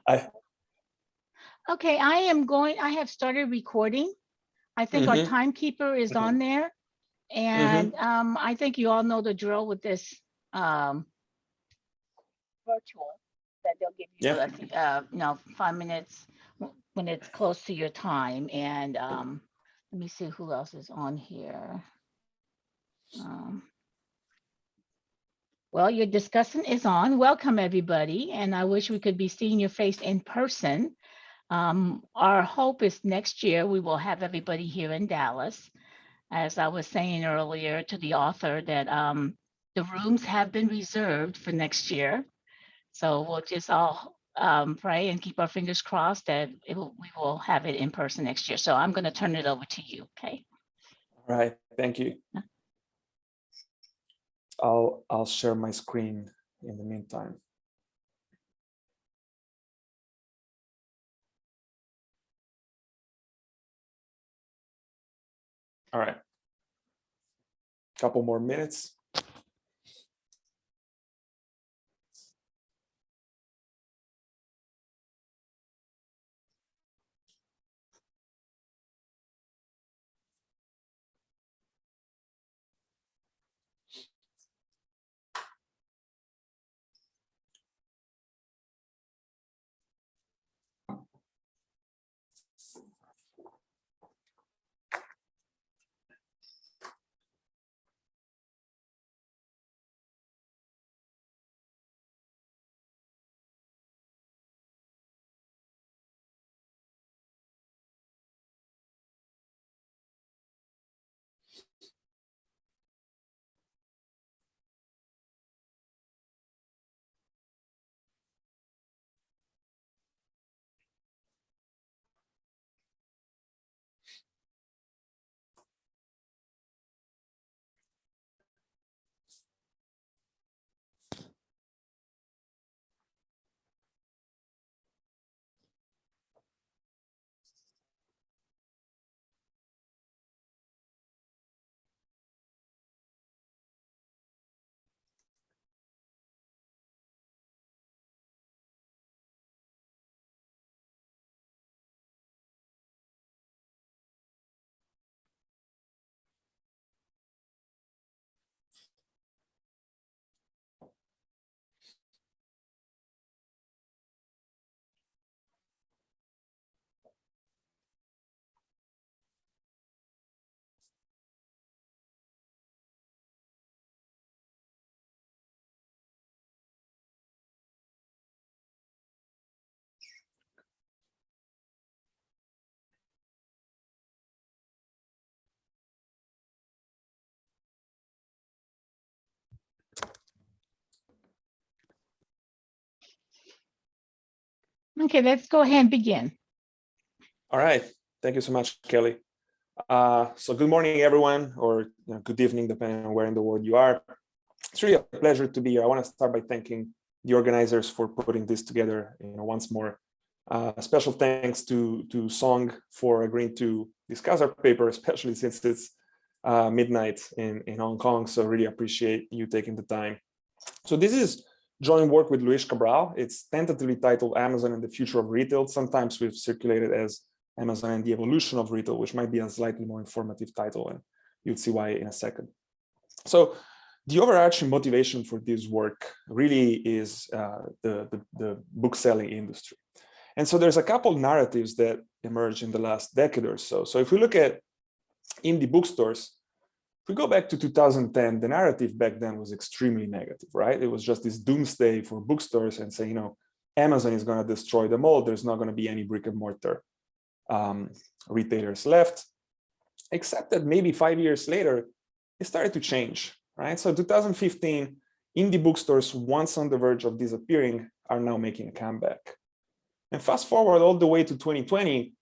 I, Okay, I have started recording. I think our mm-hmm, timekeeper is mm-hmm, on there. mm-hmm. And I think you all know the drill with this virtual that they'll give you, Yeah. I think, 5 minutes when it's close to your time. And let me see who else is on here. Um, well, your discussant is on. Welcome, everybody. And I wish we could be seeing your face in person. Our hope is next year we will have everybody here in Dallas. As I was saying earlier to the author, that the rooms have been reserved for next year. So we'll just all pray and keep our fingers crossed that we will have it in person next year. So I'm going to turn it over to you. Okay. All right. Thank you. I'll share my screen in the meantime. All right. Couple more minutes. Okay, let's go ahead and begin. All right. Thank you so much, Kelly. So good morning, everyone, or good evening, depending on where in the world you are. It's really a pleasure to be here. I want to start by thanking the organizers for putting this together. Once more, special thanks to Song for agreeing to discuss our paper, especially since it's midnight in Hong Kong. So really appreciate you taking the time. So this is joint work with Luis Cabral. It's tentatively titled Amazon and the Future of Retail. Sometimes we've circulated as Amazon and the Evolution of Retail, which might be a slightly more informative title, and you'll see why in a second. So the overarching motivation for this work really is the bookselling industry. And so there's a couple narratives that emerged in the last decade or so. So if we look at indie bookstores, if we go back to 2010, the narrative back then was extremely negative, right? It was just this doomsday for bookstores and say, Amazon is going to destroy them all. There's not going to be any brick and mortar retailers left, except that maybe 5 years later, it started to change, right? So 2015, indie bookstores, once on the verge of disappearing, are now making a comeback. And fast forward all the way to 2020,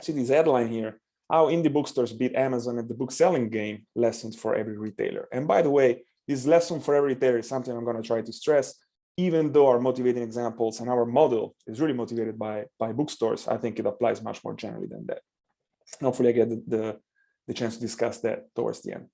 see this headline here, how indie bookstores beat Amazon at the book selling game, lessons for every retailer. And by the way, this lesson for every retailer is something I'm going to try to stress. Even though our motivating examples and our model is really motivated by bookstores, I think it applies much more generally than that. Hopefully I get the chance to discuss that towards the end.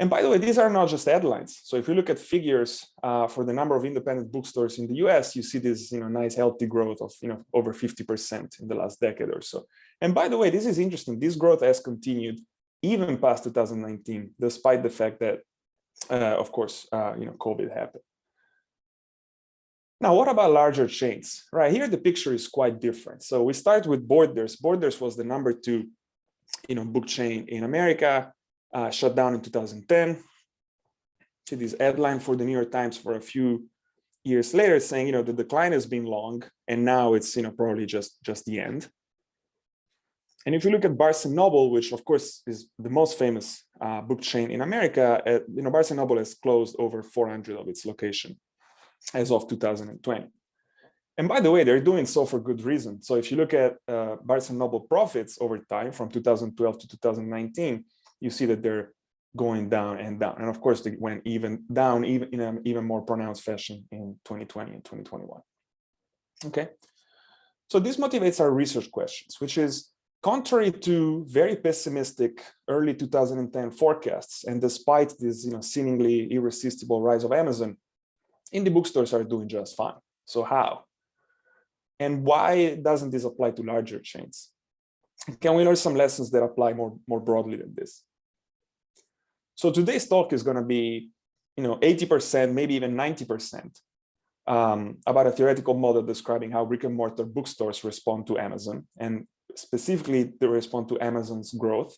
And by the way, these are not just headlines. So if you look at figures for the number of independent bookstores in the US, you see this nice healthy growth of over 50% in the last decade or so. And by the way, this is interesting. This growth has continued even past 2019, despite the fact that, of course, COVID happened. Now, what about larger chains? Right here, the picture is quite different. So we start with Borders. Borders was the number 2, book chain in America, shut down in 2010. See this headline for the New York Times for a few years later, saying the decline has been long, and now it's probably just the end. And if you look at Barnes & Noble, which of course is the most famous book chain in America, Barnes & Noble has closed over 400 of its locations as of 2020. And by the way, they're doing so for good reason. So if you look at Barnes & Noble profits over time from 2012 to 2019, you see that they're going down and down. And of course, they went even down even in an even more pronounced fashion in 2020 and 2021. Okay. So this motivates our research questions, which is contrary to very pessimistic early 2010 forecasts, and despite this seemingly irresistible rise of Amazon, indie bookstores are doing just fine. So how? And why doesn't this apply to larger chains? Can we learn some lessons that apply more broadly than this? So today's talk is going to be 80%, maybe even 90%, about a theoretical model describing how brick and mortar bookstores respond to Amazon, and specifically they respond to Amazon's growth.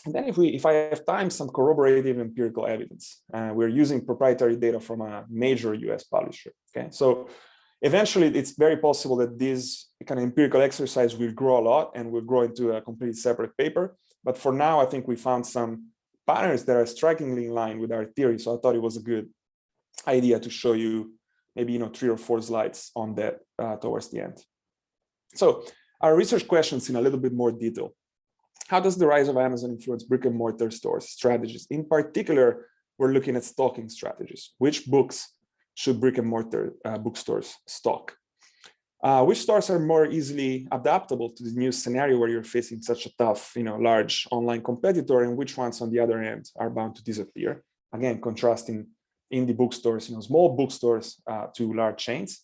And then if I have time, some corroborative empirical evidence. We're using proprietary data from a major US publisher. Okay, so eventually it's very possible that this kind of empirical exercise will grow a lot and will grow into a completely separate paper. But for now, I think we found some patterns that are strikingly in line with our theory. So I thought it was a good idea to show you maybe 3 or 4 slides on that towards the end. So our research questions in a little bit more detail. How does the rise of Amazon influence brick and mortar stores strategies? In particular, we're looking at stocking strategies. Which books should brick and mortar bookstores stock? Which stores are more easily adaptable to the new scenario where you're facing such a tough, large online competitor, and which ones on the other end are bound to disappear? Again, contrasting indie bookstores, small bookstores to large chains.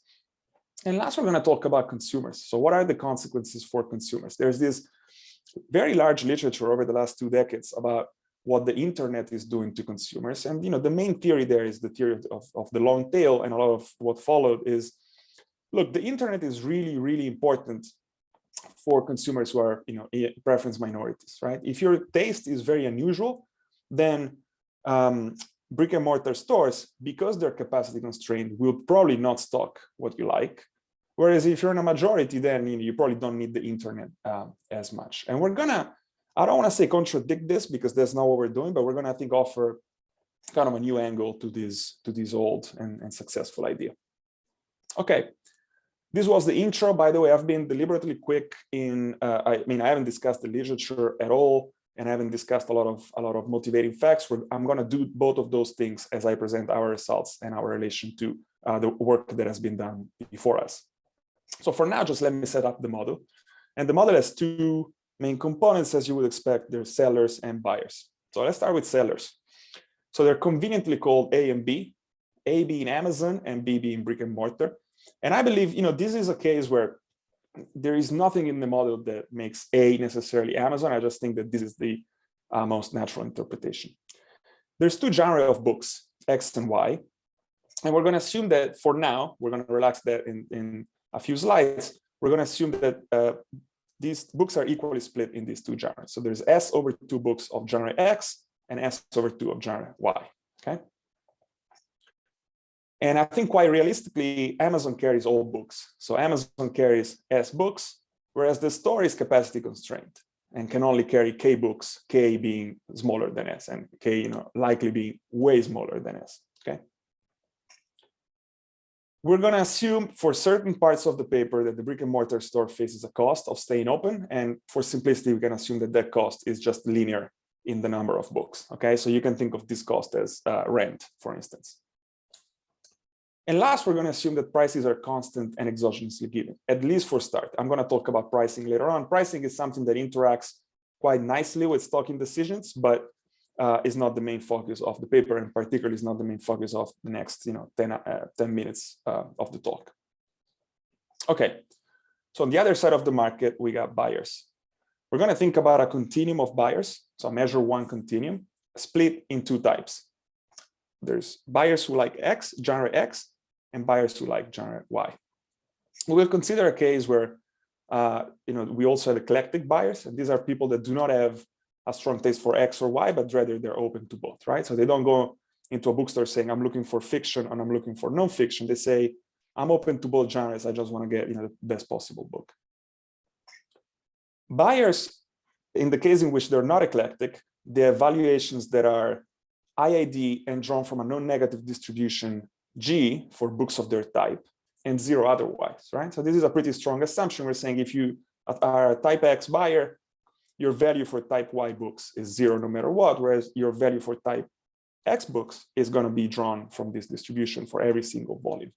And last, we're going to talk about consumers. So what are the consequences for consumers? There's this very large literature over the last 2 decades about what the internet is doing to consumers. And the main theory there is the theory of the long tail, and a lot of what followed is, look, the internet is really, really important for consumers who are preference minorities, right? If your taste is very unusual, then brick and mortar stores, because they're capacity constrained, will probably not stock what you like. Whereas if you're in a majority, then you probably don't need the internet as much. And we're gonna, I don't want to say contradict this because that's not what we're doing, but we're gonna, I think, offer kind of a new angle to this old and successful idea. Okay, this was the intro. By the way, I've been deliberately quick in. I haven't discussed the literature at all, and I haven't discussed a lot of motivating facts. I'm gonna do both of those things as I present our results and our relation to the work that has been done before us. So for now, just let me set up the model. And the model has 2 main components, as you would expect. There's sellers and buyers. So let's start with sellers. So they're conveniently called A and B, A being Amazon and B being brick and mortar. And I believe, this is a case where there is nothing in the model that makes A necessarily Amazon. I just think that this is the most natural interpretation. There's 2 genres of books, X and Y. And we're going to assume that for now, we're going to relax that in a few slides. We're going to assume that these books are equally split in these 2 genres. So there's S over 2 books of genre X and S over 2 of genre Y. Okay. And I think quite realistically, Amazon carries all books. So Amazon carries S books, whereas the store is capacity constrained and can only carry K books, K being smaller than S, and K, likely being way smaller than S. Okay. We're going to assume for certain parts of the paper that the brick and mortar store faces a cost of staying open. And for simplicity, we can assume that that cost is just linear in the number of books. Okay, so you can think of this cost as rent, for instance. And last, we're going to assume that prices are constant and exogenously given, at least for start. I'm going to talk about pricing later on. Pricing is something that interacts quite nicely with stocking decisions, but is not the main focus of the paper, and particularly is not the main focus of the next 10 minutes of the talk. Okay, so on the other side of the market, we got buyers. We're going to think about a continuum of buyers, so measure one continuum, split in two types. There's buyers who like X, genre X, and buyers who like genre Y. We will consider a case where we also have eclectic buyers, and these are people that do not have a strong taste for X or Y, but rather they're open to both, right? So they don't go into a bookstore saying, I'm looking for fiction and I'm looking for nonfiction. They say, I'm open to both genres. I just want to get the best possible book. Buyers, in the case in which they're not eclectic, they have valuations that are IID and drawn from a non-negative distribution G for books of their type and zero otherwise, right? So this is a pretty strong assumption. We're saying if you are a type X buyer, your value for type Y books is zero no matter what, whereas your value for type X books is going to be drawn from this distribution for every single volume.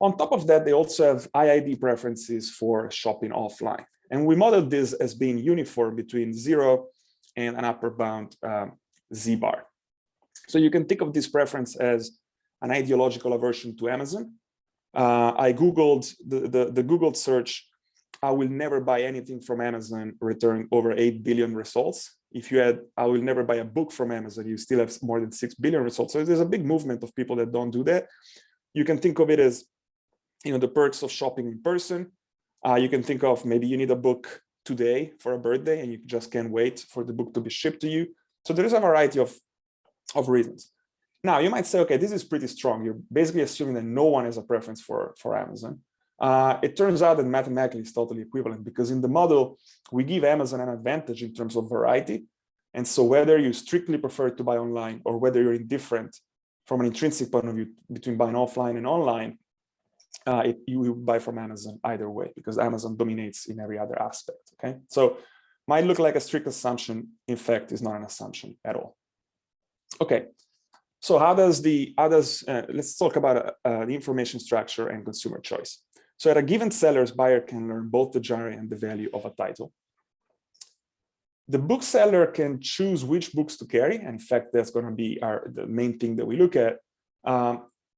On top of that, they also have IID preferences for shopping offline. And we modeled this as being uniform between 0 and an upper bound Z bar. So you can think of this preference as an ideological aversion to Amazon. I Googled the Googled search, I will never buy anything from Amazon, returning over 8 billion results. If you had, I will never buy a book from Amazon, you still have more than 6 billion results. So there's a big movement of people that don't do that. You can think of it as the perks of shopping in person. You can think of maybe you need a book today for a birthday and you just can't wait for the book to be shipped to you. So there is a variety of reasons. Now you might say, okay, this is pretty strong. You're basically assuming that no one has a preference for Amazon. It turns out that mathematically it's totally equivalent, because in the model, we give Amazon an advantage in terms of variety. And so whether you strictly prefer to buy online or whether you're indifferent from an intrinsic point of view between buying offline and online, you will buy from Amazon either way, because Amazon dominates in every other aspect. Okay, so might look like a strict assumption. In fact, is not an assumption at all. Okay, so let's talk about the information structure and consumer choice. So at a given seller's, buyer can learn both the genre and the value of a title. The bookseller can choose which books to carry. And in fact, that's going to be the main thing that we look at.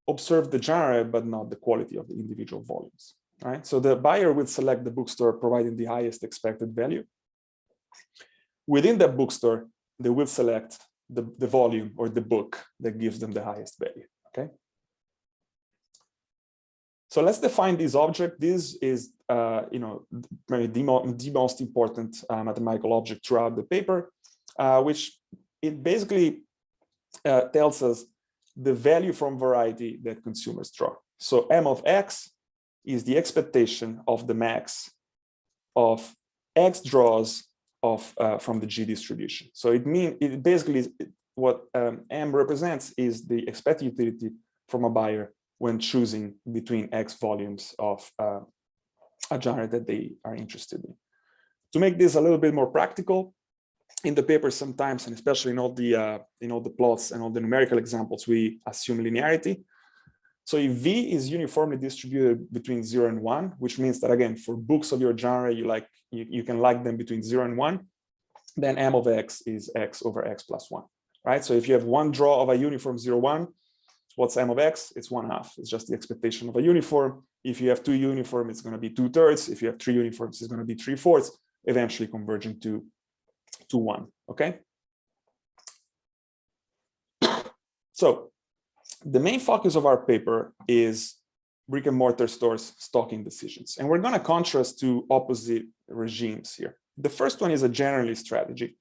Observe the genre, but not the quality of the individual volumes. Right? So the buyer will select the bookstore providing the highest expected value. Within that bookstore, they will select the volume or the book that gives them the highest value. Okay. So let's define this object. This is, maybe the most important mathematical object throughout the paper, which it basically tells us the value from variety that consumers draw. So M of X is the expectation of the max of X draws from the G distribution. So it basically is what M represents is the expected utility from a buyer when choosing between X volumes of a genre that they are interested in. To make this a little bit more practical, in the paper sometimes, and especially in all the plots and all the numerical examples, we assume linearity. So if V is uniformly distributed between 0 and 1, which means that again, for books of your genre, you can like them between 0 and 1, then M of X is X over X plus 1, right? So if you have one draw of a uniform 0, 1, what's M of X? It's 1/2. It's just the expectation of a uniform. If you have two uniform, it's going to be 2/3. If you have three uniforms, it's going to be 3/4, eventually converging to 1. Okay. So the main focus of our paper is brick and mortar stores stocking decisions. And we're going to contrast two opposite regimes here. The first one is a generalist strategy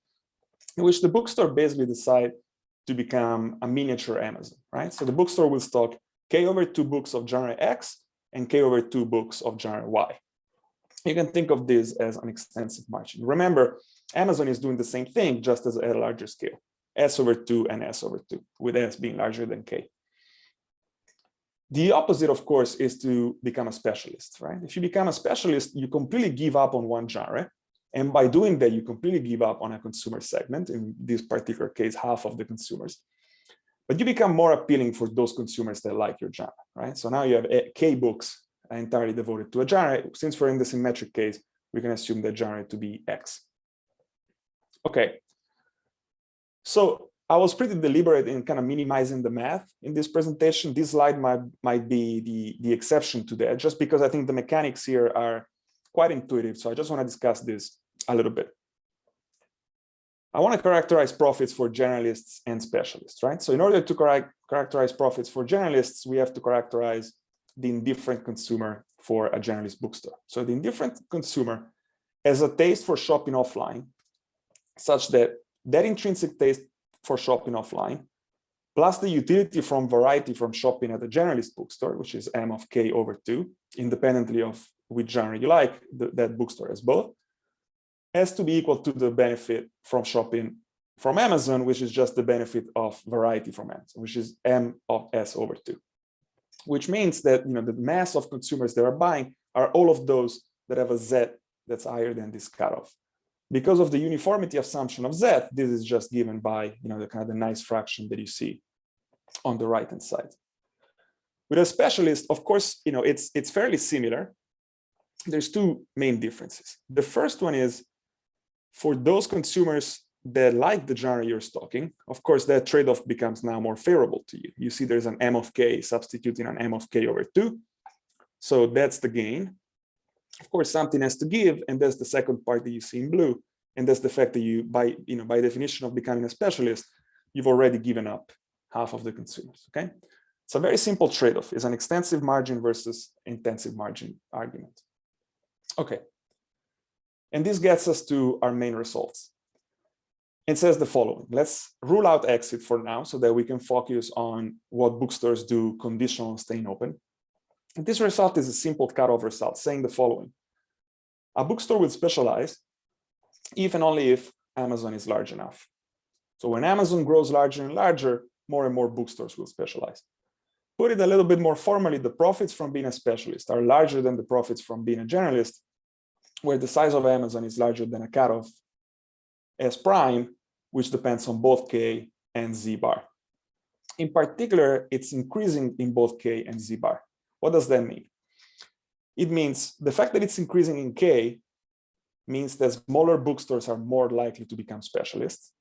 in which the bookstore basically decide to become a miniature Amazon, right? So the bookstore will stock K over 2 books of genre X and K over 2 books of genre Y. You can think of this as an extensive margin. Remember, Amazon is doing the same thing, just as at a larger scale, S over 2 and S over 2, with S being larger than K. The opposite, of course, is to become a specialist, right? If you become a specialist, you completely give up on one genre. And by doing that, you completely give up on a consumer segment, in this particular case, half of the consumers. But you become more appealing for those consumers that like your genre, right? So now you have K books entirely devoted to a genre. Since we're in the symmetric case, we can assume that genre to be X. Okay. So I was pretty deliberate in kind of minimizing the math in this presentation. This slide might be the exception to that, just because I think the mechanics here are quite intuitive. So I just want to discuss this a little bit. I want to characterize profits for generalists and specialists, right? So in order to characterize profits for generalists, we have to characterize the indifferent consumer for a generalist bookstore. So the indifferent consumer has a taste for shopping offline, such that that intrinsic taste for shopping offline, plus the utility from variety from shopping at a generalist bookstore, which is M of K over 2, independently of which genre you like, that bookstore has both, has to be equal to the benefit from shopping from Amazon, which is just the benefit of variety from Amazon, which is M of S over 2. Which means that the mass of consumers that are buying are all of those that have a Z that's higher than this cutoff. Because of the uniformity assumption of Z, this is just given by the kind of the nice fraction that you see on the right hand side. With a specialist, of course, it's fairly similar. There's two main differences. The first one is for those consumers that like the genre you're stocking, of course, that trade-off becomes now more favorable to you. You see there's an M of K substituting an M of K over 2. So that's the gain. Of course, something has to give, and that's the second part that you see in blue. And that's the fact that you, by definition of becoming a specialist, you've already given up half of the consumers, okay? It's a very simple trade-off. It's an extensive margin versus intensive margin argument. Okay. And this gets us to our main results. It says the following. Let's rule out exit for now so that we can focus on what bookstores do conditional on staying open. And this result is a simple cutoff result saying the following. A bookstore will specialize if and only if Amazon is large enough. So when Amazon grows larger and larger, more and more bookstores will specialize. Put it a little bit more formally, the profits from being a specialist are larger than the profits from being a generalist, where the size of Amazon is larger than a cutoff S prime, which depends on both K and Z bar. In particular, it's increasing in both K and Z bar. What does that mean? It means the fact that it's increasing in K means that smaller bookstores are more likely to become specialists.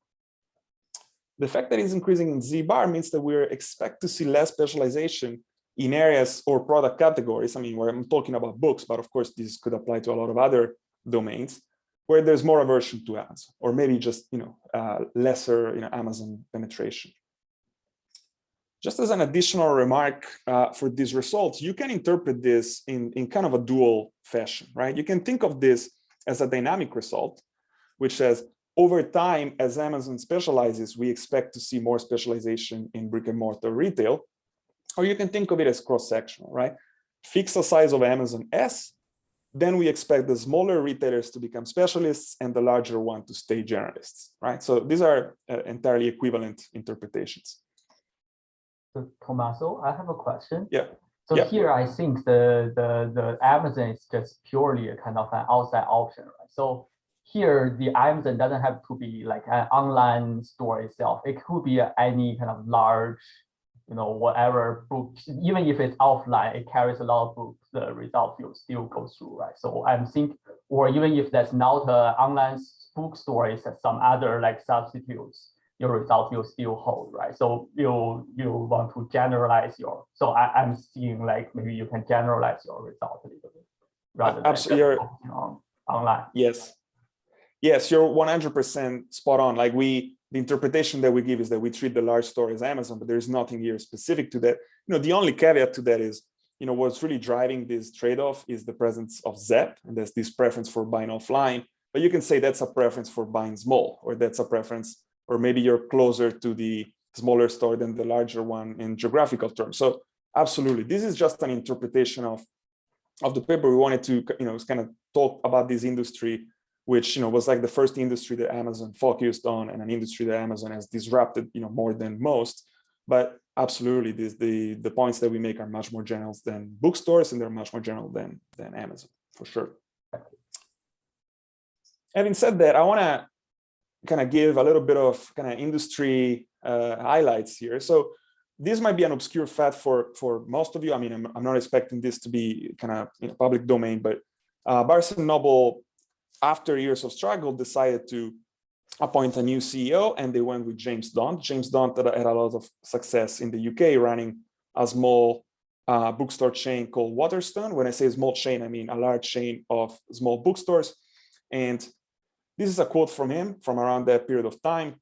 The fact that it's increasing in Z bar means that we expect to see less specialization in areas or product categories. I mean, where I'm talking about books, but of course, this could apply to a lot of other domains where there's more aversion to Amazon, or maybe just lesser Amazon penetration. Just as an additional remark for these results, you can interpret this in kind of a dual fashion, right? You can think of this as a dynamic result, which says over time, as Amazon specializes, we expect to see more specialization in brick and mortar retail. Or you can think of it as cross-sectional, right? Fix the size of Amazon S, then we expect the smaller retailers to become specialists and the larger one to stay generalists, right? So these are entirely equivalent interpretations. So Tommaso, I have a question. Yeah. So here I think the Amazon is just purely a kind of an outside option, right? So here the Amazon doesn't have to be like an online store itself. It could be any kind of large, whatever book, even if it's offline, it carries a lot of books, the result will still go through, right? So I'm thinking, or even if that's not an online bookstore, it's some other like substitutes, your result will still hold, right? So you want to generalize so I'm seeing like maybe you can generalize your result a little bit rather than just focusing on online. Yes, you're 100% spot on. Like the interpretation that we give is that we treat the large store as Amazon, but there's nothing here specific to that. The only caveat to that is, what's really driving this trade-off is the presence of Z, and there's this preference for buying offline. But you can say that's a preference for buying small, or that's a preference, or maybe you're closer to the smaller store than the larger one in geographical terms. So absolutely, this is just an interpretation of the paper. We wanted to, kind of talk about this industry, which was like the first industry that Amazon focused on, and an industry that Amazon has disrupted more than most. But absolutely, the points that we make are much more general than bookstores, and they're much more general than Amazon, for sure. Having said that, I want to kind of give a little bit of kind of industry highlights here. So this might be an obscure fact for most of you. I mean, I'm not expecting this to be kind of public domain, but Barnes & Noble, after years of struggle, decided to appoint a new CEO, and they went with James Daunt. James Daunt had a lot of success in the UK running a small bookstore chain called Waterstone. When I say small chain, I mean a large chain of small bookstores. And this is a quote from him from around that period of time.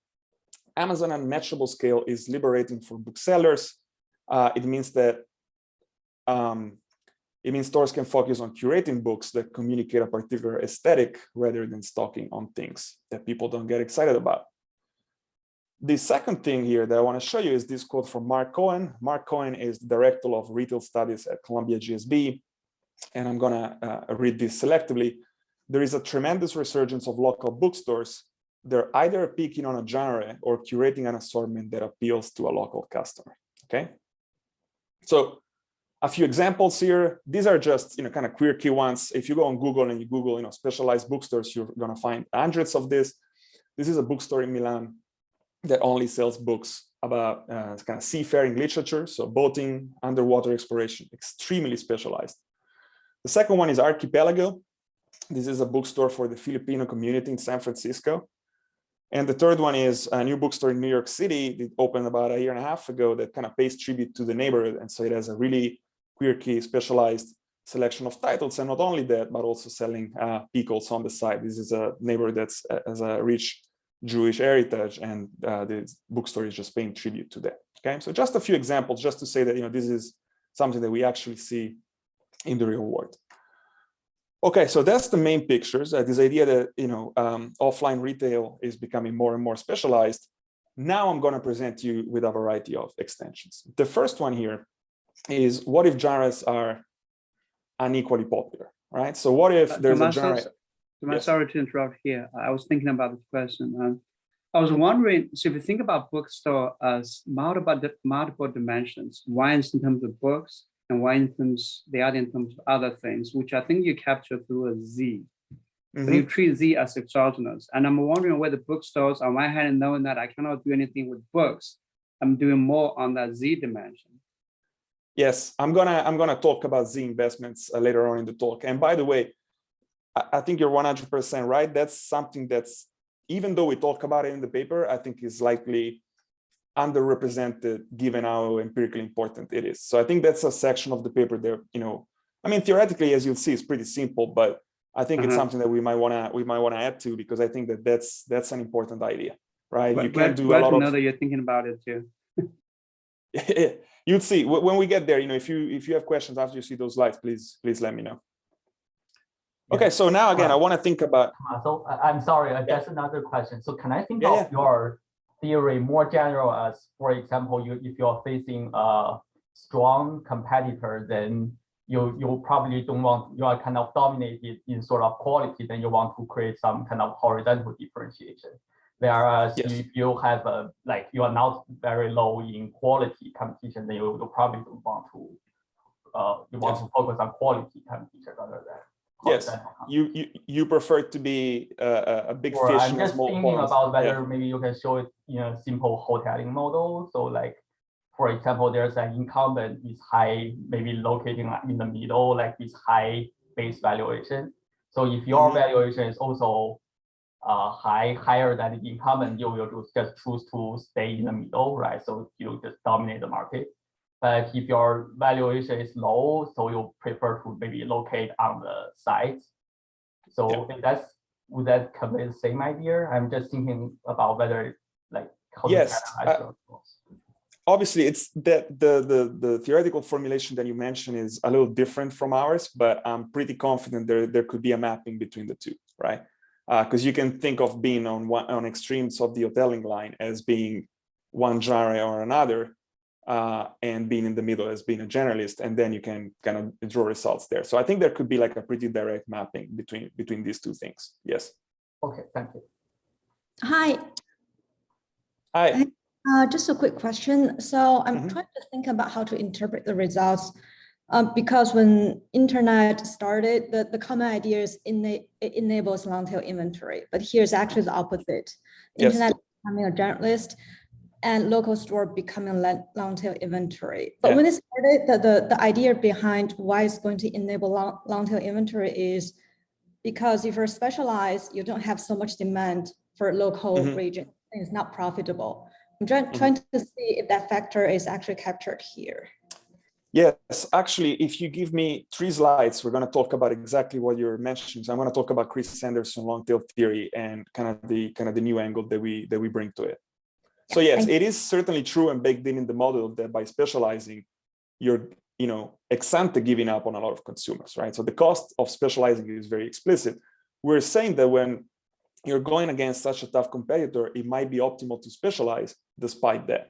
Amazon unmatchable scale is liberating for booksellers. It means that stores can focus on curating books that communicate a particular aesthetic rather than stocking on things that people don't get excited about. The second thing here that I want to show you is this quote from Mark Cohen. Mark Cohen is the director of retail studies at Columbia GSB, and I'm going to read this selectively. There is a tremendous resurgence of local bookstores. They're either picking on a genre or curating an assortment that appeals to a local customer. Okay, so a few examples here. These are just kind of quirky ones. If you go on Google and you Google specialized bookstores, you're going to find hundreds of this. This is a bookstore in Milan that only sells books about kind of seafaring literature, so boating, underwater exploration, extremely specialized. The second one is Archipelago. This is a bookstore for the Filipino community in San Francisco. And the third one is a new bookstore in New York City. It opened about a year and a half ago that kind of pays tribute to the neighborhood. And so it has a really quirky, specialized selection of titles. And not only that, but also selling pickles on the side. This is a neighborhood that has a rich Jewish heritage, and the bookstore is just paying tribute to that. Okay, so just a few examples just to say that this is something that we actually see in the real world. Okay, so that's the main pictures. This idea that offline retail is becoming more and more specialized. Now I'm going to present you with a variety of extensions. The first one here is, what if genres are unequally popular, right? So what if there's a genre? Yes. Sorry to interrupt here. I was thinking about this question. I was wondering, so if you think about bookstore as multiple dimensions, one is in terms of books, and one in terms, the other in terms of other things, which I think you capture through a Z. Mm-hmm. But you treat Z as exogenous. And I'm wondering whether bookstores, on one hand, knowing that I cannot do anything with books, I'm doing more on that Z dimension. Yes, I'm gonna talk about Z investments later on in the talk. And by the way, I think you're 100% right. That's something that's, even though we talk about it in the paper, I think is likely underrepresented given how empirically important it is. So I think that's a section of the paper there. I mean, theoretically, as you'll see, it's pretty simple, but I think it's something that we might wanna add to, because I think that that's an important idea, right? But you can do a lot of. Know that you're thinking about it too. You'll see when we get there. If you have questions after you see those slides, please let me know. Okay, so now again, I want to think about. So I'm sorry, that's another question. So can I think of your theory more general as, for example, if you're facing a strong competitor, then you probably don't want, you are kind of dominated in sort of quality, then you want to create some kind of horizontal differentiation. Whereas if you have you are not very low in quality competition, then you probably don't want to to focus on quality competition rather than. Yes, you prefer to be a big fish. I'm just thinking about whether maybe you can show it in a simple hoteling model. So for example, there's an incumbent is high, maybe located in the middle, like this high base valuation. So if your valuation is also higher than the incumbent, you will just choose to stay in the middle, right? So you just dominate the market. But if your valuation is low, so you prefer to maybe locate on the sides. So would that convey the same idea? I'm just thinking about whether how obviously, it's that the theoretical formulation that you mentioned is a little different from ours, but I'm pretty confident there could be a mapping between the two, right? Because you can think of being on extremes of the hoteling line as being one genre or another. And being in the middle as being a generalist, and then you can kind of draw results there. So I think there could be like a pretty direct mapping between these two things. Yes. Okay, thank you. Hi. Hi. Just a quick question. So I'm trying to think about how to interpret the results, because when internet started, the common idea is it enables long tail inventory, but here's actually the opposite. Internet becoming a generalist, and local store becoming long tail inventory. But when it started, the idea behind why it's going to enable long tail inventory is because if you're specialized, you don't have so much demand for local region. It's not profitable. I'm trying to see if that factor is actually captured here. Yes, actually, if you give me 3 slides, we're going to talk about exactly what you're mentioning. So I'm going to talk about Chris Sanderson, Longtail Theory, and kind of the new angle that we bring to it. So yes, it is certainly true and baked in the model that by specializing, you're ex ante giving up on a lot of consumers, right? So the cost of specializing is very explicit. We're saying that when you're going against such a tough competitor, it might be optimal to specialize despite that,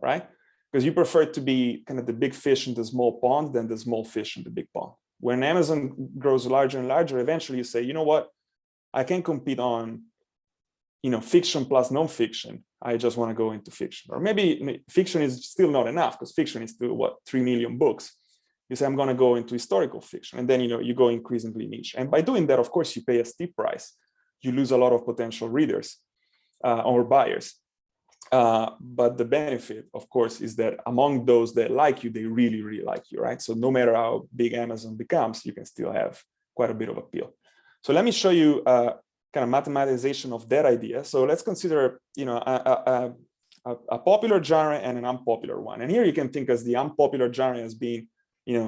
right? Because you prefer to be kind of the big fish in the small pond than the small fish in the big pond. When Amazon grows larger and larger, eventually you say, you know what, I can compete on, fiction plus non-fiction. I just want to go into fiction. Or maybe fiction is still not enough because fiction is still 3 million books. You say, I'm going to go into historical fiction. And then, you go increasingly niche. And by doing that, of course, you pay a steep price. You lose a lot of potential readers or buyers. But the benefit, of course, is that among those that like you, they really, really like you, right? So no matter how big Amazon becomes, you can still have quite a bit of appeal. So let me show you kind of mathematization of that idea. So let's consider, a popular genre and an unpopular one. And here you can think as the unpopular genre as being,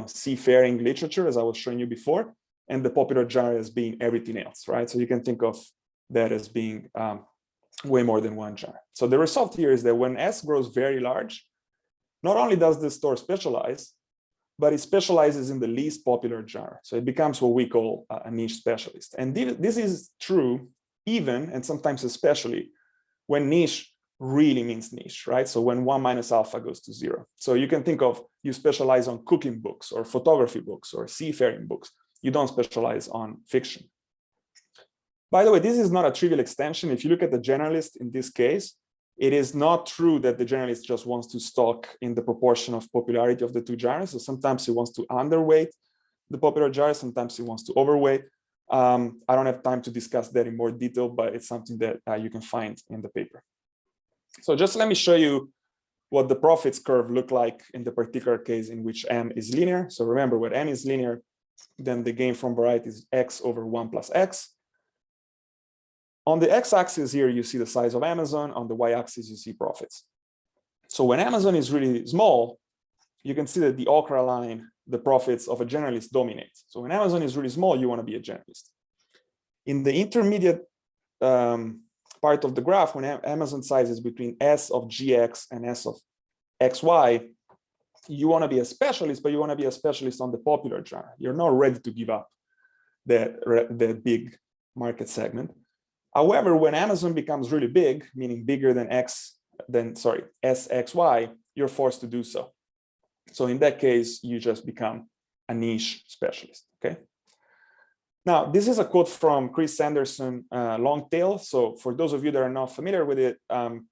seafaring literature, as I was showing you before, and the popular genre as being everything else, right? So you can think of that as being way more than one genre. So the result here is that when S grows very large, not only does the store specialize, but it specializes in the least popular genre. So it becomes what we call a niche specialist. And this is true even, and sometimes especially, when niche really means niche, right? So when 1 minus alpha goes to 0. So you can think of, you specialize on cooking books or photography books or seafaring books. You don't specialize on fiction. By the way, this is not a trivial extension. If you look at the generalist in this case, it is not true that the generalist just wants to stock in the proportion of popularity of the 2 genres. So sometimes he wants to underweight the popular genre, sometimes he wants to overweight. I don't have time to discuss that in more detail, but it's something that you can find in the paper. So just let me show you what the profits curve look like in the particular case in which M is linear. So remember, when M is linear, then the gain from variety is X over 1 plus X. On the x-axis here, you see the size of Amazon. On the y-axis, you see profits. So when Amazon is really small, you can see that the ochre line, the profits of a generalist dominate. So when Amazon is really small, you want to be a generalist. In the intermediate part of the graph, when Amazon size is between S of GX and S of XY, you want to be a specialist, but you want to be a specialist on the popular genre. You're not ready to give up that big market segment. However, when Amazon becomes really big, meaning bigger than SXY, you're forced to do so. So in that case, you just become a niche specialist, okay? Now, this is a quote from Chris Sanderson, Longtail. So for those of you that are not familiar with it, in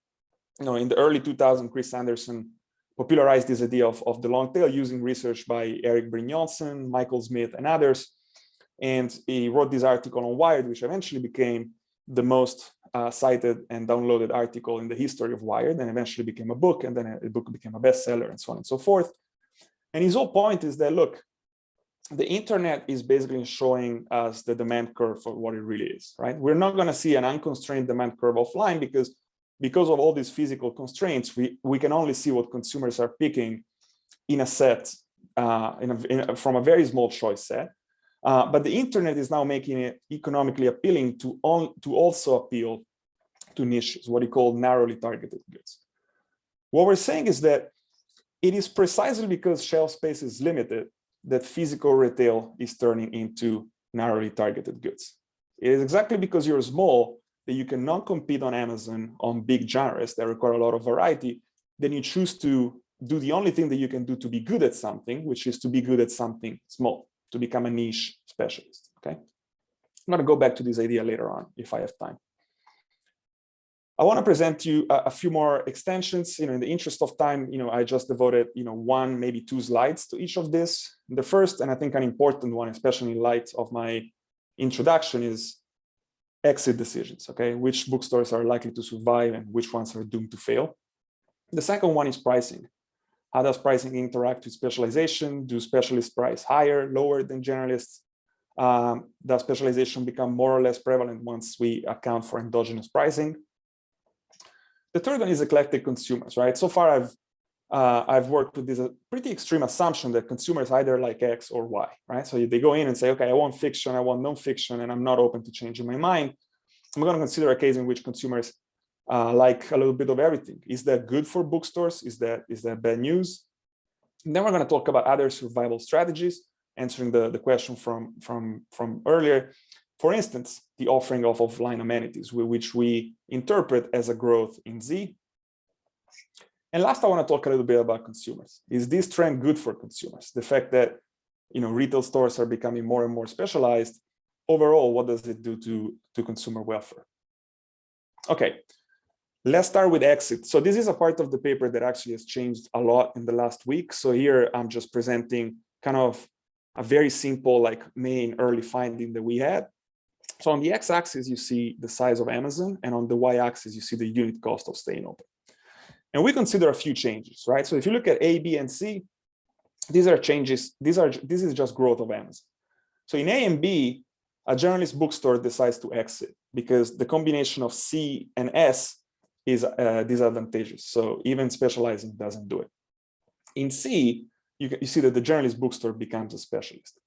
the early 2000s, Chris Sanderson popularized this idea of the long tail using research by Eric Brynjolfsson, Michael Smith, and others. And he wrote this article on Wired, which eventually became the most cited and downloaded article in the history of Wired, and eventually became a book, and then a book became a bestseller, and so on and so forth. And his whole point is that, look, the internet is basically showing us the demand curve for what it really is, right? We're not going to see an unconstrained demand curve offline because of all these physical constraints, we can only see what consumers are picking in a set, from a very small choice set. But the internet is now making it economically appealing to also appeal to niches, what you call narrowly targeted goods. What we're saying is that it is precisely because shelf space is limited that physical retail is turning into narrowly targeted goods. It is exactly because you're small that you cannot compete on Amazon on big genres that require a lot of variety. Then you choose to do the only thing that you can do to be good at something, which is to be good at something small, to become a niche specialist, okay? I'm gonna go back to this idea later on if I have time. I want to present to you a few more extensions. In the interest of time, I just devoted, one, maybe two slides to each of this. The first, and I think an important one, especially in light of my introduction, is exit decisions, okay? Which bookstores are likely to survive and which ones are doomed to fail. The second one is pricing. How does pricing interact with specialization? Do specialists price higher, lower than generalists? does specialization become more or less prevalent once we account for endogenous pricing? The third one is eclectic consumers, right? So far, I've worked with this pretty extreme assumption that consumers either like X or Y, right? So they go in and say, okay, I want fiction, I want non-fiction, and I'm not open to changing my mind. I'm going to consider a case in which consumers like a little bit of everything. Is that good for bookstores? Is that bad news? And then we're going to talk about other survival strategies, answering the question from earlier. For instance, the offering of offline amenities, which we interpret as a growth in Z. And last, I want to talk a little bit about consumers. Is this trend good for consumers? The fact that retail stores are becoming more and more specialized. Overall, what does it do to consumer welfare? Okay, let's start with exit. So this is a part of the paper that actually has changed a lot in the last week. So here I'm just presenting kind of a very simple, like main early finding that we had. So on the x-axis, you see the size of Amazon, and on the y-axis, you see the unit cost of staying open. And we consider a few changes, right? So if you look at A, B, and C, these are changes. This is just growth of Amazon. So in A and B, a generalist bookstore decides to exit because the combination of C and S is disadvantageous. So even specializing doesn't do it. In C, you see that the generalist bookstore becomes a specialist.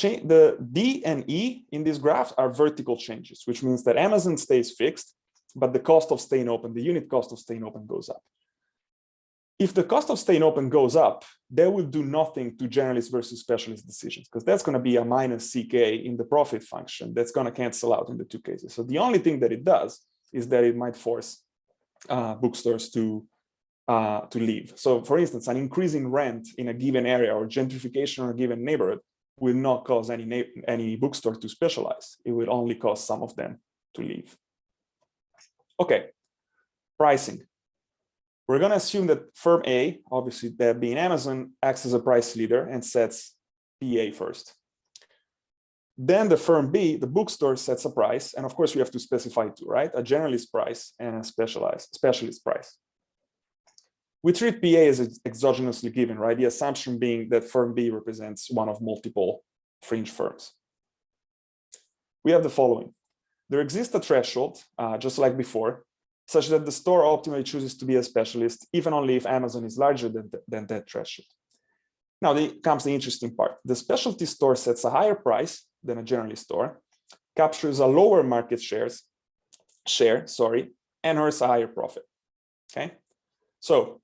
The D and E in this graph are vertical changes, which means that Amazon stays fixed, but the cost of staying open, the unit cost of staying open goes up. If the cost of staying open goes up, that will do nothing to generalist versus specialist decisions, because that's going to be a minus CK in the profit function that's going to cancel out in the two cases. So the only thing that it does is that it might force bookstores to leave. So for instance, an increase in rent in a given area or gentrification in a given neighborhood will not cause any bookstore to specialize. It will only cause some of them to leave. Okay, pricing. We're going to assume that firm A, obviously that being Amazon, acts as a price leader and sets PA first. Then the firm B, the bookstore, sets a price. And of course, we have to specify two, right? A generalist price and a specialist price. We treat PA as exogenously given, right? The assumption being that firm B represents one of multiple fringe firms. We have the following. There exists a threshold, just like before, such that the store optimally chooses to be a specialist, even only if Amazon is larger than that threshold. Now comes the interesting part. The specialty store sets a higher price than a generalist store, captures a lower market share, and earns a higher profit. Okay, so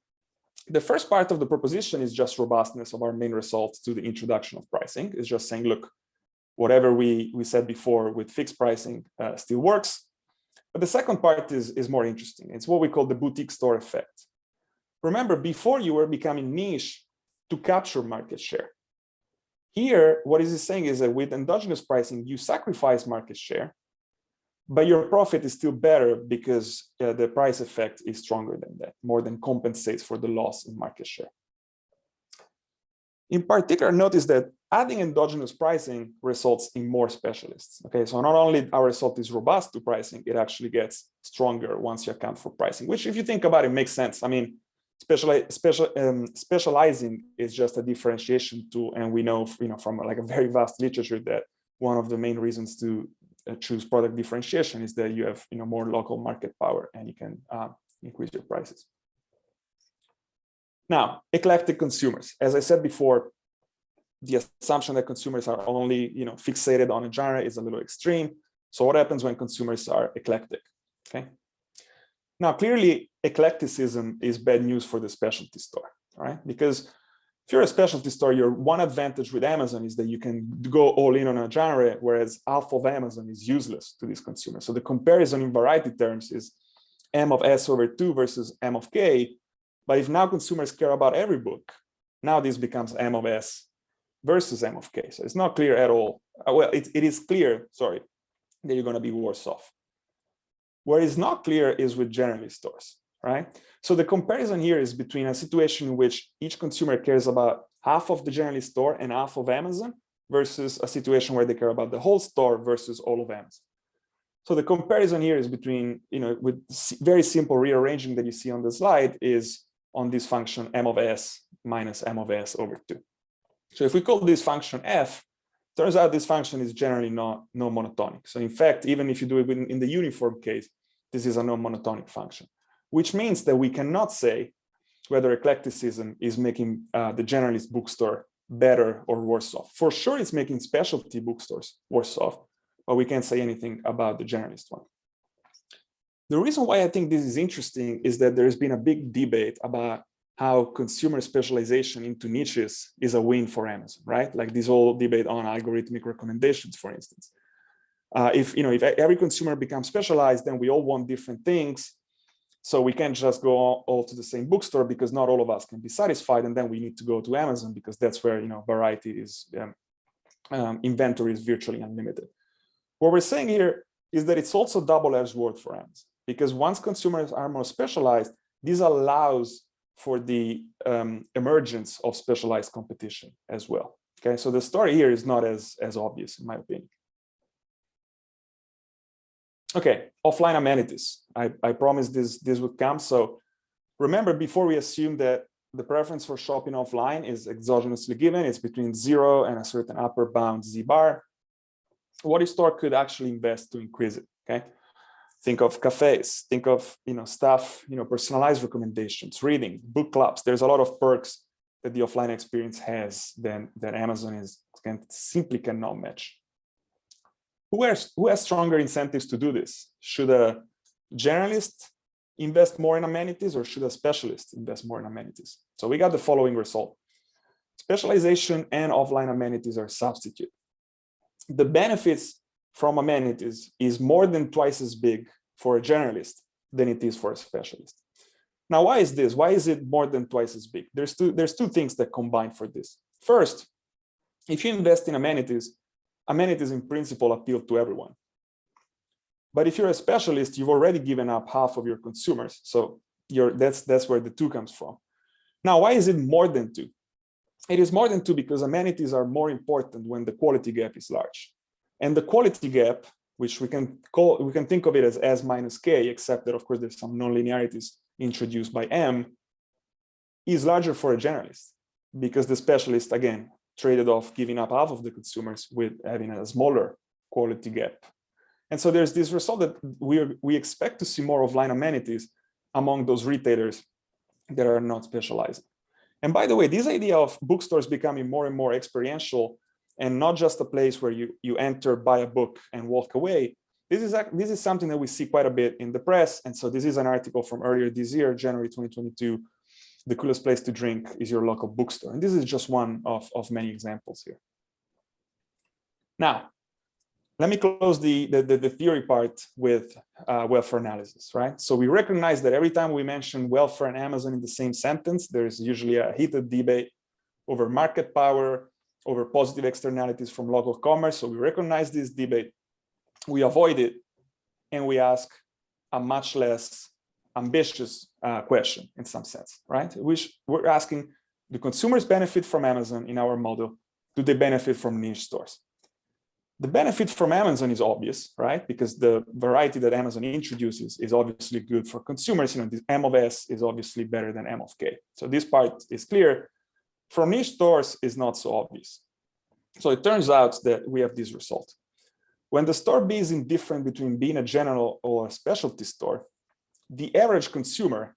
the first part of the proposition is just robustness of our main result to the introduction of pricing. It's just saying, look, whatever we said before with fixed pricing still works. But the second part is more interesting. It's what we call the boutique store effect. Remember, before you were becoming niche to capture market share. Here, what is it saying is that with endogenous pricing, you sacrifice market share, but your profit is still better because the price effect is stronger than that, more than compensates for the loss in market share. In particular, notice that adding endogenous pricing results in more specialists. Okay, so not only our result is robust to pricing, it actually gets stronger once you account for pricing, which if you think about it, makes sense. I mean, specializing is just a differentiation tool, and we know, from like a very vast literature that one of the main reasons to choose product differentiation is that you have more local market power and you can increase your prices. Now, eclectic consumers. As I said before, the assumption that consumers are only fixated on a genre is a little extreme. So what happens when consumers are eclectic? Okay. Now, clearly, eclecticism is bad news for the specialty store, right? Because if you're a specialty store, your one advantage with Amazon is that you can go all in on a genre, whereas half of Amazon is useless to these consumers. So the comparison in variety terms is M of S over 2 versus M of K. But if now consumers care about every book, now this becomes M of S versus M of K. So it's not clear at all. Well, it is clear, sorry, that you're going to be worse off. What is not clear is with generalist stores, right? So the comparison here is between a situation in which each consumer cares about half of the generalist store and half of Amazon versus a situation where they care about the whole store versus all of Amazon. So the comparison here is between, with very simple rearranging that you see on the slide is on this function M of S minus M of S over 2. So if we call this function F, Turns out this function is generally not non-monotonic. So in fact, even if you do it in the uniform case, this is a non-monotonic function, which means that we cannot say whether eclecticism is making the generalist bookstore better or worse off. For sure, it's making specialty bookstores worse off, but we can't say anything about the generalist one. The reason why I think this is interesting is that there's been a big debate about how consumer specialization into niches is a win for Amazon, right? Like this whole debate on algorithmic recommendations, for instance. If every consumer becomes specialized, then we all want different things. So we can't just go all to the same bookstore because not all of us can be satisfied, and then we need to go to Amazon because that's where variety is, inventory is virtually unlimited. What we're saying here is that it's also a double-edged sword for Amazon, because once consumers are more specialized, this allows for the emergence of specialized competition as well. Okay, so the story here is not as obvious, in my opinion. Okay, offline amenities. I promised this would come. So remember, before we assume that the preference for shopping offline is exogenously given, it's between 0 and a certain upper bound Z bar. What a store could actually invest to increase it? Okay, think of cafes, think of stuff, personalized recommendations, reading, book clubs. There's a lot of perks that the offline experience has that Amazon simply cannot match. Who has stronger incentives to do this? Should a generalist invest more in amenities, or should a specialist invest more in amenities? So we got the following result. Specialization and offline amenities are substitute. The benefits from amenities is more than twice as big for a generalist than it is for a specialist. Now, why is this? Why is it more than twice as big? There's two things that combine for this. First, if you invest in amenities in principle appeal to everyone. But if you're a specialist, you've already given up half of your consumers. So that's where the 2 comes from. Now, why is it more than 2? It is more than 2 because amenities are more important when the quality gap is large. And the quality gap, which we can think of it as S minus K, except that of course there's some nonlinearities introduced by M, is larger for a generalist because the specialist, again, traded off giving up half of the consumers with having a smaller quality gap. And so there's this result that we expect to see more offline amenities among those retailers that are not specialized. And by the way, this idea of bookstores becoming more and more experiential and not just a place where you enter, buy a book and walk away, this is something that we see quite a bit in the press. And so this is an article from earlier this year, January 2022, the coolest place to drink is your local bookstore. And this is just one of many examples here. Now, let me close the theory part with welfare analysis, right? So we recognize that every time we mention welfare and Amazon in the same sentence, there's usually a heated debate over market power, over positive externalities from local commerce. So we recognize this debate, we avoid it, and we ask a much less ambitious question in some sense, right? Which we're asking, do consumers benefit from Amazon in our model? Do they benefit from niche stores? The benefit from Amazon is obvious, right? Because the variety that Amazon introduces is obviously good for consumers. This M of S is obviously better than M of K. So this part is clear. From niche stores is not so obvious. So it turns out that we have this result. When the store B is indifferent between being a general or a specialty store, the average consumer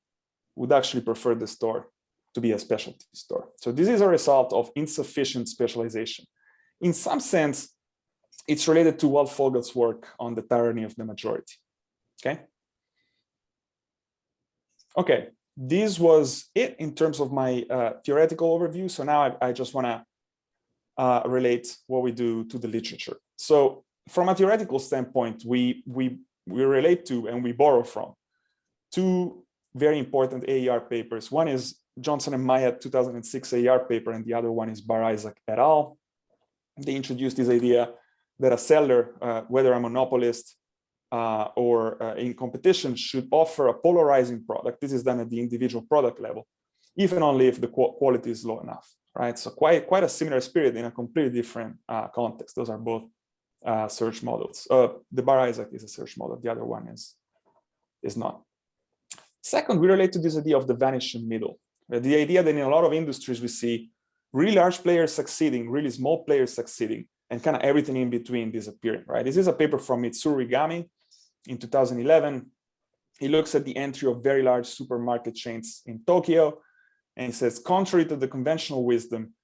would actually prefer the store to be a specialty store. So this is a result of insufficient specialization. In some sense, it's related to Walt Fogel's work on the tyranny of the majority. Okay, this was it in terms of my theoretical overview. So now I just want to relate what we do to the literature. So from a theoretical standpoint, we relate to and we borrow from 2 very important AER papers. One is Johnson and Myatt 2006 AER paper, and the other one is Bar-Isaac et al. They introduced this idea that a seller, whether a monopolist or in competition, should offer a polarizing product. This is done at the individual product level, even only if the quality is low enough, right? So quite a similar spirit in a completely different context. Those are both search models. The Bar-Isaac is a search model. The other one is not. Second, we relate to this idea of the vanishing middle. The idea that in a lot of industries we see really large players succeeding, really small players succeeding, and kind of everything in between disappearing, right? This is a paper from Mitsurigami in 2011. He looks at the entry of very large supermarket chains in Tokyo, and he says, contrary to the conventional wisdom,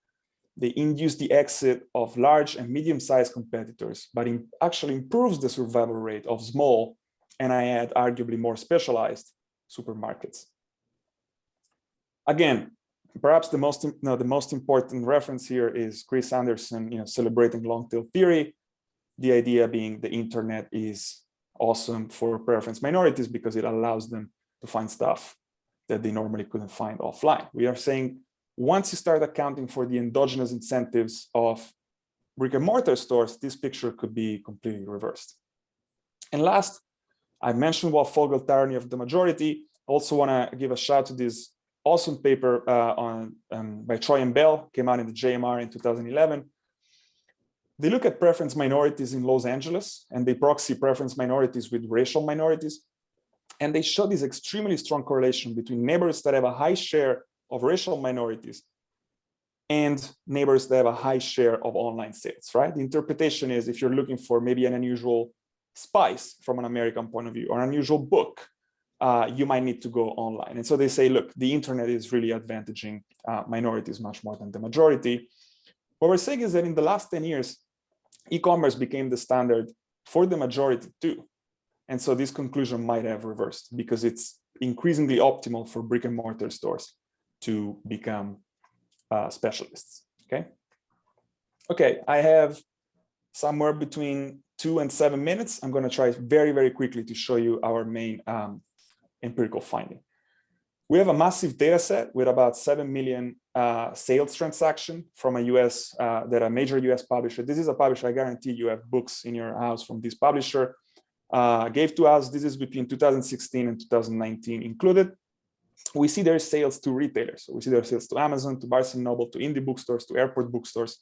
they induce the exit of large and medium-sized competitors, but it actually improves the survival rate of small, and I add arguably more specialized supermarkets. Again, perhaps the most important reference here is Chris Anderson, celebrating Longtail Theory, the idea being the internet is awesome for preference minorities because it allows them to find stuff that they normally couldn't find offline. We are saying once you start accounting for the endogenous incentives of brick and mortar stores, this picture could be completely reversed. And last, I mentioned Fogel tyranny of the majority. Also want to give a shout to this awesome paper by Troy and Bell, came out in the JMR in 2011. They look at preference minorities in Los Angeles, and they proxy preference minorities with racial minorities. And they show this extremely strong correlation between neighborhoods that have a high share of racial minorities and neighborhoods that have a high share of online sales, right? The interpretation is if you're looking for maybe an unusual spice from an American point of view or an unusual book, you might need to go online. And so they say, look, the internet is really advantaging minorities much more than the majority. What we're saying is that in the last 10 years, e-commerce became the standard for the majority too. And so this conclusion might have reversed because it's increasingly optimal for brick and mortar stores to become specialists, okay? Okay, I have somewhere between 2 and 7 minutes. I'm gonna try very, very quickly to show you our main empirical finding. We have a massive data set with about 7 million sales transaction from a major US publisher. This is a publisher, I guarantee you have books in your house from this publisher. Gave to us, this is between 2016 and 2019 included. We see their sales to retailers. So we see their sales to Amazon, to Barnes & Noble, to indie bookstores, to airport bookstores.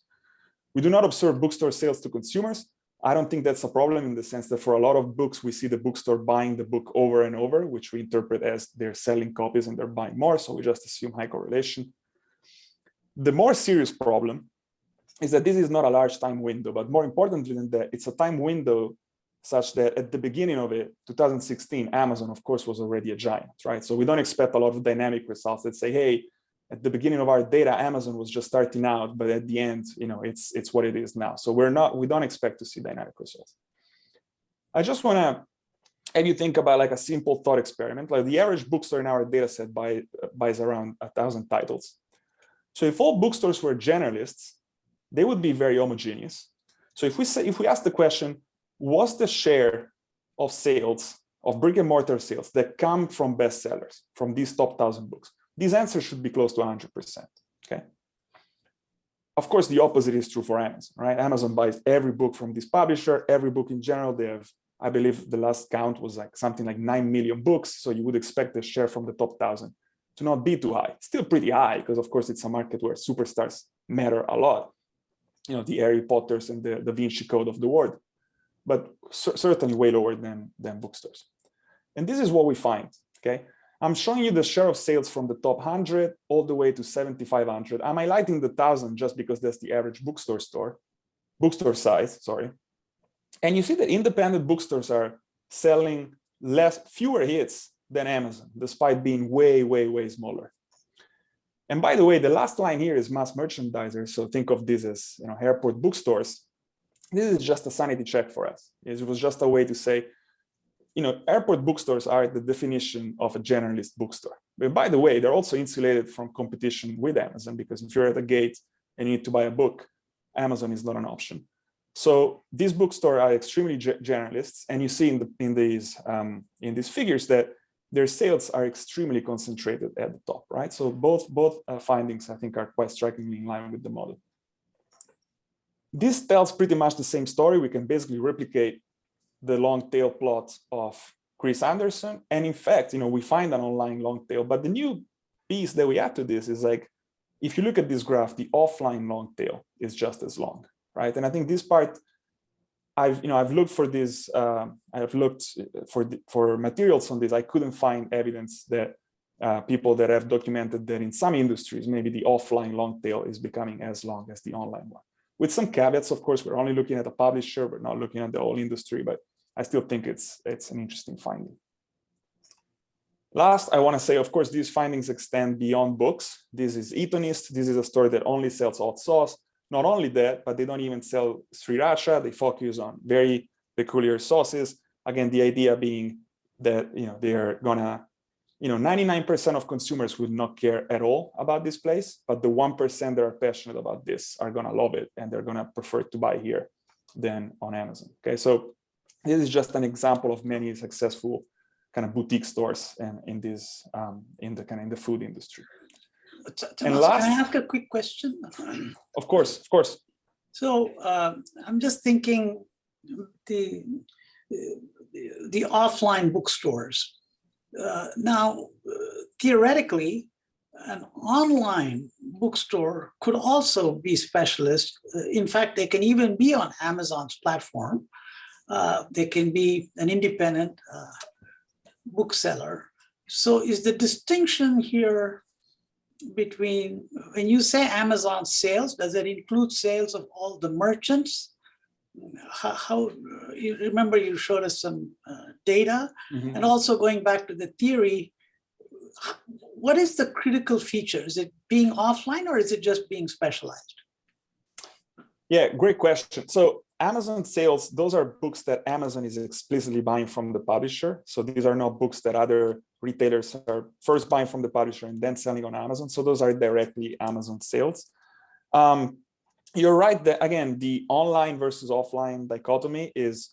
We do not observe bookstore sales to consumers. I don't think that's a problem in the sense that for a lot of books, we see the bookstore buying the book over and over, which we interpret as they're selling copies and they're buying more. So we just assume high correlation. The more serious problem is that this is not a large time window, but more importantly than that, it's a time window such that at the beginning of it, 2016, Amazon, of course, was already a giant, right? So we don't expect a lot of dynamic results that say, hey, at the beginning of our data, Amazon was just starting out, but at the end, it's what it is now. So we don't expect to see dynamic results. I just want to have you think about like a simple thought experiment. Like the average bookstore in our data set buys around 1,000 titles. So if all bookstores were generalists, they would be very homogeneous. So if we ask the question, what's the share of sales, of brick and mortar sales that come from bestsellers, from these top 1,000 books? These answers should be close to 100%, okay? Of course, the opposite is true for Amazon, right? Amazon buys every book from this publisher, every book in general. They have, I believe the last count was like something like 9 million books. So you would expect the share from the top 1,000 to not be too high. Still pretty high, because of course it's a market where superstars matter a lot. The Harry Potters and the Da Vinci Code of the world, but certainly way lower than bookstores. And this is what we find, okay? I'm showing you the share of sales from the top 100 all the way to 7,500. I'm highlighting the 1,000 just because that's the average bookstore size, sorry. And you see that independent bookstores are selling fewer hits than Amazon, despite being way, way, way smaller. And by the way, the last line here is mass merchandisers. So think of this as airport bookstores. This is just a sanity check for us. It was just a way to say, airport bookstores are the definition of a generalist bookstore. But by the way, they're also insulated from competition with Amazon, because if you're at a gate and you need to buy a book, Amazon is not an option. So these bookstores are extremely generalists, and you see in these figures that their sales are extremely concentrated at the top, right? So both findings, I think, are quite strikingly in line with the model. This tells pretty much the same story. We can basically replicate the long tail plot of Chris Anderson. And in fact, we find an online long tail, but the new piece that we add to this is like, if you look at this graph, the offline long tail is just as long, right? And I think this part, I've looked for this, I've looked for materials on this. I couldn't find evidence that people that have documented that in some industries, maybe the offline long tail is becoming as long as the online one. with some caveats. Of course, we're only looking at the publisher, we're not looking at the whole industry, but I still think it's an interesting finding. Last, I want to say, of course, these findings extend beyond books. This is Etonist. This is a store that only sells hot sauce. Not only that, but they don't even sell sriracha. They focus on very peculiar sauces. Again, the idea being that they're gonna, 99% of consumers will not care at all about this place, but the 1% that are passionate about this are gonna love it, and they're gonna prefer to buy here than on Amazon. Okay, so this is just an example of many successful kind of boutique stores in this in the food industry. And last, can I ask a quick question? Of course, of course. So I'm just thinking the offline bookstores. Now, theoretically, an online bookstore could also be specialist. In fact, they can even be on Amazon's platform. They can be an independent bookseller. So is the distinction here between, when you say Amazon sales, does it include sales of all the merchants? How you remember you showed us some data, and also going back to the theory, what is the critical feature? Is it being offline, or is it just being specialized? Yeah, great question. So Amazon sales, those are books that Amazon is explicitly buying from the publisher. So these are not books that other retailers are first buying from the publisher and then selling on Amazon. So those are directly Amazon sales. You're right that, again, the online versus offline dichotomy is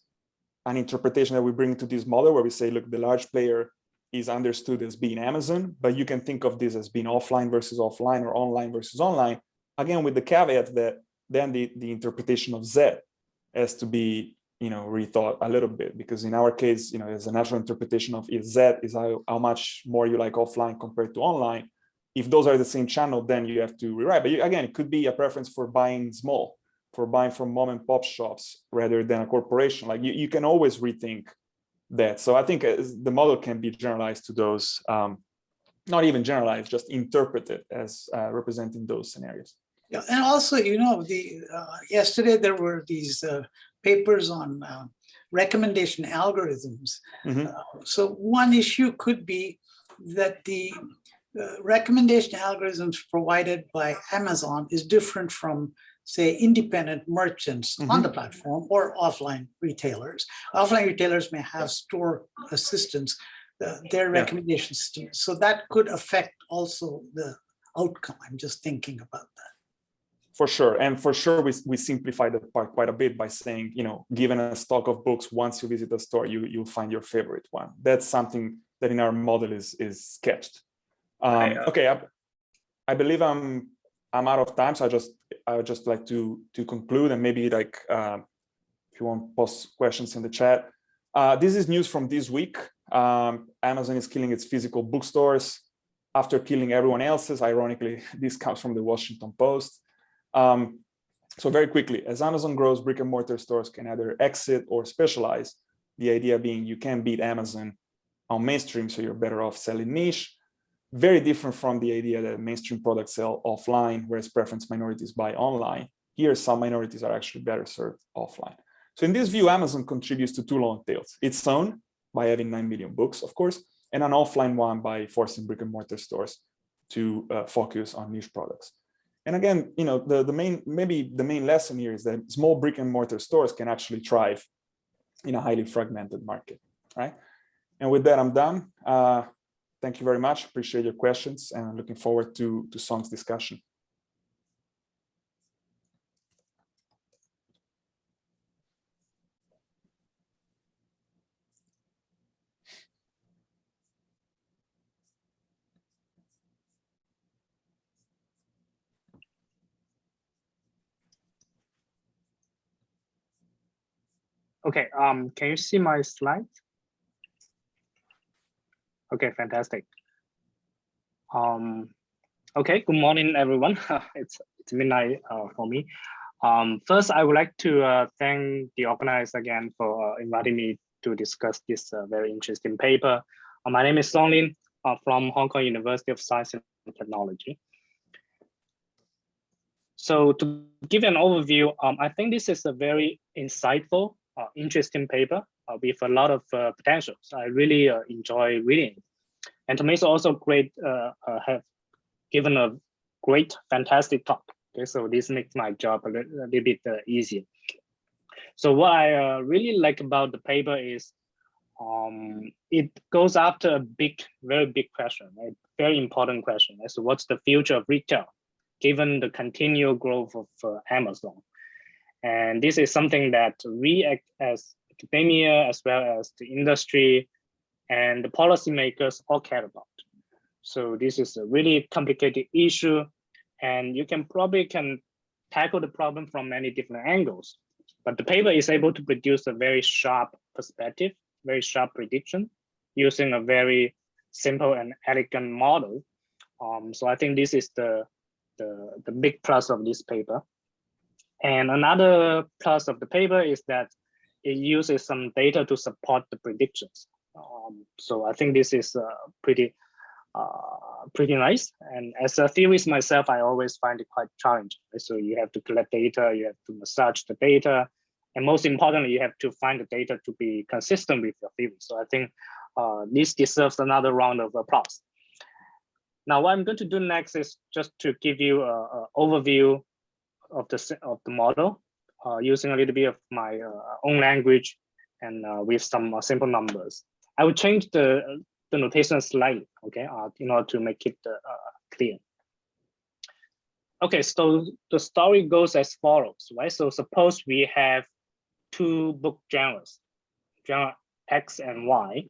an interpretation that we bring to this model, where we say, look, the large player is understood as being Amazon, but you can think of this as being offline versus offline or online versus online. Again, with the caveat that then the interpretation of Z has to be rethought a little bit, because in our case, there's a natural interpretation of Z is how much more you like offline compared to online. If those are the same channel, then you have to rewrite. But again, it could be a preference for buying small, for buying from mom and pop shops rather than a corporation. Like you can always rethink that. So I think the model can be generalized to those, not even generalized, just interpreted as representing those scenarios. Yeah, and also, yesterday there were these papers on recommendation algorithms. So one issue could be that the recommendation algorithms provided by Amazon is different from, say, independent merchants on the platform or offline retailers. Offline retailers may have store assistants, their recommendation system. So that could affect also the outcome. I'm just thinking about that. For sure. And for sure, we simplify that part quite a bit by saying, given a stock of books, once you visit a store, you'll find your favorite one. That's something that in our model is sketched. Okay, I believe I'm out of time, so I would just like to conclude, and maybe if you want to post questions in the chat. This is news from this week. Amazon is killing its physical bookstores after killing everyone else's. Ironically, this comes from the Washington Post. So very quickly, as Amazon grows, brick and mortar stores can either exit or specialize. The idea being you can't beat Amazon on mainstream, so you're better off selling niche. Very different from the idea that mainstream products sell offline, whereas preference minorities buy online. Here, some minorities are actually better served offline. So in this view, Amazon contributes to two long tails. Its own, by having 9 million books, of course, and an offline one by forcing brick and mortar stores to focus on niche products. And again, the main lesson here is that small brick and mortar stores can actually thrive in a highly fragmented market, right? And with that, I'm done. Thank you very much. Appreciate your questions, and I'm looking forward to Song's discussion. Okay, can you see my slides? Okay, fantastic. Okay, good morning, everyone. It's midnight for me. First, I would like to thank the organizer again for inviting me to discuss this very interesting paper. My name is Song Lin from Hong Kong University of Science and Technology. So to give an overview, I think this is a very insightful, interesting paper with a lot of potential. So I really enjoy reading it. And Tomaso also great, have given a great, fantastic talk. Okay, so this makes my job a little bit easier. So what I really like about the paper is it goes after a big, very big question, a very important question. So what's the future of retail, given the continual growth of Amazon? And this is something that we as academia, as well as the industry and the policymakers all care about. So this is a really complicated issue, and you probably can tackle the problem from many different angles. But the paper is able to produce a very sharp perspective, very sharp prediction, using a very simple and elegant model. So I think this is the big plus of this paper. And another plus of the paper is that it uses some data to support the predictions. So I think this is pretty nice. And as a theorist myself, I always find it quite challenging. So you have to collect data, you have to massage the data, and most importantly, you have to find the data to be consistent with your theory. So I think this deserves another round of applause. Now, what I'm going to do next is just to give you an overview of the model, using a little bit of my own language and with some simple numbers. I will change the notation slightly, okay, in order to make it clear. Okay, so the story goes as follows, right? So suppose we have two book genres, genre X and Y.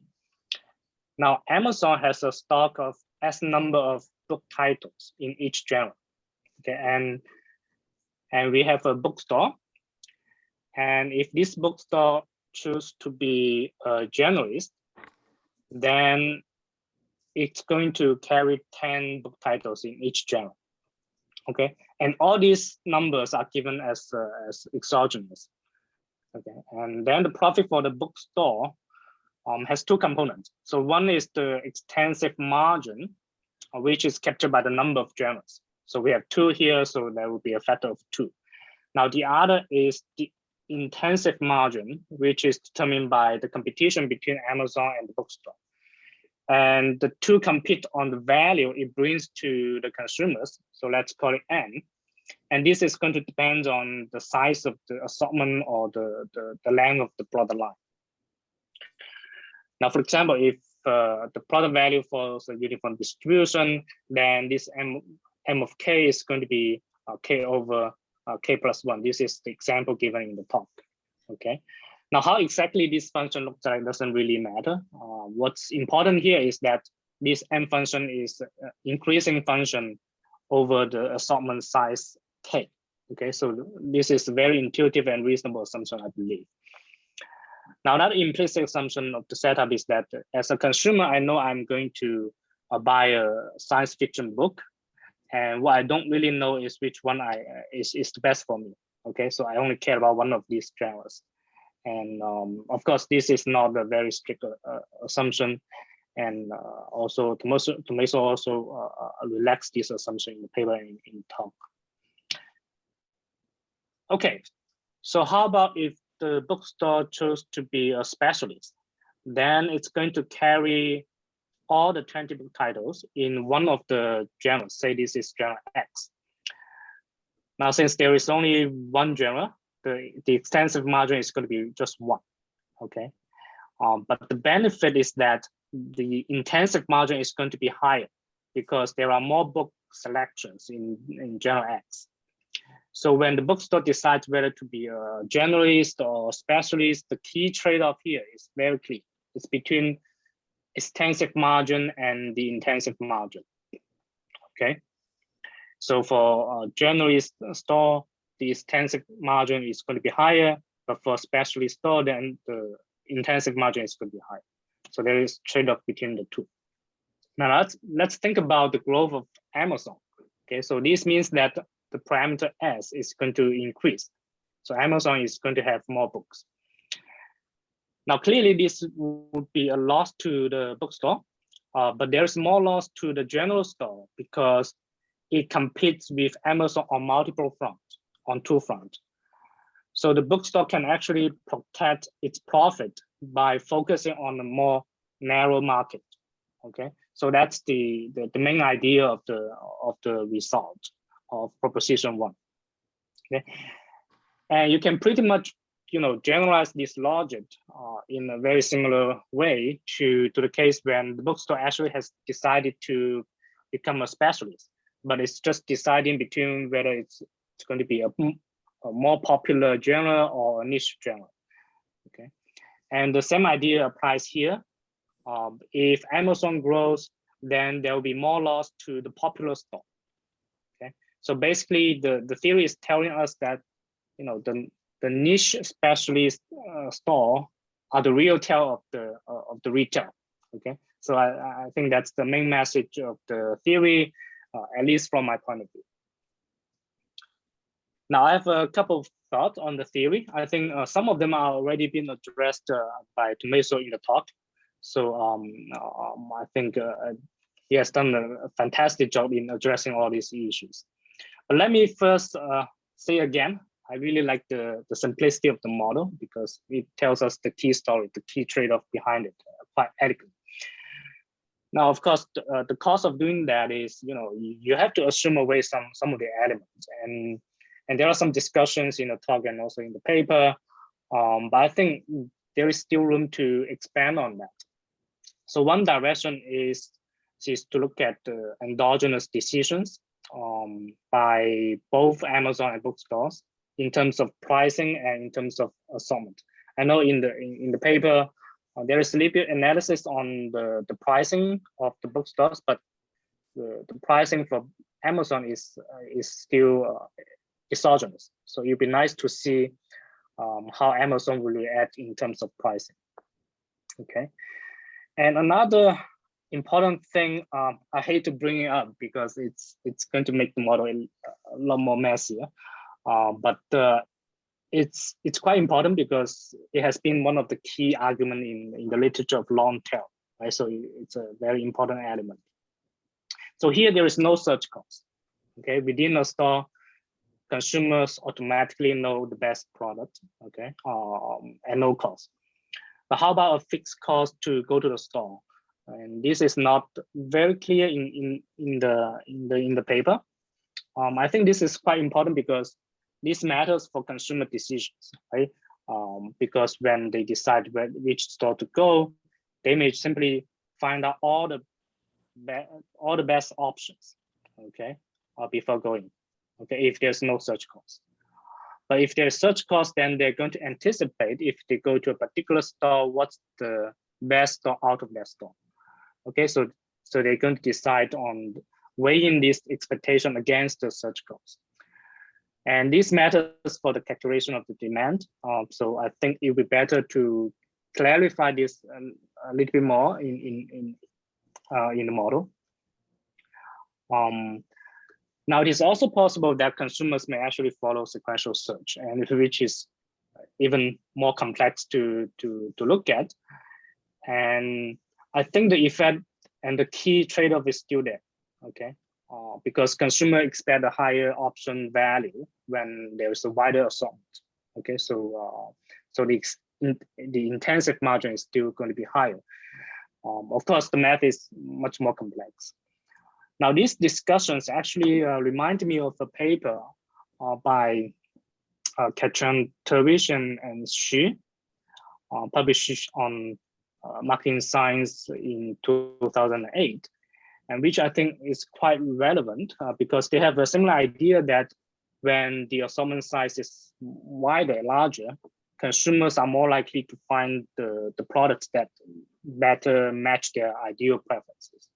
Now, Amazon has a stock of S number of book titles in each genre, okay, and we have a bookstore. And if this bookstore choose to be a generalist, then it's going to carry 10 book titles in each genre, okay? And all these numbers are given as exogenous, okay? And then the profit for the bookstore has two components. So one is the extensive margin, which is captured by the number of genres. So we have two here, so there will be a factor of 2. Now the other is the intensive margin, which is determined by the competition between Amazon and the bookstore. And the two compete on the value it brings to the consumers. So let's call it N. And this is going to depend on the size of the assortment or the length of the product line. Now, for example, if the product value follows a uniform distribution, then this M of K is going to be K over K plus 1. This is the example given in the talk, okay? Now, how exactly this function looks like doesn't really matter. What's important here is that this M function is increasing function over the assortment size K, okay? So this is a very intuitive and reasonable assumption, I believe. Now, another implicit assumption of the setup is that as a consumer, I know I'm going to buy a science fiction book, and what I don't really know is which one is the best for me. Okay, so I only care about one of these genres, and of course, this is not a very strict assumption, and also Tomaso also relaxed this assumption in the paper in talk. Okay, so how about if the bookstore chose to be a specialist? Then it's going to carry all the 20 book titles in one of the genres. Say this is genre X. Now, since there is only one genre, the extensive margin is going to be just 1, okay? But the benefit is that the intensive margin is going to be higher because there are more book selections in genre X. So when the bookstore decides whether to be a generalist or specialist, the key trade-off here is very clear. It's between extensive margin and the intensive margin, okay? So for a generalist store, the extensive margin is going to be higher, but for a specialist store, then the intensive margin is going to be higher. So there is trade-off between the two. Now let's think about the growth of Amazon. Okay, so this means that the parameter S is going to increase. So Amazon is going to have more books. Now, clearly this would be a loss to the bookstore, but there's more loss to the general store because it competes with Amazon on multiple fronts, on two fronts. So the bookstore can actually protect its profit by focusing on a more narrow market. Okay, so that's the main idea of the result of proposition 1. Okay, and you can pretty much generalize this logic in a very similar way to the case when the bookstore actually has decided to become a specialist, but it's just deciding between whether it's going to be a more popular genre or a niche genre. Okay, and the same idea applies here. If Amazon grows, then there will be more loss to the popular store. Okay, so basically the theory is telling us that the niche specialist store are the real tail of the retail. Okay, so I think that's the main message of the theory, at least from my point of view. Now I have a couple of thoughts on the theory. I think some of them are already been addressed by Tommaso in the talk. So I think he has done a fantastic job in addressing all these issues. But let me first say again, I really like the simplicity of the model because it tells us the key story, the key trade-off behind it, quite elegant. Now, of course, the cost of doing that is, you have to assume away some of the elements, and there are some discussions in the talk and also in the paper, but I think there is still room to expand on that. So one direction is to look at the endogenous decisions by both Amazon and bookstores in terms of pricing and in terms of assortment. I know in the paper there is a little bit analysis on the pricing of the bookstores, but the pricing for Amazon is still exogenous. So it'd be nice to see how Amazon will react in terms of pricing. Okay, and another important thing, I hate to bring it up because it's going to make the model a lot more messier, but it's quite important because it has been one of the key arguments in the literature of long tail, right? So it's a very important element. So here there is no search cost. Okay, within a store, consumers automatically know the best product. Okay, at no cost. But how about a fixed cost to go to the store? And this is not very clear in the paper. I think this is quite important because this matters for consumer decisions, right? Because when they decide which store to go, they may simply find out all the best options, okay, before going, okay, if there's no search cost. But if there's search cost, then they're going to anticipate if they go to a particular store, what's the best store out of that store. Okay, so they're going to decide on weighing this expectation against the search cost. And this matters for the calculation of the demand. So I think it would be better to clarify this a little bit more in the model. Now, it is also possible that consumers may actually follow sequential search, and which is even more complex to look at. And I think the effect and the key trade-off is still there, okay? Because consumers expect a higher option value when there is a wider assortment, okay? So the intensive margin is still going to be higher. Of course, the math is much more complex. Now, these discussions actually remind me of a paper by Katrin Terwish and Xu, published on marketing science in 2008, and which I think is quite relevant because they have a similar idea that when the assortment size is wider, larger, consumers are more likely to find the products that better match their ideal preferences.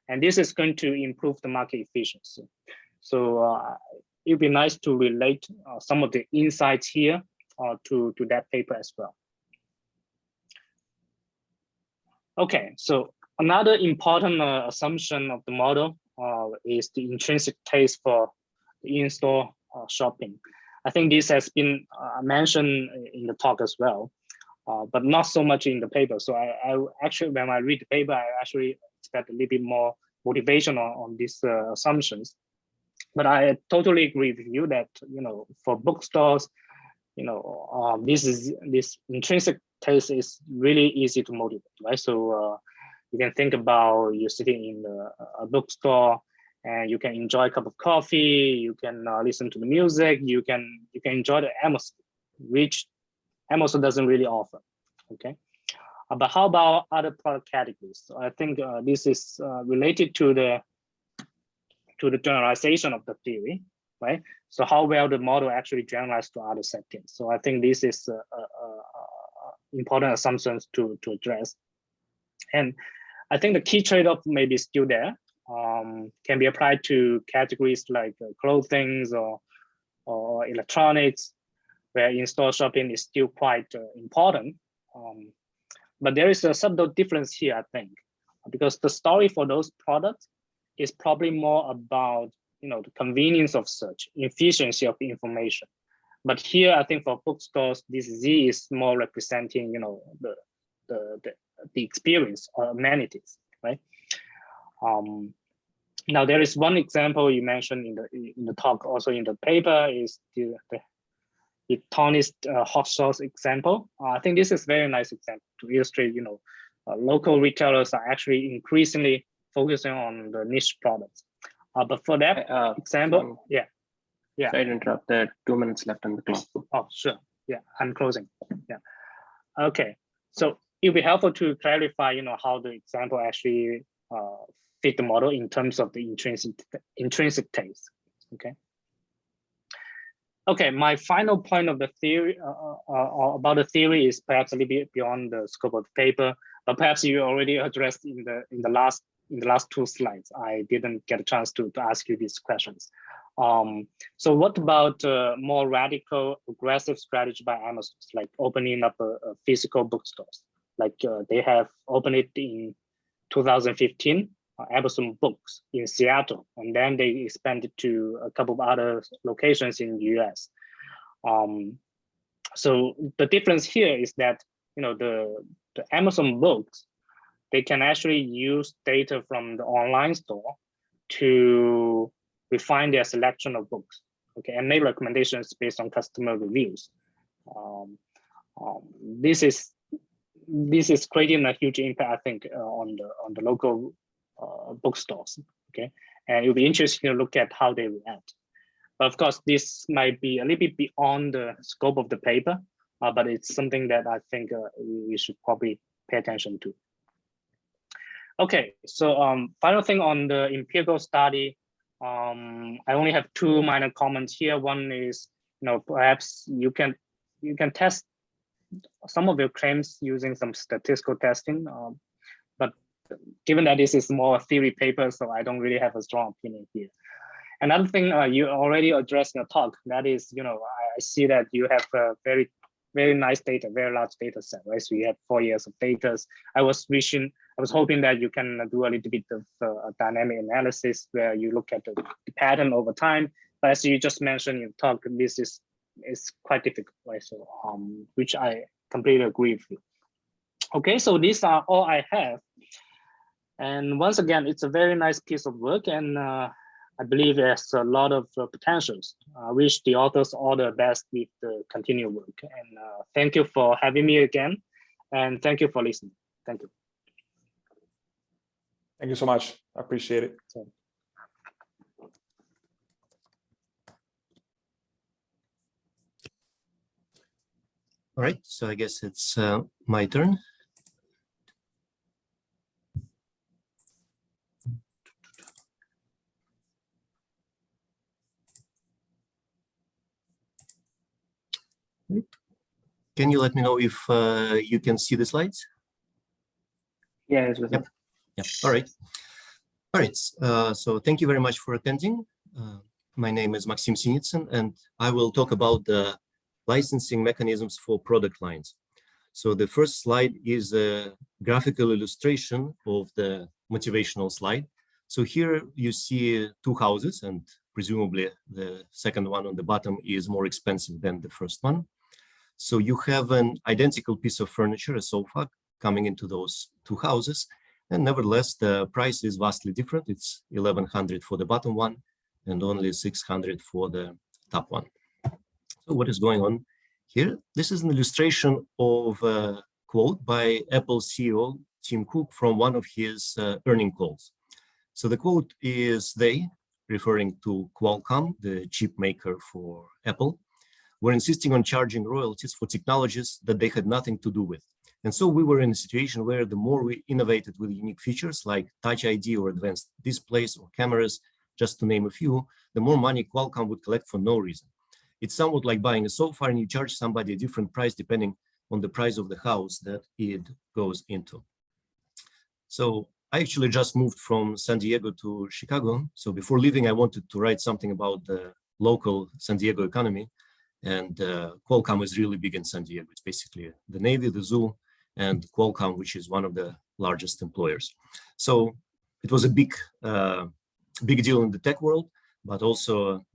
And this is going to improve the market efficiency. So it'd be nice to relate some of the insights here to that paper as well. Okay, so another important assumption of the model is the intrinsic taste for the in-store shopping. I think this has been mentioned in the talk as well, but not so much in the paper. So I actually, when I read the paper, I actually expect a little bit more motivation on these assumptions. But I totally agree with you that, for bookstores, this intrinsic taste is really easy to motivate, right? So you can think about you sitting in a bookstore and you can enjoy a cup of coffee, you can listen to the music, you can enjoy the atmosphere, which Amazon doesn't really offer, okay? But how about other product categories? So I think this is related to the generalization of the theory, right? So how well the model actually generalized to other settings. So I think this is important assumptions to address. And I think the key trade-off may be still there, can be applied to categories like clothing or electronics, where in-store shopping is still quite important. But there is a subtle difference here, I think, because the story for those products is probably more about the convenience of search, efficiency of information. But here, I think for bookstores, this Z is more representing the experience or amenities, right? Now there is one example you mentioned in the talk, also in the paper, is the Tony's hot sauce example. I think this is a very nice example to illustrate, local retailers are actually increasingly focusing on the niche products. But for that example, yeah. Sorry to interrupt. There are 2 minutes left on the clock. Oh, sure. Yeah, I'm closing. Yeah. Okay. So it'll be helpful to clarify, how the example actually fit the model in terms of the intrinsic taste. Okay. Okay, my final point of the theory about the theory is perhaps a little bit beyond the scope of the paper, but perhaps you already addressed in the last 2 slides. I didn't get a chance to ask you these questions. So what about more radical, aggressive strategy by Amazon, like opening up a physical bookstores? Like they have opened it in 2015, Amazon Books in Seattle, and then they expanded to a couple of other locations in the US. So the difference here is that the Amazon Books, they can actually use data from the online store to refine their selection of books, okay, and make recommendations based on customer reviews. This is creating a huge impact, I think, on the local bookstores, okay, and it'll be interesting to look at how they react. But of course, this might be a little bit beyond the scope of the paper, but it's something that I think we should probably pay attention to. Okay, so final thing on the empirical study, I only have 2 minor comments here. One is, perhaps you can test some of your claims using some statistical testing, but given that this is more a theory paper, so I don't really have a strong opinion here. Another thing you already addressed in the talk, that is, I see that you have a very, very nice data, very large data set, right? So you have 4 years of data. I was hoping that you can do a little bit of dynamic analysis where you look at the pattern over time. But as you just mentioned in the talk, this is quite difficult, right? So which I completely agree with you. Okay, so these are all I have. And once again, it's a very nice piece of work, and I believe there's a lot of potentials. I wish the authors all the best with the continued work. And thank you for having me again, and thank you for listening. Thank you. Thank you so much. I appreciate it. All right, so I guess it's my turn. Can you let me know if you can see the slides? Yeah, yep. All right. All right. So thank you very much for attending. My name is Maxim Sinitsyn, and I will talk about the licensing mechanisms for product lines. So the first slide is a graphical illustration of the motivational slide. So here you see 2 houses, and presumably the second one on the bottom is more expensive than the first one. So you have an identical piece of furniture, a sofa, coming into those 2 houses, and nevertheless the price is vastly different. It's $1,100 for the bottom one and only 600 for the top one. So what is going on here? This is an illustration of a quote by Apple CEO Tim Cook from one of his earning calls. So the quote is, they, referring to Qualcomm, the chip maker for Apple, were insisting on charging royalties for technologies that they had nothing to do with. And so we were in a situation where the more we innovated with unique features like Touch ID or advanced displays or cameras, just to name a few, the more money Qualcomm would collect for no reason. It's somewhat like buying a sofa and you charge somebody a different price depending on the price of the house that it goes into. So I actually just moved from San Diego to Chicago. So before leaving, I wanted to write something about the local San Diego economy. And Qualcomm is really big in San Diego. It's basically the Navy, the zoo, and Qualcomm, which is one of the largest employers. So it was a big deal in the tech world, but also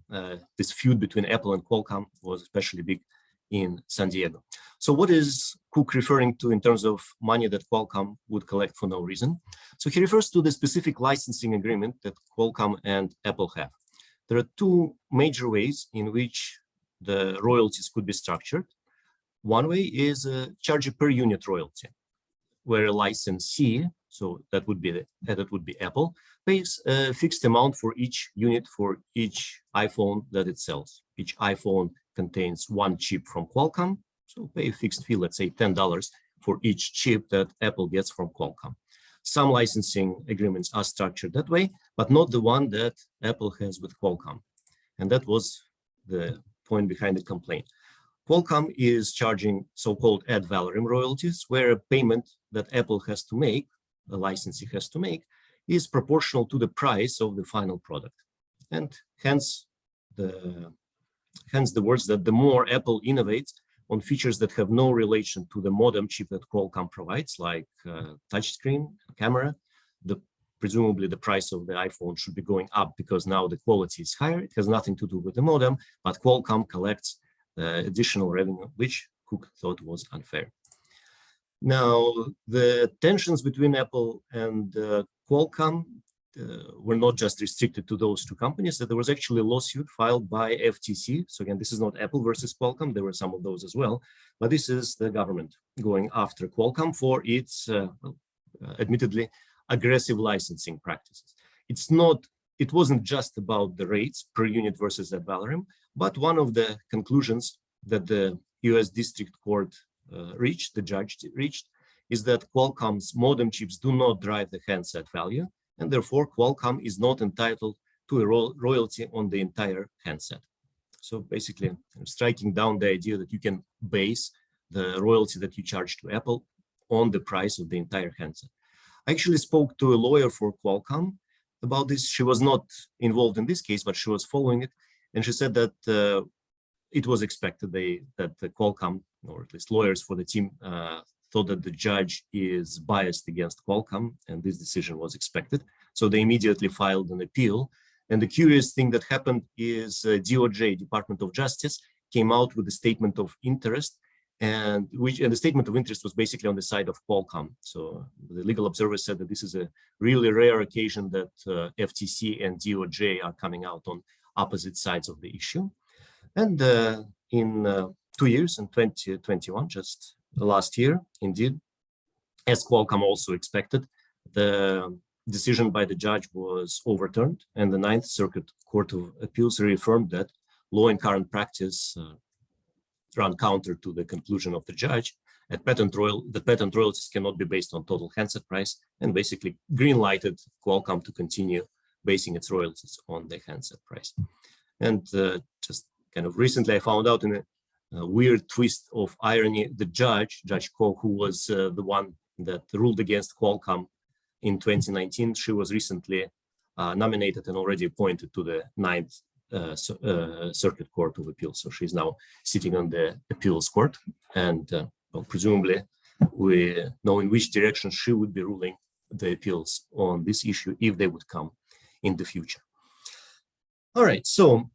this feud between Apple and Qualcomm was especially big in San Diego. So what is Cook referring to in terms of money that Qualcomm would collect for no reason? So he refers to the specific licensing agreement that Qualcomm and Apple have. There are two major ways in which the royalties could be structured. One way is charge a per unit royalty, where a licensee, so that would be Apple, pays a fixed amount for each unit for each iPhone that it sells. Each iPhone contains one chip from Qualcomm, so pay a fixed fee, let's say $10 for each chip that Apple gets from Qualcomm. Some licensing agreements are structured that way, but not the one that Apple has with Qualcomm. And that was the point behind the complaint. Qualcomm is charging so-called ad valorem royalties, where a payment that Apple has to make, the licensee has to make, is proportional to the price of the final product. And hence the words that the more Apple innovates on features that have no relation to the modem chip that Qualcomm provides, like touchscreen, camera, presumably the price of the iPhone should be going up because now the quality is higher. It has nothing to do with the modem, but Qualcomm collects additional revenue, which Cook thought was unfair. Now, the tensions between Apple and Qualcomm were not just restricted to those two companies. That there was actually a lawsuit filed by FTC. So again, this is not Apple versus Qualcomm. There were some of those as well, but this is the government going after Qualcomm for its, admittedly, aggressive licensing practices. It wasn't just about the rates per unit versus ad valorem, but one of the conclusions that the US District Court the judge reached, is that Qualcomm's modem chips do not drive the handset value, and therefore Qualcomm is not entitled to a royalty on the entire handset. So basically, striking down the idea that you can base the royalty that you charge to Apple on the price of the entire handset. I actually spoke to a lawyer for Qualcomm about this. She was not involved in this case, but she was following it. And she said that it was expected that the Qualcomm, or at least lawyers for the team, thought that the judge is biased against Qualcomm, and this decision was expected. So they immediately filed an appeal. And the curious thing that happened is DOJ, Department of Justice, came out with a statement of interest, and the statement of interest was basically on the side of Qualcomm. So the legal observer said that this is a really rare occasion that FTC and DOJ are coming out on opposite sides of the issue. And in 2 years, in 2021, just last year, indeed, as Qualcomm also expected, the decision by the judge was overturned, and the Ninth Circuit Court of Appeals reaffirmed that law and current practice run counter to the conclusion of the judge. The patent royalties cannot be based on total handset price, and basically green-lighted Qualcomm to continue basing its royalties on the handset price. And just kind of recently, I found out in a weird twist of irony, the Judge Koh, who was the one that ruled against Qualcomm in 2019, she was recently nominated and already appointed to the Ninth Circuit Court of Appeals. So she's now sitting on the appeals court, and well, presumably we know in which direction she would be ruling the appeals on this issue if they would come in the future. All right, so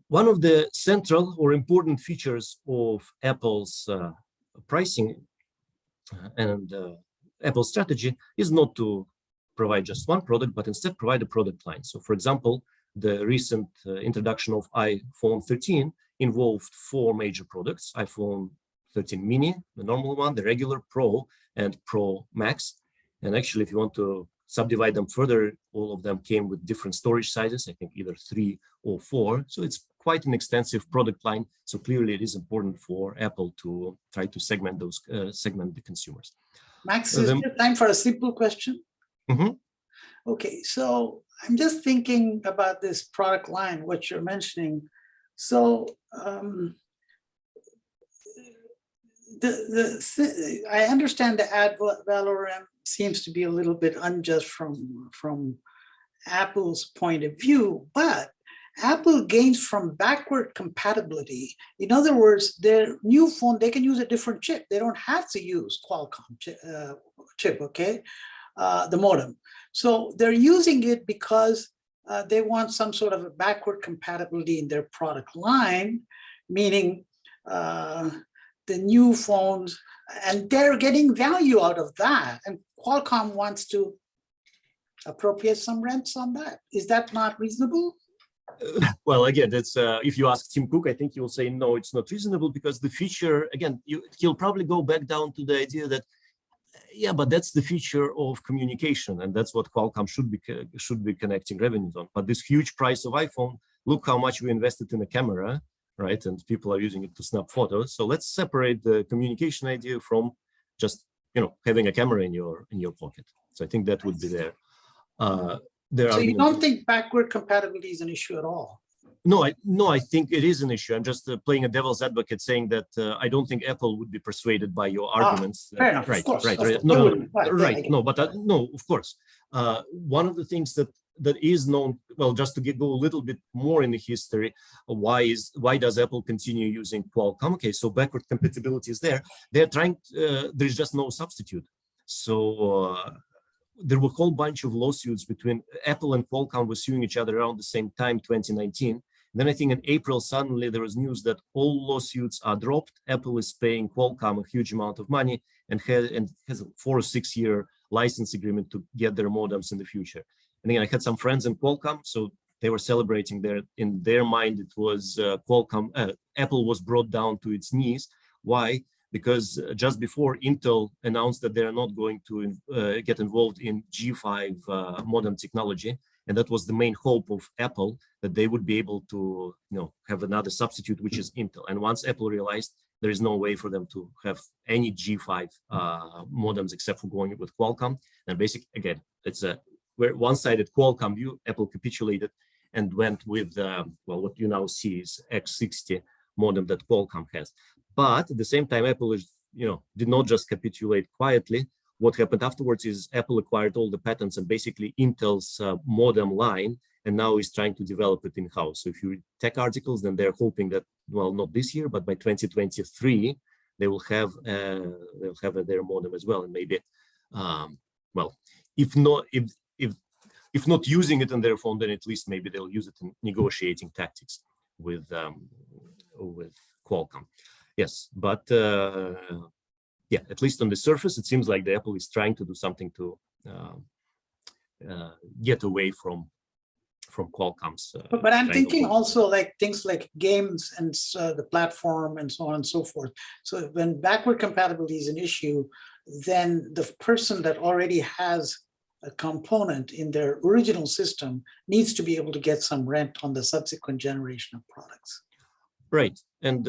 one of the central or important features of Apple's pricing and Apple's strategy is not to provide just one product, but instead provide a product line. So for example, the recent introduction of iPhone 13 involved 4 major products: iPhone 13 mini, the normal one, the regular, Pro, and Pro Max. And actually, if you want to subdivide them further, all of them came with different storage sizes, I think either 3 or 4. So it's quite an extensive product line. So clearly it is important for Apple to try to segment those, segment the consumers. Max, is there time for a simple question? Mm-hmm. Okay, so I'm just thinking about this product line, what you're mentioning. So I understand the ad valorem seems to be a little bit unjust from Apple's point of view, but Apple gains from backward compatibility. In other words, their new phone, they can use a different chip. They don't have to use Qualcomm chip, okay, the modem. So they're using it because they want some sort of a backward compatibility in their product line, meaning the new phones, and they're getting value out of that. And Qualcomm wants to appropriate some rents on that. Is that not reasonable? Well, again, that's if you ask Tim Cook, I think he will say no, it's not reasonable, because the feature, again, he'll probably go back down to the idea that, yeah, but that's the feature of communication, and that's what Qualcomm should be connecting revenues on. But this huge price of iPhone, look how much we invested in a camera, right? And people are using it to snap photos. So let's separate the communication idea from just, you know, having a camera in your pocket. So I think that would be there. So you don't think backward compatibility is an issue at all? No, I think it is an issue. I'm just playing a devil's advocate, saying that I don't think Apple would be persuaded by your arguments. Fair enough, right, of course. right, Of right. course. No, right. No, but no, of course. One of the things that is known, well, just to go a little bit more in the history, why does Apple continue using Qualcomm? Okay, so backward compatibility is there. They're trying. There's just no substitute. So. There were a whole bunch of lawsuits between Apple and Qualcomm were suing each other around the same time, 2019. And then I think in April, suddenly there was news that all lawsuits are dropped. Apple is paying Qualcomm a huge amount of money and has a 4 or 6 year license agreement to get their modems in the future. And again, I had some friends in Qualcomm, so they were celebrating in their mind, it was Apple was brought down to its knees. Why? Because just before Intel announced that they're not going to get involved in G5 modem technology, and that was the main hope of Apple, that they would be able to, have another substitute, which is Intel. And once Apple realized there is no way for them to have any G5 modems except for going with Qualcomm, and basically, again, it's a one-sided Qualcomm view. Apple capitulated and went with what you now see is X60 modem that Qualcomm has. But at the same time, Apple is, did not just capitulate quietly. What happened afterwards is Apple acquired all the patents and basically Intel's modem line, and now is trying to develop it in-house. So if you read tech articles, then they're hoping that, well, not this year, but by 2023, they will have their modem as well. And maybe, if not using it on their phone, then at least maybe they'll use it in negotiating tactics with Qualcomm. Yes, but at least on the surface, it seems like the Apple is trying to do something to get away from Qualcomm's. But I'm thinking also like things like games and the platform and so on and so forth. So when backward compatibility is an issue, then the person that already has a component in their original system needs to be able to get some rent on the subsequent generation of products. Right, and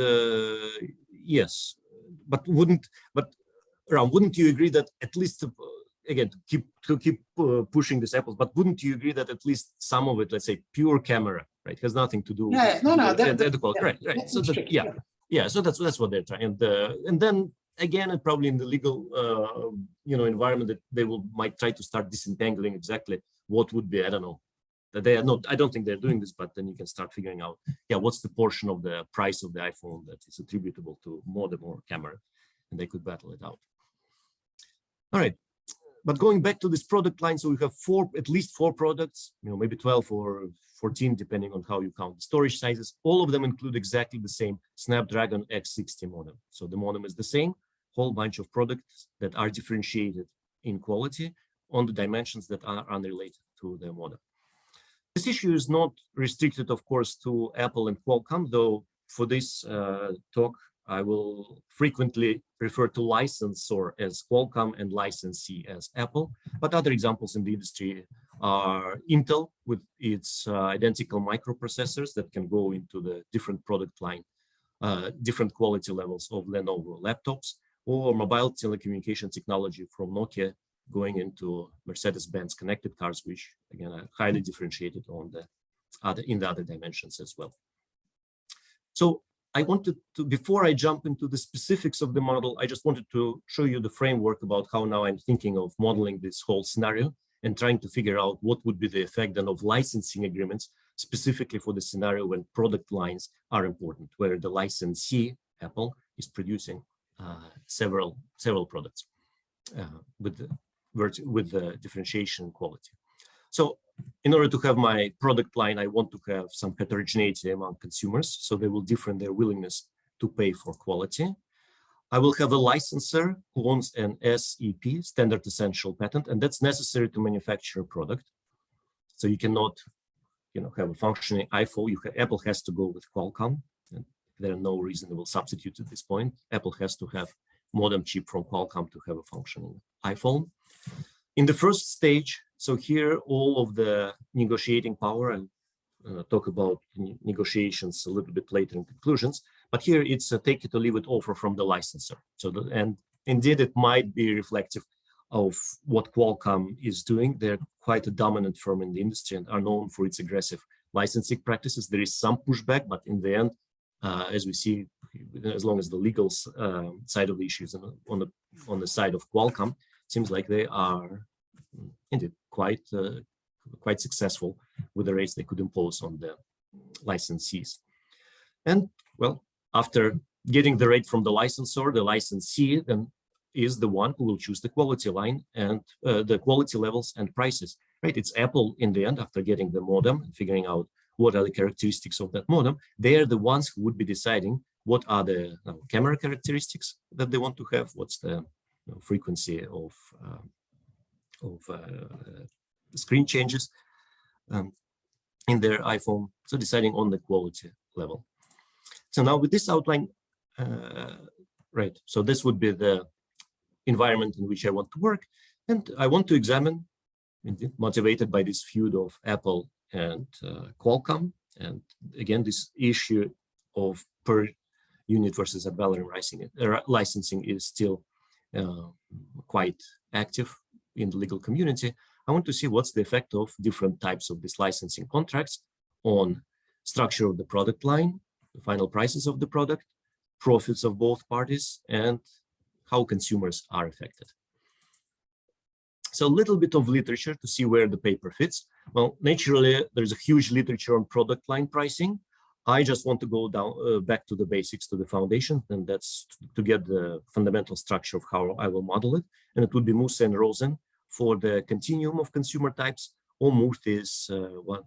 yes, but wouldn't you agree that at least again to keep pushing this Apple, but wouldn't you agree that at least some of it, let's say pure camera, right, has nothing to do with right. So so that's what they're trying, and then again, and probably in the legal environment, that they might try to start disentangling exactly what would be, I don't know. That they are not, I don't think they're doing this, but then you can start figuring out, what's the portion of the price of the iPhone that is attributable to modem or camera, and they could battle it out. All right, but going back to this product line, so we have at least four products, maybe 12 or 14, depending on how you count the storage sizes. All of them include exactly the same Snapdragon X60 modem. So the modem is the same, whole bunch of products that are differentiated in quality on the dimensions that are unrelated to the modem. This issue is not restricted, of course, to Apple and Qualcomm, though for this talk, I will frequently refer to licensor as Qualcomm and licensee as Apple. But other examples in the industry are Intel with its identical microprocessors that can go into the different product line, different quality levels of Lenovo laptops, or mobile telecommunication technology from Nokia going into Mercedes-Benz connected cars, which again are highly differentiated on the in the other dimensions as well. So I wanted to, before I jump into the specifics of the model, I just wanted to show you the framework about how now I'm thinking of modeling this whole scenario and trying to figure out what would be the effect then of licensing agreements, specifically for the scenario when product lines are important, where the licensee, Apple, is producing several products with the differentiation quality. So in order to have my product line, I want to have some heterogeneity among consumers, so they will differ in their willingness to pay for quality. I will have a licensor who owns an SEP, standard essential patent, and that's necessary to manufacture a product. So you cannot, have a functioning iPhone. Apple has to go with Qualcomm, and there are no reasonable substitutes at this point. Apple has to have modem chip from Qualcomm to have a functioning iPhone. In the first stage, so here all of the negotiating power, and talk about negotiations a little bit later in conclusions, but here it's a take it or leave it offer from the licensor. So and indeed it might be reflective of what Qualcomm is doing. They're quite a dominant firm in the industry and are known for its aggressive licensing practices. There is some pushback, but in the end, as we see, as long as the legal side of the issues on the side of Qualcomm, seems like they are indeed quite successful with the rates they could impose on the licensees. And well, after getting the rate from the licensor, the licensee then is the one who will choose the quality line and the quality levels and prices, right? It's Apple in the end, after getting the modem and figuring out what are the characteristics of that modem, they're the ones who would be deciding what are the camera characteristics that they want to have, what's the frequency of screen changes in their iPhone, so deciding on the quality level. So now with this outline, right, so this would be the environment in which I want to work, and I want to examine, motivated by this feud of Apple and Qualcomm, and again this issue of per unit versus ad valorem licensing is still quite active in the legal community. I want to see what's the effect of different types of these licensing contracts on structure of the product line, the final prices of the product, profits of both parties, and how consumers are affected. So a little bit of literature to see where the paper fits. Well, naturally, there's a huge literature on product line pricing. I just want to go down back to the basics, to the foundation, and that's to get the fundamental structure of how I will model it. And it would be Musa and Rosen for the continuum of consumer types, or Murthy's who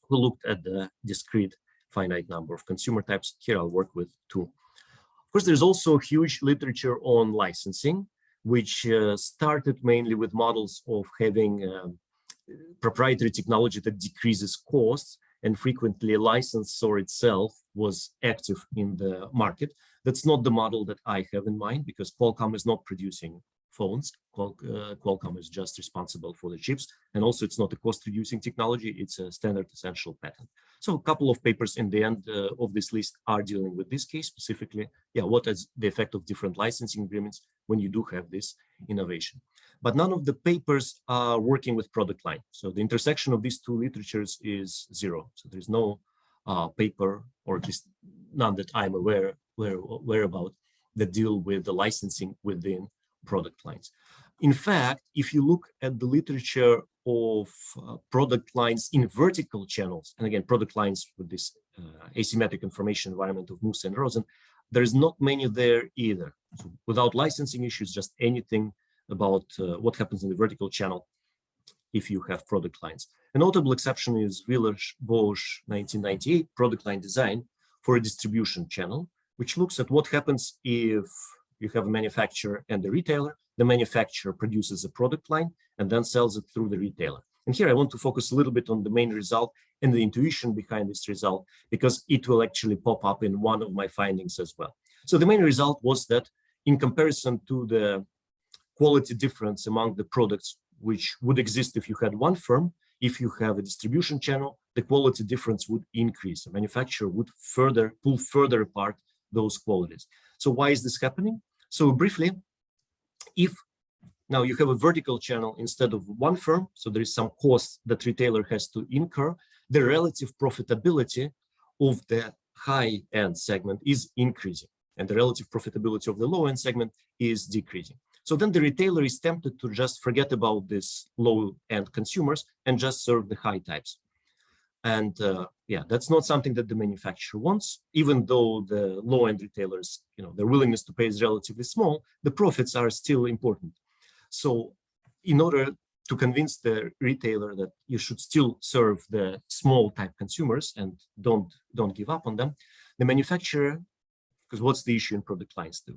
looked at the discrete finite number of consumer types. Here I'll work with two. Of course, there's also huge literature on licensing, which started mainly with models of having proprietary technology that decreases costs, and frequently a licensor itself was active in the market. That's not the model that I have in mind, because Qualcomm is not producing phones. Qualcomm is just responsible for the chips, and also it's not a cost-reducing technology, it's a standard essential patent. So a couple of papers in the end of this list are dealing with this case specifically. Yeah, what is the effect of different licensing agreements when you do have this innovation? But none of the papers are working with product line. So the intersection of these two literatures is zero. So there's no paper, or at least none that I'm aware about, that deal with the licensing within product lines. In fact, if you look at the literature of product lines in vertical channels, and again, product lines with this asymmetric information environment of Musa and Rosen, there's not many there either. So without licensing issues, just anything about what happens in the vertical channel if you have product lines. A notable exception is Villers-Bosch 1998 product line design for a distribution channel, which looks at what happens if you have a manufacturer and a retailer. The manufacturer produces a product line and then sells it through the retailer. And here I want to focus a little bit on the main result and the intuition behind this result, because it will actually pop up in one of my findings as well. So the main result was that in comparison to the quality difference among the products which would exist if you had one firm, if you have a distribution channel, the quality difference would increase. The manufacturer would pull further apart those qualities. So why is this happening? So briefly, if now you have a vertical channel instead of one firm, so there is some cost that retailer has to incur, the relative profitability of the high-end segment is increasing, and the relative profitability of the low-end segment is decreasing. So then the retailer is tempted to just forget about this low-end consumers and just serve the high types. And yeah, that's not something that the manufacturer wants, even though the low-end retailers, their willingness to pay is relatively small, the profits are still important. So in order to convince the retailer that you should still serve the small type consumers and don't give up on them, the manufacturer, because what's the issue in product lines? The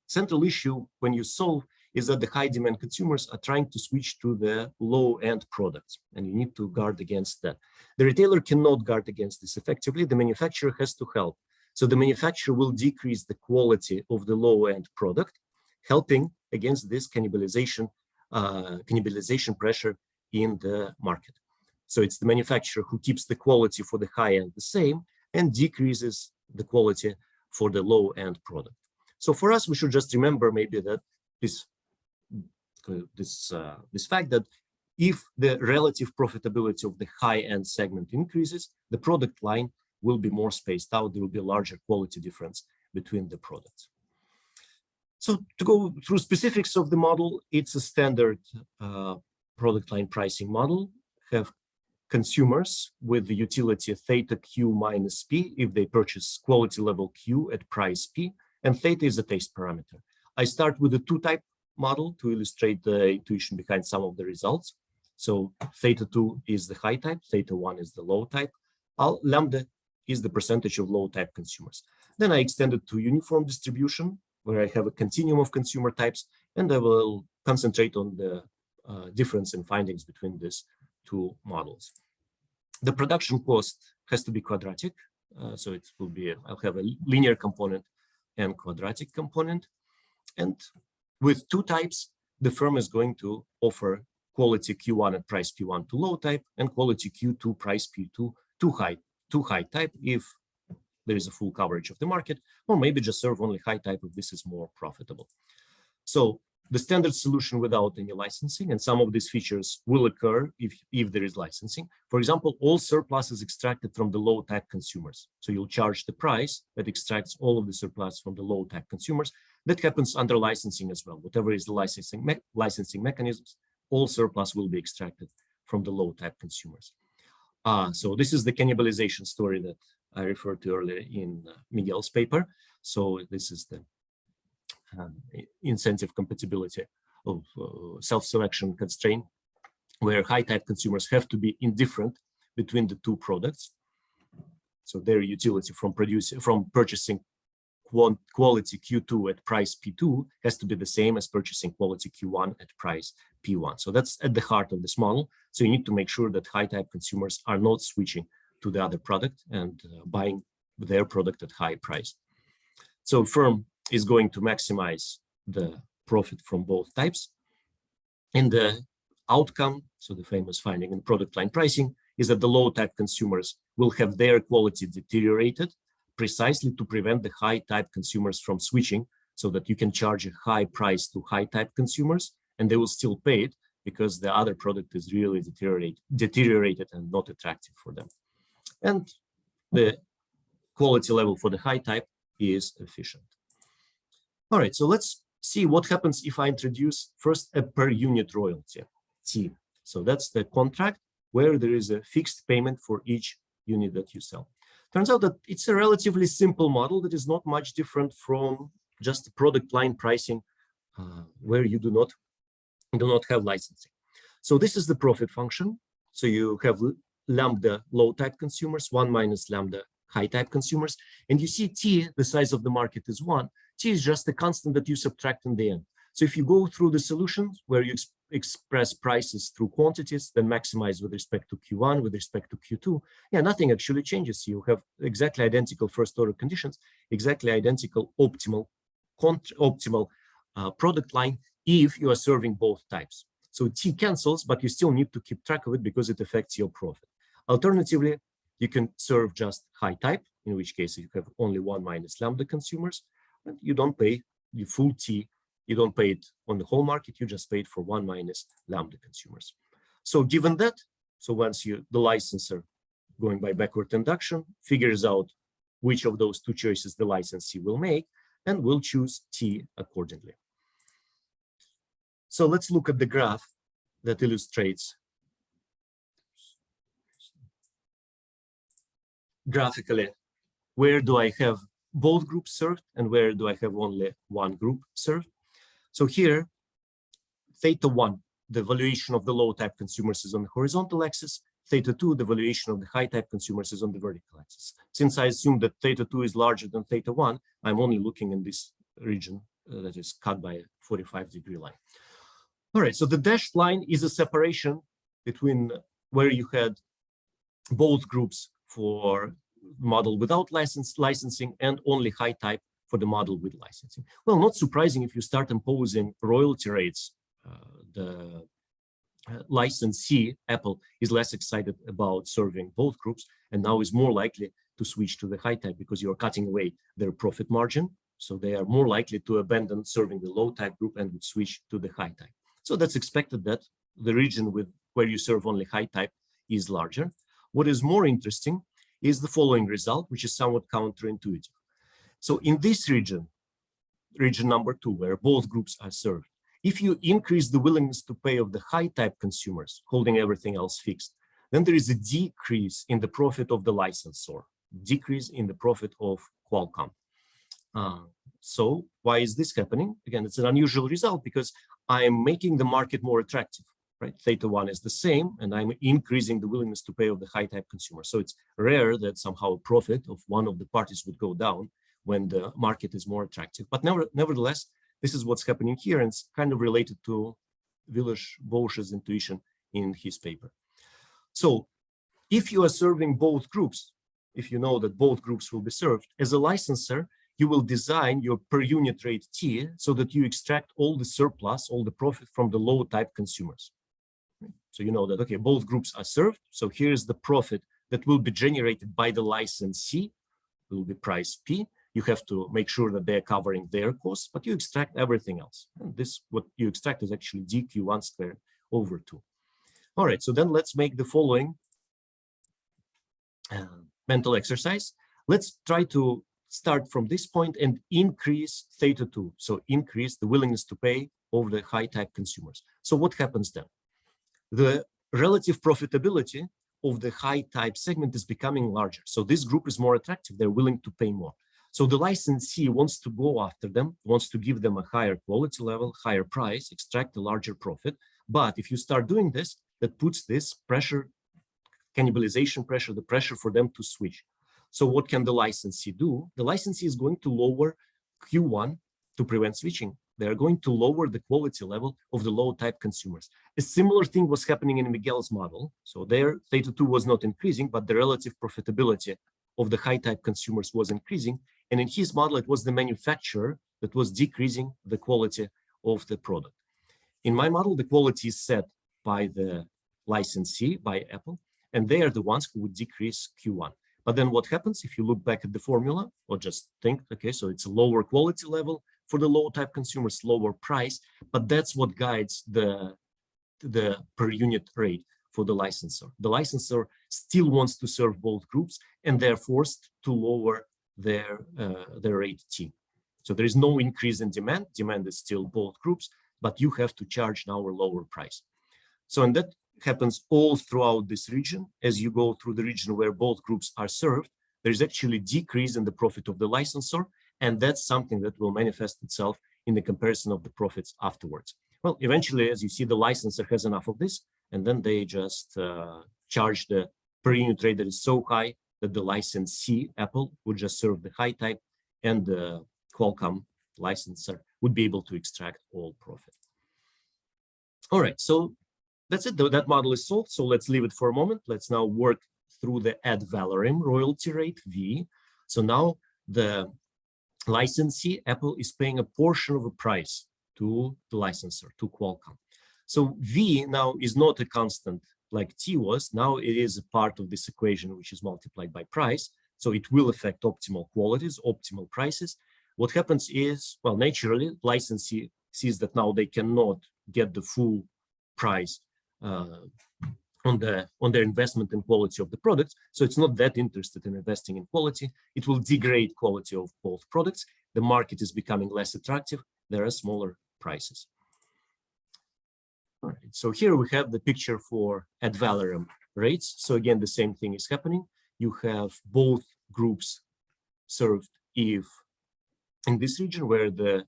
central issue when you solve is that the high demand consumers are trying to switch to the low end products, and you need to guard against that. The retailer cannot guard against this effectively. The manufacturer has to help. So the manufacturer will decrease the quality of the low end product, helping against this cannibalization pressure in the market. So it's the manufacturer who keeps the quality for the high end the same and decreases the quality for the low end product. So for us, we should just remember maybe that this fact that if the relative profitability of the high end segment increases, the product line will be more spaced out. There will be a larger quality difference between the products. So to go through specifics of the model, it's a standard product line pricing model. Have consumers with the utility theta Q minus P if they purchase quality level Q at price P, and theta is a taste parameter. I start with a two-type model to illustrate the intuition behind some of the results. So theta 2 is the high type, theta 1 is the low type, lambda is the percentage of low type consumers. Then I extend it to uniform distribution, where I have a continuum of consumer types, and I will concentrate on the difference in findings between these two models. The production cost has to be quadratic, so it will be, I'll have a linear component and quadratic component. And with two types, the firm is going to offer quality Q1 at price P1 to low type and quality Q2 price P2 to high type if there is a full coverage of the market, or maybe just serve only high type if this is more profitable. So the standard solution without any licensing, and some of these features will occur if there is licensing. For example, all surplus is extracted from the low type consumers. So you'll charge the price that extracts all of the surplus from the low type consumers. That happens under licensing as well. Whatever is the licensing mechanisms, all surplus will be extracted from the low type consumers. So this is the cannibalization story that I referred to earlier in Miguel's paper. So this is the incentive compatibility of self-selection constraint, where high type consumers have to be indifferent between the two products. So their utility from purchasing quality Q2 at price P2 has to be the same as purchasing quality Q1 at price P1. So that's at the heart of this model. So you need to make sure that high type consumers are not switching to the other product and buying their product at high price. So firm is going to maximize the profit from both types. And the outcome, so the famous finding in product line pricing, is that the low type consumers will have their quality deteriorated precisely to prevent the high type consumers from switching, so that you can charge a high price to high type consumers and they will still pay it because the other product is really deteriorated and not attractive for them. And the quality level for the high type is efficient. All right, so let's see what happens if I introduce first a per unit royalty, T. So that's the contract where there is a fixed payment for each unit that you sell. Turns out that it's a relatively simple model that is not much different from just product line pricing where you do not have licensing. So this is the profit function. So you have lambda low type consumers, 1 minus lambda high type consumers. And you see T, the size of the market is 1. T is just a constant that you subtract in the end. So if you go through the solutions where you express prices through quantities, then maximize with respect to Q1, with respect to Q2. Yeah, nothing actually changes. You have exactly identical first order conditions, exactly identical optimal product line if you are serving both types. So T cancels, but you still need to keep track of it because it affects your profit. Alternatively, you can serve just high type, in which case you have only 1 minus lambda consumers, and you don't pay the full T. You don't pay it on the whole market, you just pay it for 1 minus lambda consumers. So given that, so once the licensor, going by backward induction, figures out which of those two choices the licensee will make, and will choose T accordingly. So let's look at the graph that illustrates graphically where do I have both groups served and where do I have only one group served. So here, theta 1, the valuation of the low type consumers is on the horizontal axis. Theta 2, the valuation of the high type consumers is on the vertical axis. Since I assume that theta 2 is larger than theta 1, I'm only looking in this region that is cut by a 45-degree line. All right, so the dashed line is a separation between where you had both groups for model without licensing and only high type for the model with licensing. Well, not surprising if you start imposing royalty rates, the licensee, Apple, is less excited about serving both groups and now is more likely to switch to the high type because you're cutting away their profit margin. So they are more likely to abandon serving the low type group and would switch to the high type. So that's expected that the region where you serve only high type is larger. What is more interesting is the following result, which is somewhat counterintuitive. So in this region number 2, where both groups are served, if you increase the willingness to pay of the high type consumers, holding everything else fixed, then there is a decrease in the profit of the licensor, decrease in the profit of Qualcomm. So why is this happening? Again, it's an unusual result because I'm making the market more attractive, right? Theta 1 is the same, and I'm increasing the willingness to pay of the high type consumer. So it's rare that somehow profit of one of the parties would go down when the market is more attractive. But nevertheless, this is what's happening here, and it's kind of related to Villers-Bauch's intuition in his paper. So if you are serving both groups, if you know that both groups will be served, as a licensor, you will design your per unit rate tier so that you extract all the surplus, all the profit from the low type consumers. So you know that, okay, both groups are served. So here's the profit that will be generated by the licensee, will be price P. You have to make sure that they're covering their costs, but you extract everything else. And this, what you extract is actually dq1 squared over 2. All right, so then let's make the following mental exercise. Let's try to start from this point and increase theta 2. So increase the willingness to pay over the high type consumers. So what happens then? The relative profitability of the high type segment is becoming larger. So this group is more attractive. They're willing to pay more. So the licensee wants to go after them, wants to give them a higher quality level, higher price, extract a larger profit. But if you start doing this, that puts this pressure, cannibalization pressure, the pressure for them to switch. So what can the licensee do? The licensee is going to lower Q1 to prevent switching. They're going to lower the quality level of the low type consumers. A similar thing was happening in Miguel's model. So there, theta 2 was not increasing, but the relative profitability of the high type consumers was increasing. And in his model, it was the manufacturer that was decreasing the quality of the product. In my model, the quality is set by the licensee, by Apple, and they are the ones who would decrease Q1. But then what happens if you look back at the formula, or just think, okay, so it's a lower quality level for the low type consumers, lower price, but that's what guides the per unit rate for the licensor. The licensor still wants to serve both groups, and they're forced to lower their rate T. So there is no increase in demand. Demand is still both groups, but you have to charge now a lower price. So, and that happens all throughout this region. As you go through the region where both groups are served, there's actually decrease in the profit of the licensor, and that's something that will manifest itself in the comparison of the profits afterwards. Well, eventually, as you see, the licensor has enough of this, and then they just charge the per unit rate that is so high that the licensee, Apple, would just serve the high type, and the Qualcomm licensor would be able to extract all profit. All right, so that's it. That model is solved. So let's leave it for a moment. Let's now work through the ad valorem royalty rate, V. So now the licensee, Apple, is paying a portion of a price to the licensor, to Qualcomm. So V now is not a constant like T was. Now it is a part of this equation, which is multiplied by price. So it will affect optimal qualities, optimal prices. What happens is, well, naturally, licensee sees that now they cannot get the full price on their investment in quality of the products. So it's not that interested in investing in quality. It will degrade quality of both products. The market is becoming less attractive. There are smaller prices. All right, so here we have the picture for ad valorem rates. So again, the same thing is happening. You have both groups served if in this region where the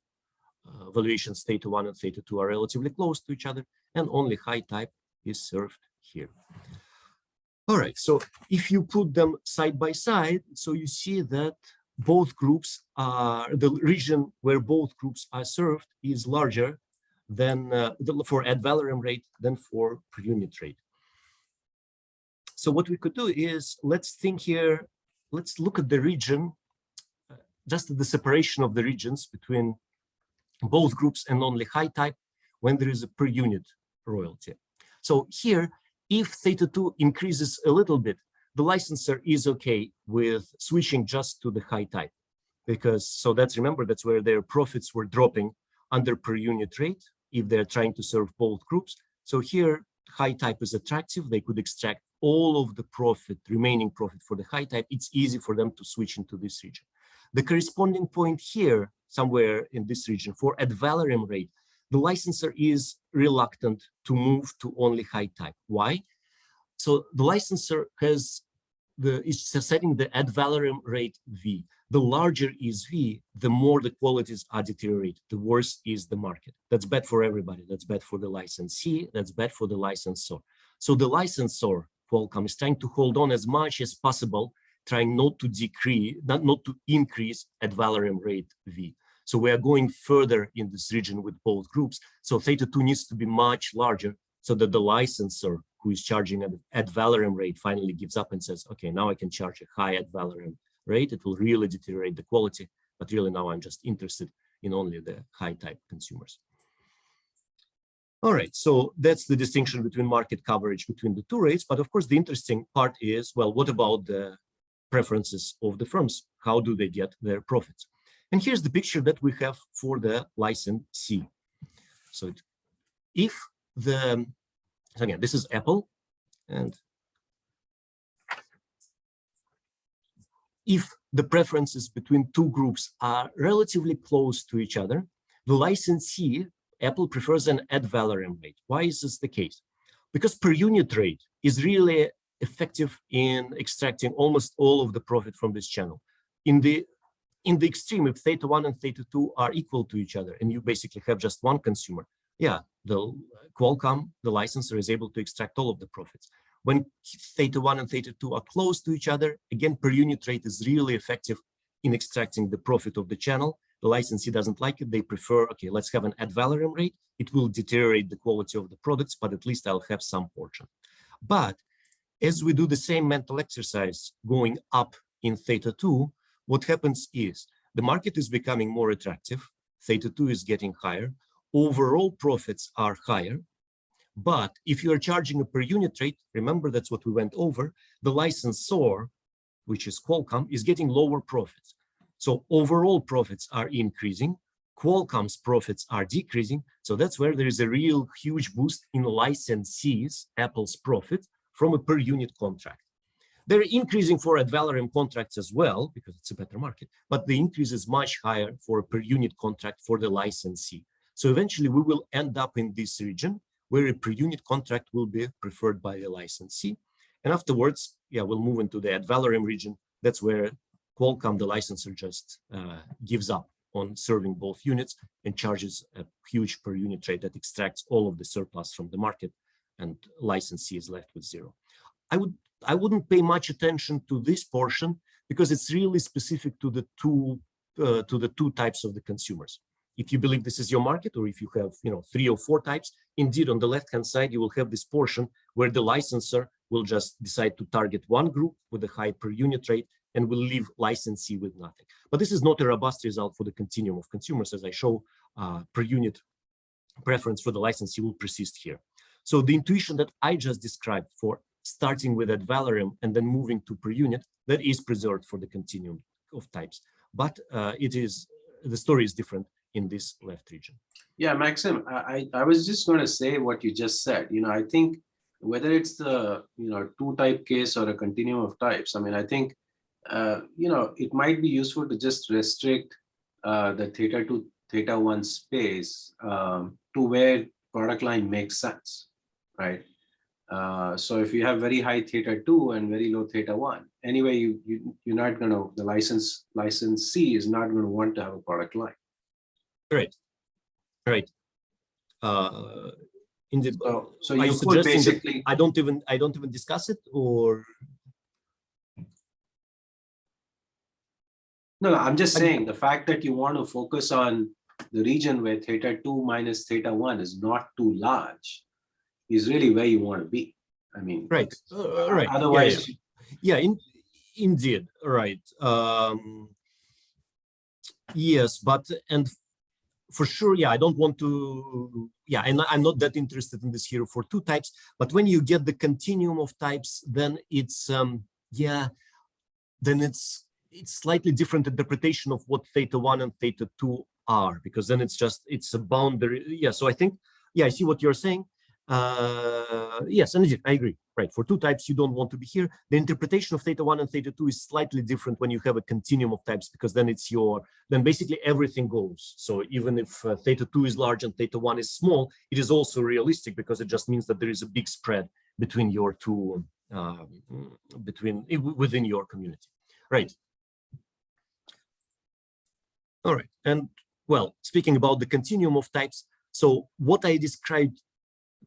valuations theta 1 and theta 2 are relatively close to each other, and only high type is served here. All right, so if you put them side by side, so you see that both groups are, the region where both groups are served is larger than for ad valorem rate than for per unit rate. So what we could do is, let's think here, let's look at the region, just the separation of the regions between both groups and only high type when there is a per unit royalty. So here, if theta 2 increases a little bit, the licensor is okay with switching just to the high type, because so that's, remember, that's where their profits were dropping under per unit rate if they're trying to serve both groups. So here, high type is attractive. They could extract all of the profit, remaining profit for the high type. It's easy for them to switch into this region. The corresponding point here, somewhere in this region, for ad valorem rate, the licensor is reluctant to move to only high type. Why? So the licensor is setting the ad valorem rate V. The larger is V, the more the qualities are deteriorated, the worse is the market. That's bad for everybody. That's bad for the licensee, that's bad for the licensor. So the licensor, Qualcomm, is trying to hold on as much as possible, trying not to decrease, not to increase ad valorem rate V. So we are going further in this region with both groups. So theta 2 needs to be much larger so that the licensor who is charging an ad valorem rate finally gives up and says, okay, now I can charge a high ad valorem rate. It will really deteriorate the quality, but really now I'm just interested in only the high type consumers. All right, so that's the distinction between market coverage between the two rates. But of course, the interesting part is, well, what about the preferences of the firms? How do they get their profits? And here's the picture that we have for the licensee. So if the, so again, this is Apple, and if the preferences between two groups are relatively close to each other, the licensee, Apple, prefers an ad valorem rate. Why is this the case? Because per unit rate is really effective in extracting almost all of the profit from this channel. In the extreme, if theta 1 and theta 2 are equal to each other and you basically have just one consumer, yeah, the Qualcomm, the licensor, is able to extract all of the profits. When theta 1 and theta 2 are close to each other, again, per unit rate is really effective in extracting the profit of the channel. The licensee doesn't like it. They prefer, okay, let's have an ad valorem rate. It will deteriorate the quality of the products, but at least I'll have some portion. But as we do the same mental exercise going up in theta 2, what happens is the market is becoming more attractive. Theta 2 is getting higher. Overall profits are higher. But if you are charging a per unit rate, remember that's what we went over, the licensor, which is Qualcomm, is getting lower profits. So overall profits are increasing. Qualcomm's profits are decreasing. So that's where there is a real huge boost in licensees, Apple's profit from a per unit contract. They're increasing for ad valorem contracts as well, because it's a better market, but the increase is much higher for a per unit contract for the licensee. So eventually we will end up in this region where a per unit contract will be preferred by the licensee. And afterwards, yeah, we'll move into the ad valorem region. That's where Qualcomm, the licensor, just gives up on serving both units and charges a huge per unit rate that extracts all of the surplus from the market, and licensee is left with zero. I wouldn't pay much attention to this portion because it's really specific to the two types of the consumers. if you believe this is your market, or if you have 3 or 4 types, indeed on the left-hand side, you will have this portion where the licensor will just decide to target one group with a high per unit rate and will leave licensee with nothing. But this is not a robust result for the continuum of consumers. As I show, per unit preference for the licensee will persist here. So the intuition that I just described for starting with ad valorem and then moving to per unit, that is preserved for the continuum of types. But the story is different in this left region. Yeah, Maxim, I was just going to say what you just said. I think whether it's the 2-type case or a continuum of types, I mean, I think it might be useful to just restrict the theta 2, theta 1 space to where product line makes sense, right? So if you have very high theta 2 and very low theta 1, anyway, you're not going to, the licensee is not going to want to have a product line. Right. Right. Indeed. So you could basically, I don't even discuss it, or no, I'm just saying the fact that you want to focus on the region where theta 2 minus theta 1 is not too large is really where you want to be. I mean, right. Right. Otherwise, indeed. Right. Yes, but for sure, yeah, I don't want to, yeah, and I'm not that interested in this here for 2 types, but when you get the continuum of types, then it's, then it's slightly different interpretation of what theta 1 and theta 2 are, because then it's a boundary. Yeah, so I think, yeah, I see what you're saying. Yes, and I agree. Right, for 2 types, you don't want to be here. The interpretation of theta 1 and theta 2 is slightly different when you have a continuum of types, because then then basically everything goes. So even if theta 2 is large and theta 1 is small, it is also realistic, because it just means that there is a big spread between your 2, within your community. Right. All right, and well, speaking about the continuum of types, so what I described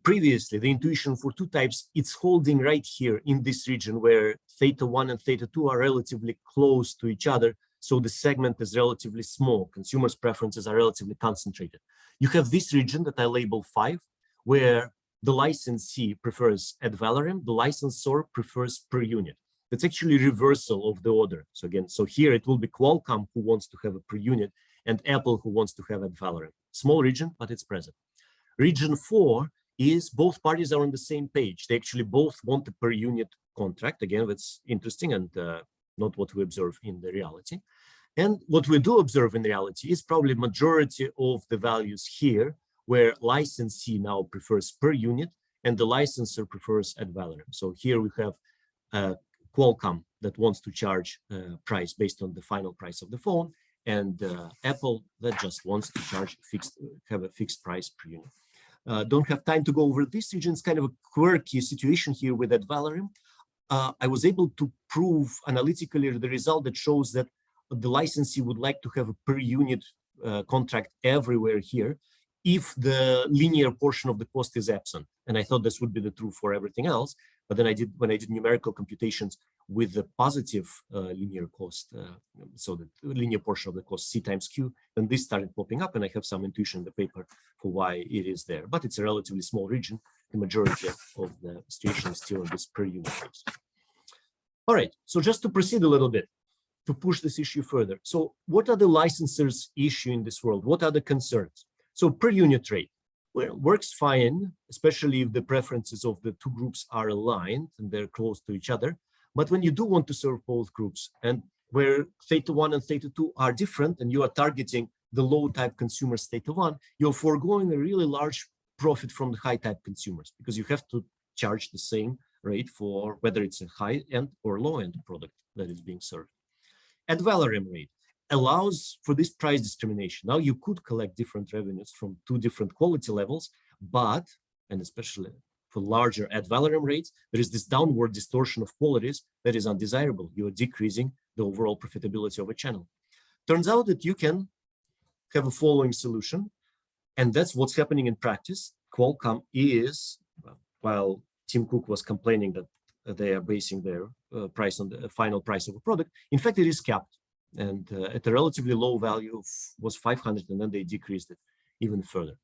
previously, the intuition for 2 types, it's holding right here in this region where theta 1 and theta 2 are relatively close to each other. So the segment is relatively small. Consumers' preferences are relatively concentrated. You have this region that I label 5, where the licensee prefers ad valorem, the licensor prefers per unit. That's actually reversal of the order. So again, so here it will be Qualcomm who wants to have a per unit and Apple who wants to have ad valorem. Small region, but it's present. Region 4 is both parties are on the same page. They actually both want a per unit contract. Again, that's interesting and not what we observe in the reality. And what we do observe in reality is probably majority of the values here, where licensee now prefers per unit and the licensor prefers ad valorem. So here we have Qualcomm that wants to charge price based on the final price of the phone, and Apple that just wants to charge have a fixed price per unit. Don't have time to go over this region. It's kind of a quirky situation here with ad valorem. I was able to prove analytically the result that shows that the licensee would like to have a per unit contract everywhere here if the linear portion of the cost is absent. And I thought this would be the true for everything else. But then when I did numerical computations with the positive linear cost, so the linear portion of the cost C times Q, then this started popping up, and I have some intuition in the paper for why it is there. But it's a relatively small region. The majority of the situation is still in this per unit case. All right, so just to proceed a little bit, to push this issue further. So what are the licensors' issue in this world? What are the concerns? So per unit rate. Well, works fine, especially if the preferences of the 2 groups are aligned and they're close to each other. But when you do want to serve both groups, and where theta 1 and theta 2 are different, and you are targeting the low type consumers theta 1, you're foregoing a really large profit from the high type consumers, because you have to charge the same rate for whether it's a high end or low end product that is being served. Ad valorem rate allows for this price discrimination. Now you could collect different revenues from 2 different quality levels, but, and especially for larger ad valorem rates, there is this downward distortion of qualities that is undesirable. You are decreasing the overall profitability of a channel. Turns out that you can have a following solution, and that's what's happening in practice. Qualcomm is, while Tim Cook was complaining that they are basing their price on the final price of a product, in fact, it is capped. and at a relatively low value was 500, and then they decreased it even further.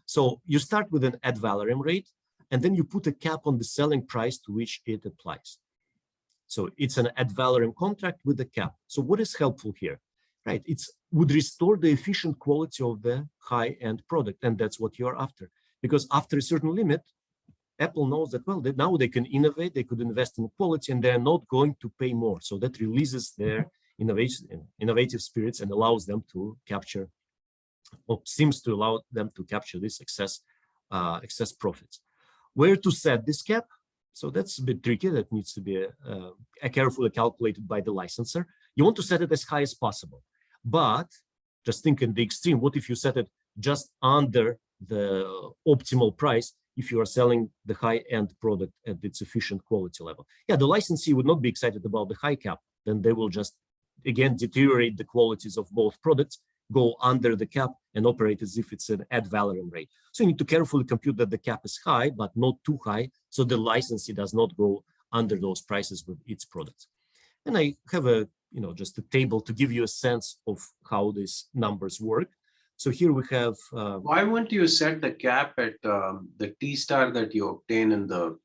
So you start with an ad valorem rate, and then you put a cap on the selling price to which it applies. So it's an ad valorem contract with a cap. So what is helpful here, right? It would restore the efficient quality of the high-end product, and that's what you're after. Because after a certain limit, Apple knows that, well, now they can innovate, they could invest in quality, and they're not going to pay more. So that releases their innovative spirits and allows them to capture, or seems to allow them to capture this excess profits. Where to set this cap? So that's a bit tricky. That needs to be carefully calculated by the licensor. You want to set it as high as possible, but just think in the extreme. What if you set it just under the optimal price if you are selling the high-end product at its efficient quality level? Yeah, the licensee would not be excited about the high cap. Then they will just, again, deteriorate the qualities of both products, go under the cap, and operate as if it's an ad valorem rate. So you need to carefully compute that the cap is high, but not too high, so the licensee does not go under those prices with its products. And I have a, just a table to give you a sense of how these numbers work. So here we have. Why wouldn't you set the cap at the T star that you obtain in the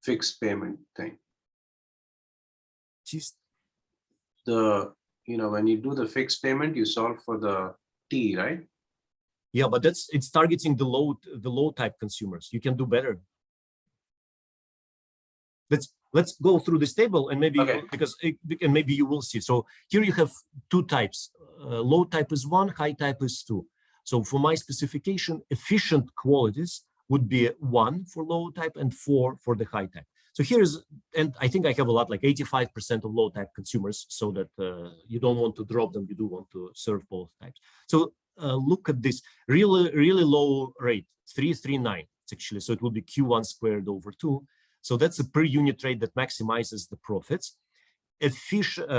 fixed payment thing? When you do the fixed payment, you solve for the T, right? Yeah, but it's targeting the low type consumers. You can do better. Let's go through this table, and maybe maybe you will see. So here you have two types. Low type is 1, high type is 2. So for my specification, efficient qualities would be 1 for low type and 4 for the high type. So here's, and I think I have a lot, like 85% of low type consumers, so that you don't want to drop them, you do want to serve both types. So look at this really low rate, 339. It's actually, so it will be Q1 squared over 2. So that's a per unit rate that maximizes the profits. Efficient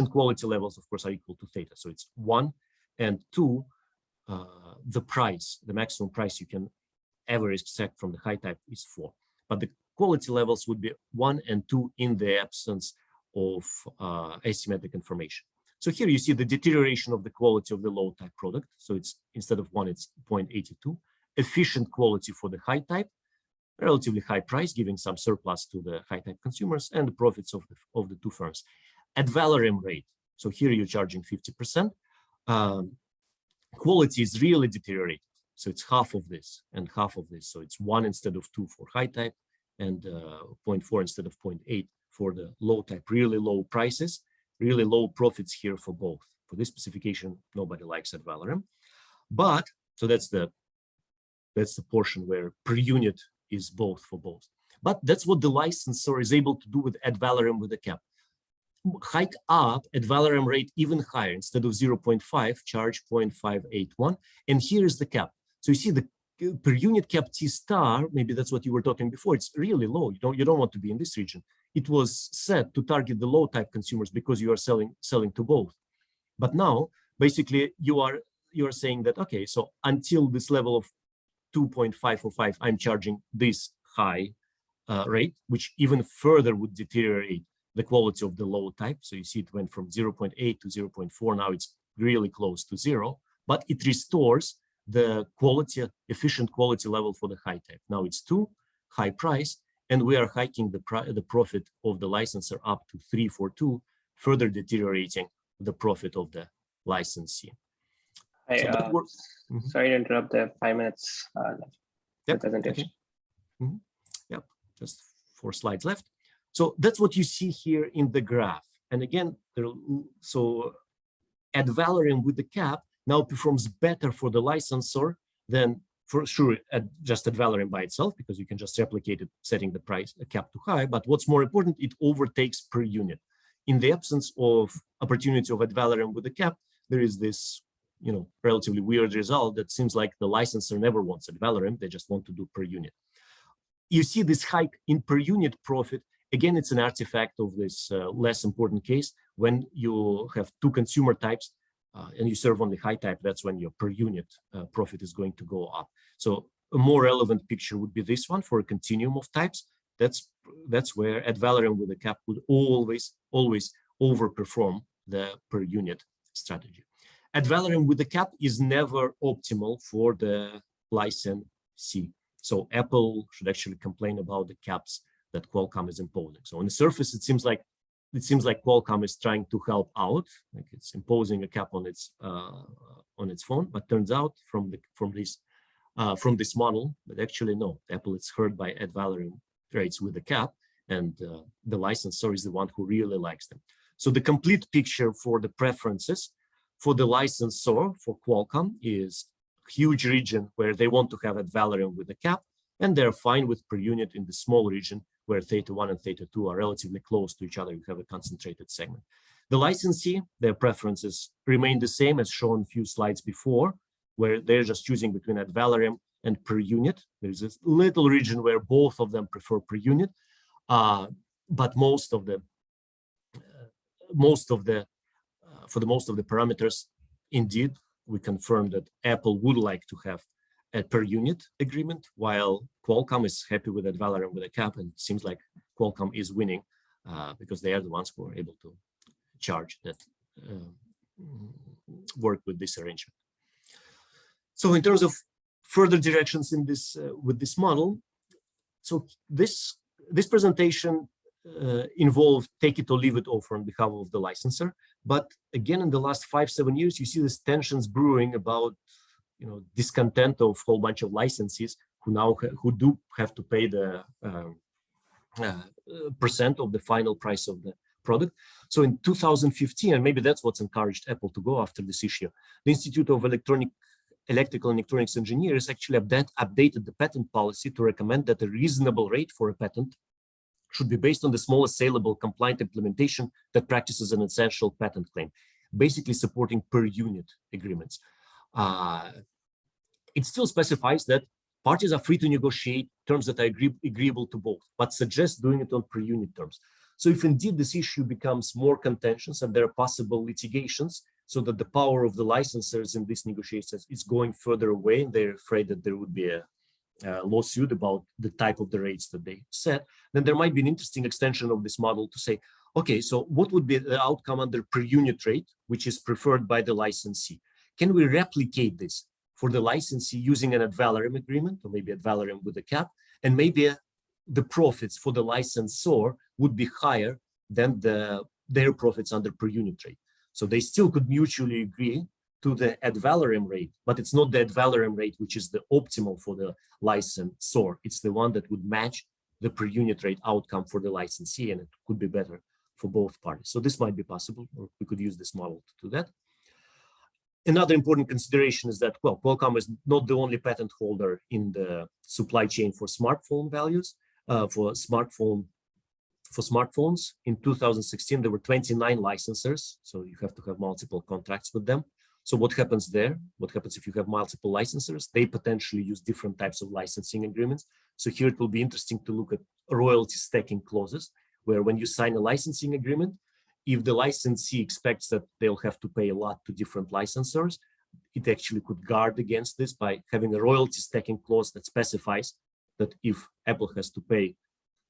quality levels, of course, are equal to theta. So it's 1 and 2. The price, the maximum price you can ever expect from the high type is 4. But the quality levels would be 1 and 2 in the absence of asymmetric information. So here you see the deterioration of the quality of the low type product. So it's, instead of 1, it's 0.82. Efficient quality for the high type, relatively high price, giving some surplus to the high type consumers, and the profits of the two firms. Ad valorem rate. So here you're charging 50%. Quality is really deteriorated. So it's half of this and half of this. So it's 1 instead of 2 for high type, and 0.4 instead of 0.8 for the low type. Really low prices, really low profits here for both. For this specification, nobody likes ad valorem. But, so that's the portion where per unit is both for both. But that's what the licensor is able to do with ad valorem with a cap. Hike up ad valorem rate even higher. Instead of 0.5, charge 0.581. And here is the cap. So you see the per unit cap T star, maybe that's what you were talking before, it's really low. You don't want to be in this region. It was set to target the low type consumers because you are selling to both. But now, basically, you are saying that, okay, so until this level of 2.545, I'm charging this high rate, which even further would deteriorate the quality of the low type. So you see it went from 0.8 to 0.4. Now it's really close to 0, but it restores the quality, efficient quality level for the high type. Now it's 2, high price, and we are hiking the profit of the licensor up to 342, further deteriorating the profit of the licensee. Sorry to interrupt. There, 5 minutes left. Yep. Presentation. Okay. Yep, just 4 slides left. So that's what you see here in the graph. And again, so ad valorem with the cap now performs better for the licensor than, for sure, just ad valorem by itself, because you can just replicate it, setting the price, the cap too high. But what's more important, it overtakes per unit. In the absence of opportunity of ad valorem with the cap, there is this, relatively weird result that seems like the licensor never wants ad valorem, they just want to do per unit. You see this hike in per unit profit. Again, it's an artifact of this less important case. When you have 2 consumer types and you serve only high type, that's when your per unit profit is going to go up. So a more relevant picture would be this one for a continuum of types. that's where ad valorem with a cap would always overperform the per unit strategy. Ad valorem with a cap is never optimal for the licensee. So Apple should actually complain about the caps that Qualcomm is imposing. So on the surface, it seems like Qualcomm is trying to help out, like it's imposing a cap on its phone. But turns out from this model that actually no, Apple is hurt by ad valorem rates with a cap, and the licensor is the one who really likes them. So the complete picture for the preferences for the licensor for Qualcomm is huge region where they want to have ad valorem with a cap, and they're fine with per unit in the small region where theta 1 and theta 2 are relatively close to each other. You have a concentrated segment. The licensee, their preferences remain the same as shown a few slides before, where they're just choosing between ad valorem and per unit. There's this little region where both of them prefer per unit, but for most of the parameters, indeed, we confirm that Apple would like to have a per unit agreement, while Qualcomm is happy with ad valorem with a cap, and it seems like Qualcomm is winning because they are the ones who are able to charge that work with this arrangement. So in terms of further directions in this with this model, so this presentation involved take it or leave it offer on behalf of the licensor. But again, in the last 5-7 years, you see these tensions brewing about discontent of a whole bunch of licensees who do have to pay the percent of the final price of the product. So in 2015, and maybe that's what's encouraged Apple to go after this issue, the Institute of Electrical and Electronics Engineers actually updated the patent policy to recommend that a reasonable rate for a patent should be based on the smallest saleable compliant implementation that practices an essential patent claim, basically supporting per unit agreements. It still specifies that parties are free to negotiate terms that are agreeable to both, but suggests doing it on per unit terms. So if indeed this issue becomes more contentious and there are possible litigations, so that the power of the licensors in these negotiations is going further away, and they're afraid that there would be a lawsuit about the type of the rates that they set, then there might be an interesting extension of this model to say, okay, so what would be the outcome under per unit rate, which is preferred by the licensee? Can we replicate this for the licensee using an ad valorem agreement, or maybe ad valorem with a cap, and maybe the profits for the licensor would be higher than their profits under per unit rate? So they still could mutually agree to the ad valorem rate, but it's not the ad valorem rate which is the optimal for the licensor. It's the one that would match the per unit rate outcome for the licensee, and it could be better for both parties. So this might be possible, or we could use this model to do that. Another important consideration is that, well, Qualcomm is not the only patent holder in the supply chain for smartphone values, for smartphones. In 2016, there were 29 licensors, so you have to have multiple contracts with them. So what happens there? What happens if you have multiple licensors? They potentially use different types of licensing agreements. So here it will be interesting to look at royalty stacking clauses, where when you sign a licensing agreement, if the licensee expects that they'll have to pay a lot to different licensors, it actually could guard against this by having a royalty stacking clause that specifies that if Apple has to pay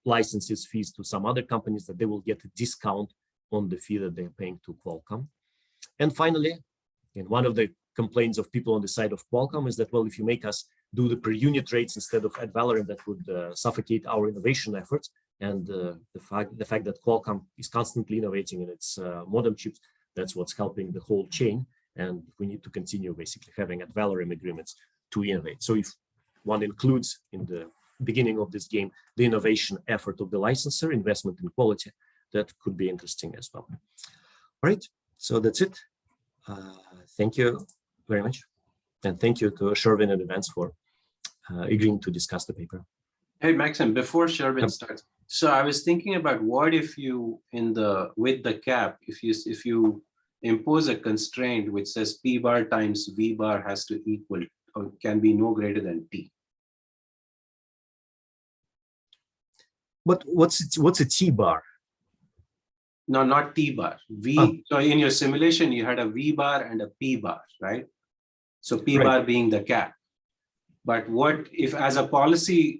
licenses fees to some other companies, that they will get a discount on the fee that they're paying to Qualcomm. And finally, and one of the complaints of people on the side of Qualcomm is that, well, if you make us do the per unit rates instead of ad valorem, that would suffocate our innovation efforts. And the fact that Qualcomm is constantly innovating in its modem chips, that's what's helping the whole chain. And we need to continue basically having ad valorem agreements to innovate. So if one includes in the beginning of this game the innovation effort of the licensor, investment in quality, that could be interesting as well. All right, so that's it. Thank you very much. And thank you to Sherwin in advance for agreeing to discuss the paper. Hey, Maxim, before Sherwin starts, so I was thinking about what if you, with the cap, if you impose a constraint which says P bar times V bar has to equal or can be no greater than T. But what's a T bar? No, not T bar. V. So in your simulation, you had a V bar and a P bar, right? So P bar being the cap. But what if, as a policy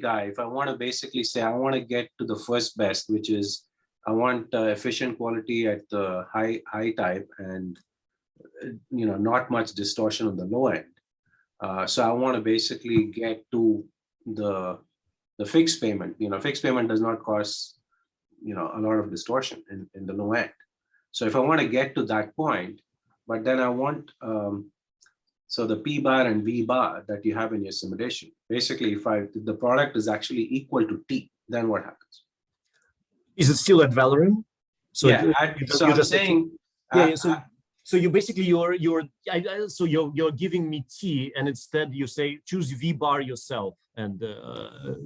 guy, if I want to basically say I want to get to the first best, which is I want efficient quality at the high type and not much distortion on the low end. So I want to basically get to the fixed payment. Fixed payment does not cause a lot of distortion in the low end. So if I want to get to that point, but then I want so the P bar and V bar that you have in your simulation, basically if the product is actually equal to T, then what happens? Is it still at Valorum? So yeah, I'm saying so you basically so you're giving me T, and instead you say choose V bar yourself and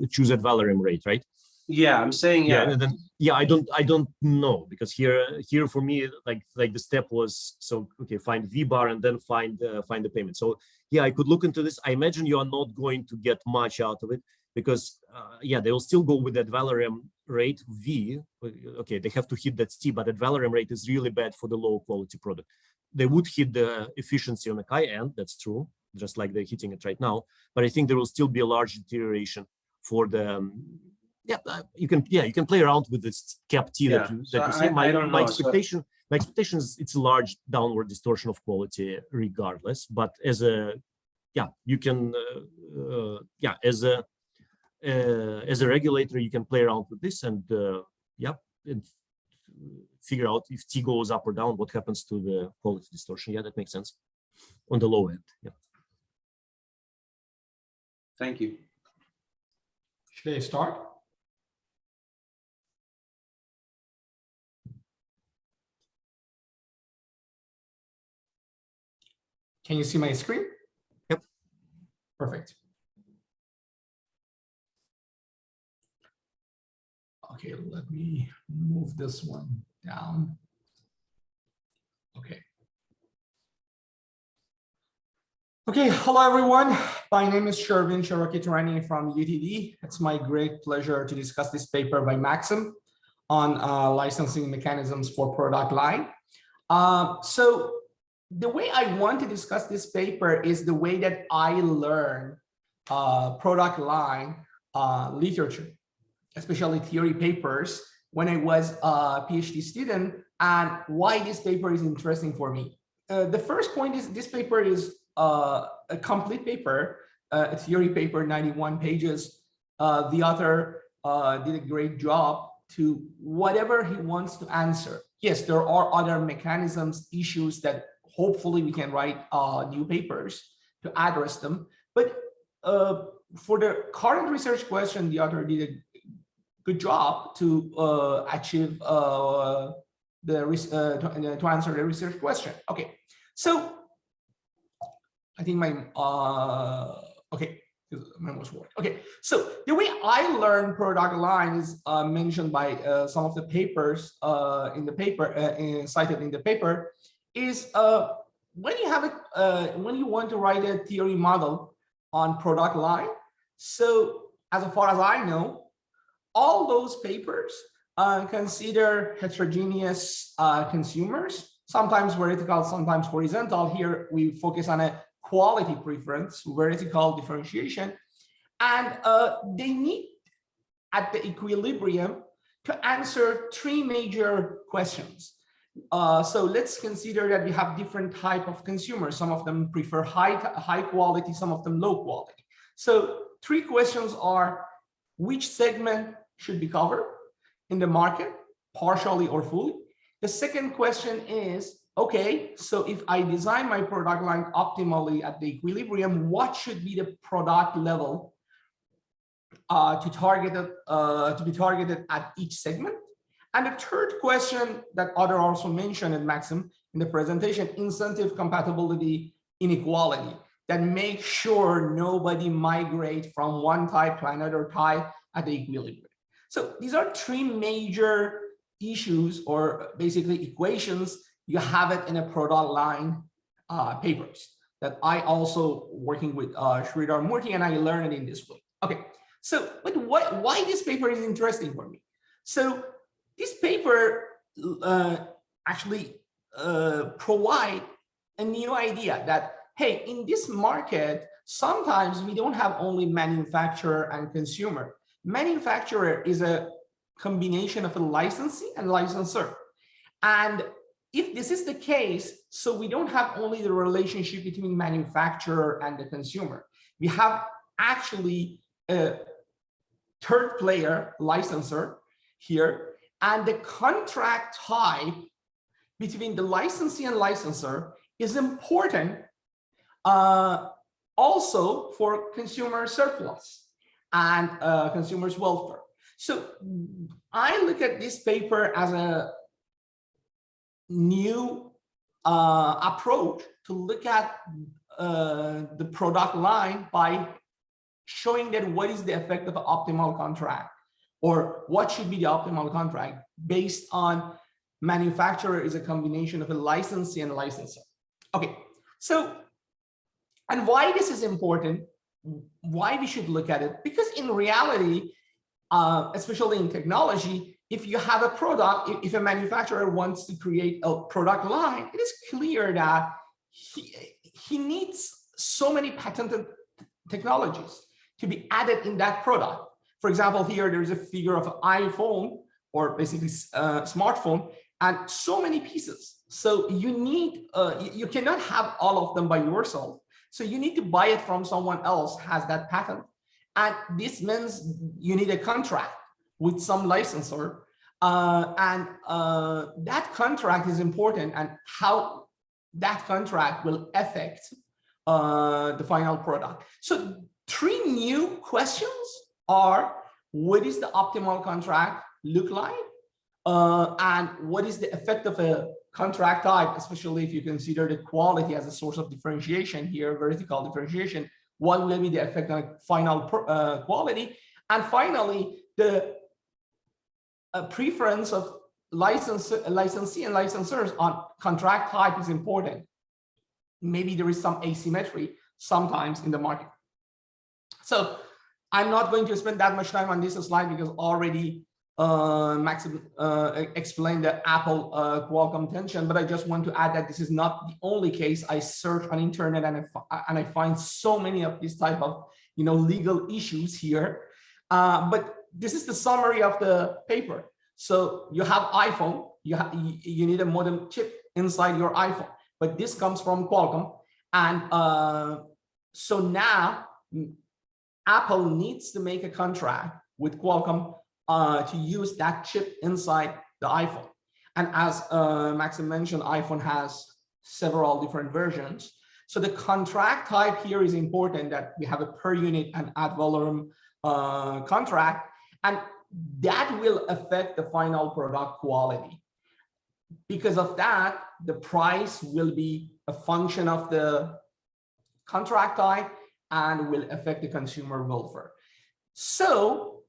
choose at Valorum rate, right? Yeah, I'm saying and then I don't know, because here for me like the step was, so okay, find V bar and then find the payment. So I could look into this. I imagine you are not going to get much out of it, because they will still go with that Valorum rate V. Okay, they have to hit that T, but that Valorum rate is really bad for the low quality product. They would hit the efficiency on the high end, that's true, just like they're hitting it right now, but I think there will still be a large deterioration for the you can play around with this cap T that you say. My expectation is it's a large downward distortion of quality regardless, but as a you can as a regulator you can play around with this and and figure out if T goes up or down, what happens to the quality distortion. That makes sense on the low end. Thank you. Should I start? Can you see my screen? Yep. Perfect. Okay, let me move this one down. Okay. Okay, hello everyone. My name is Shervin Cherokee-Tarani from UTD. It's my great pleasure to discuss this paper by Maxim on licensing mechanisms for product line. So the way I want to discuss this paper is the way that I learn product line literature, especially theory papers, when I was a PhD student, and why this paper is interesting for me. The first point is this paper is a complete paper, a theory paper, 91 pages. The author did a great job to whatever he wants to answer. Yes, there are other mechanisms, issues that hopefully we can write new papers to address them. But for the current research question, the author did a good job to achieve to answer the research question. Okay, so I think my was word. Okay, so the way I learn product line is mentioned by some of the papers in the paper, cited in the paper, is when you have when you want to write a theory model on product line. So as far as I know, all those papers consider heterogeneous consumers, sometimes vertical, sometimes horizontal. Here we focus on a quality preference, vertical differentiation, and they need at the equilibrium to answer three major questions. So let's consider that we have different type of consumers. Some of them prefer high quality, some of them low quality. So three questions are: which segment should be covered in the market, partially or fully? The second question is, okay, so if I design my product line optimally at the equilibrium, what should be the product level to be targeted at each segment? And the third question that other also mentioned in Maxim in the presentation, incentive compatibility inequality, that makes sure nobody migrate from one type to another type at the equilibrium. So these are three major issues, or basically equations. You have it in a product line papers that I also working with Sridhar Murthy, and I learned it in this way. Okay, so but why this paper is interesting for me? So this paper actually provide a new idea that, hey, in this market, sometimes we don't have only manufacturer and consumer. Manufacturer is a combination of a licensee and licensor. And if this is the case, so we don't have only the relationship between manufacturer and the consumer. We have actually a third player, licensor here, and the contract type between the licensee and licensor is important also for consumer surplus and consumers' welfare. So I look at this paper as a new approach to look at the product line by showing that what is the effect of an optimal contract, or what should be the optimal contract based on manufacturer is a combination of a licensee and a licensor. Okay, so, and why this is important, why we should look at it, because in reality, especially in technology, if you have a product, if a manufacturer wants to create a product line, it is clear that he needs so many patented technologies to be added in that product. For example, here there's a figure of an iPhone, or basically smartphone, and so many pieces. So you need, you cannot have all of them by yourself. So you need to buy it from someone else has that patent. And this means you need a contract with some licensor. That contract is important, and how that contract will affect the final product. So 3 new questions are: what is the optimal contract look like? And what is the effect of a contract type, especially if you consider the quality as a source of differentiation here, vertical differentiation, what will be the effect on final quality? And finally, the preference of licensee and licensors on contract type is important. Maybe there is some asymmetry sometimes in the market. So I'm not going to spend that much time on this slide because already Maxim explained the Apple Qualcomm tension, but I just want to add that this is not the only case. I search on internet and I find so many of these type of legal issues here. But this is the summary of the paper. So you have iPhone, you need a modem chip inside your iPhone, but this comes from Qualcomm, and so now Apple needs to make a contract with Qualcomm to use that chip inside the iPhone. And as Maxim mentioned, iPhone has several different versions. So the contract type here is important, that we have a per unit and ad valorem contract, and that will affect the final product quality. Because of that, the price will be a function of the contract type and will affect the consumer welfare. So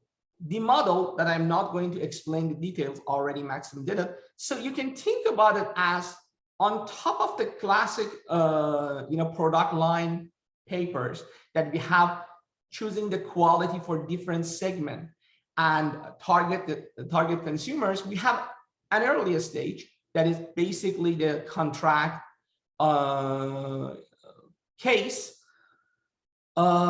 the model that I'm not going to explain the details, already Maxim did it. So you can think about it as on top of the classic product line papers that we have, choosing the quality for different segment and target consumers, we have an earlier stage that is basically the contract case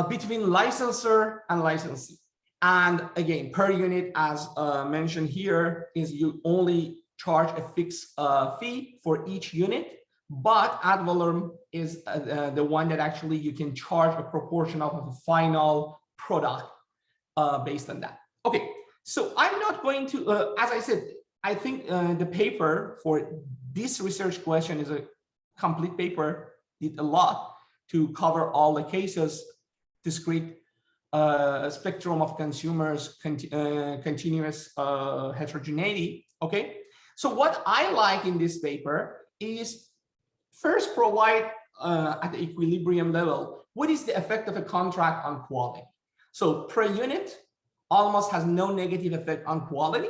between licensor and licensee. And again, per unit, as mentioned here, is you only charge a fixed fee for each unit, but ad valorem is the one that actually you can charge a proportion of the final product based on that. Okay, so I'm not going to, as I said, I think the paper for this research question is a complete paper, did a lot to cover all the cases, discrete spectrum of consumers, continuous heterogeneity. Okay, so what I like in this paper is first provide at the equilibrium level, what is the effect of a contract on quality? So per unit almost has no negative effect on quality,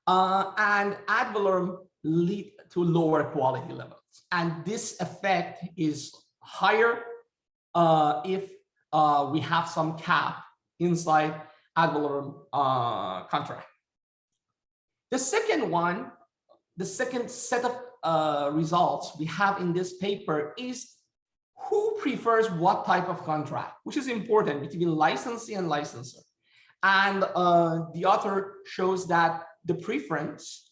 and ad valorem lead to lower quality levels. And this effect is higher if we have some cap inside ad valorem contract. The second one, the second set of results we have in this paper is who prefers what type of contract, which is important between licensee and licensor. And the author shows that the preference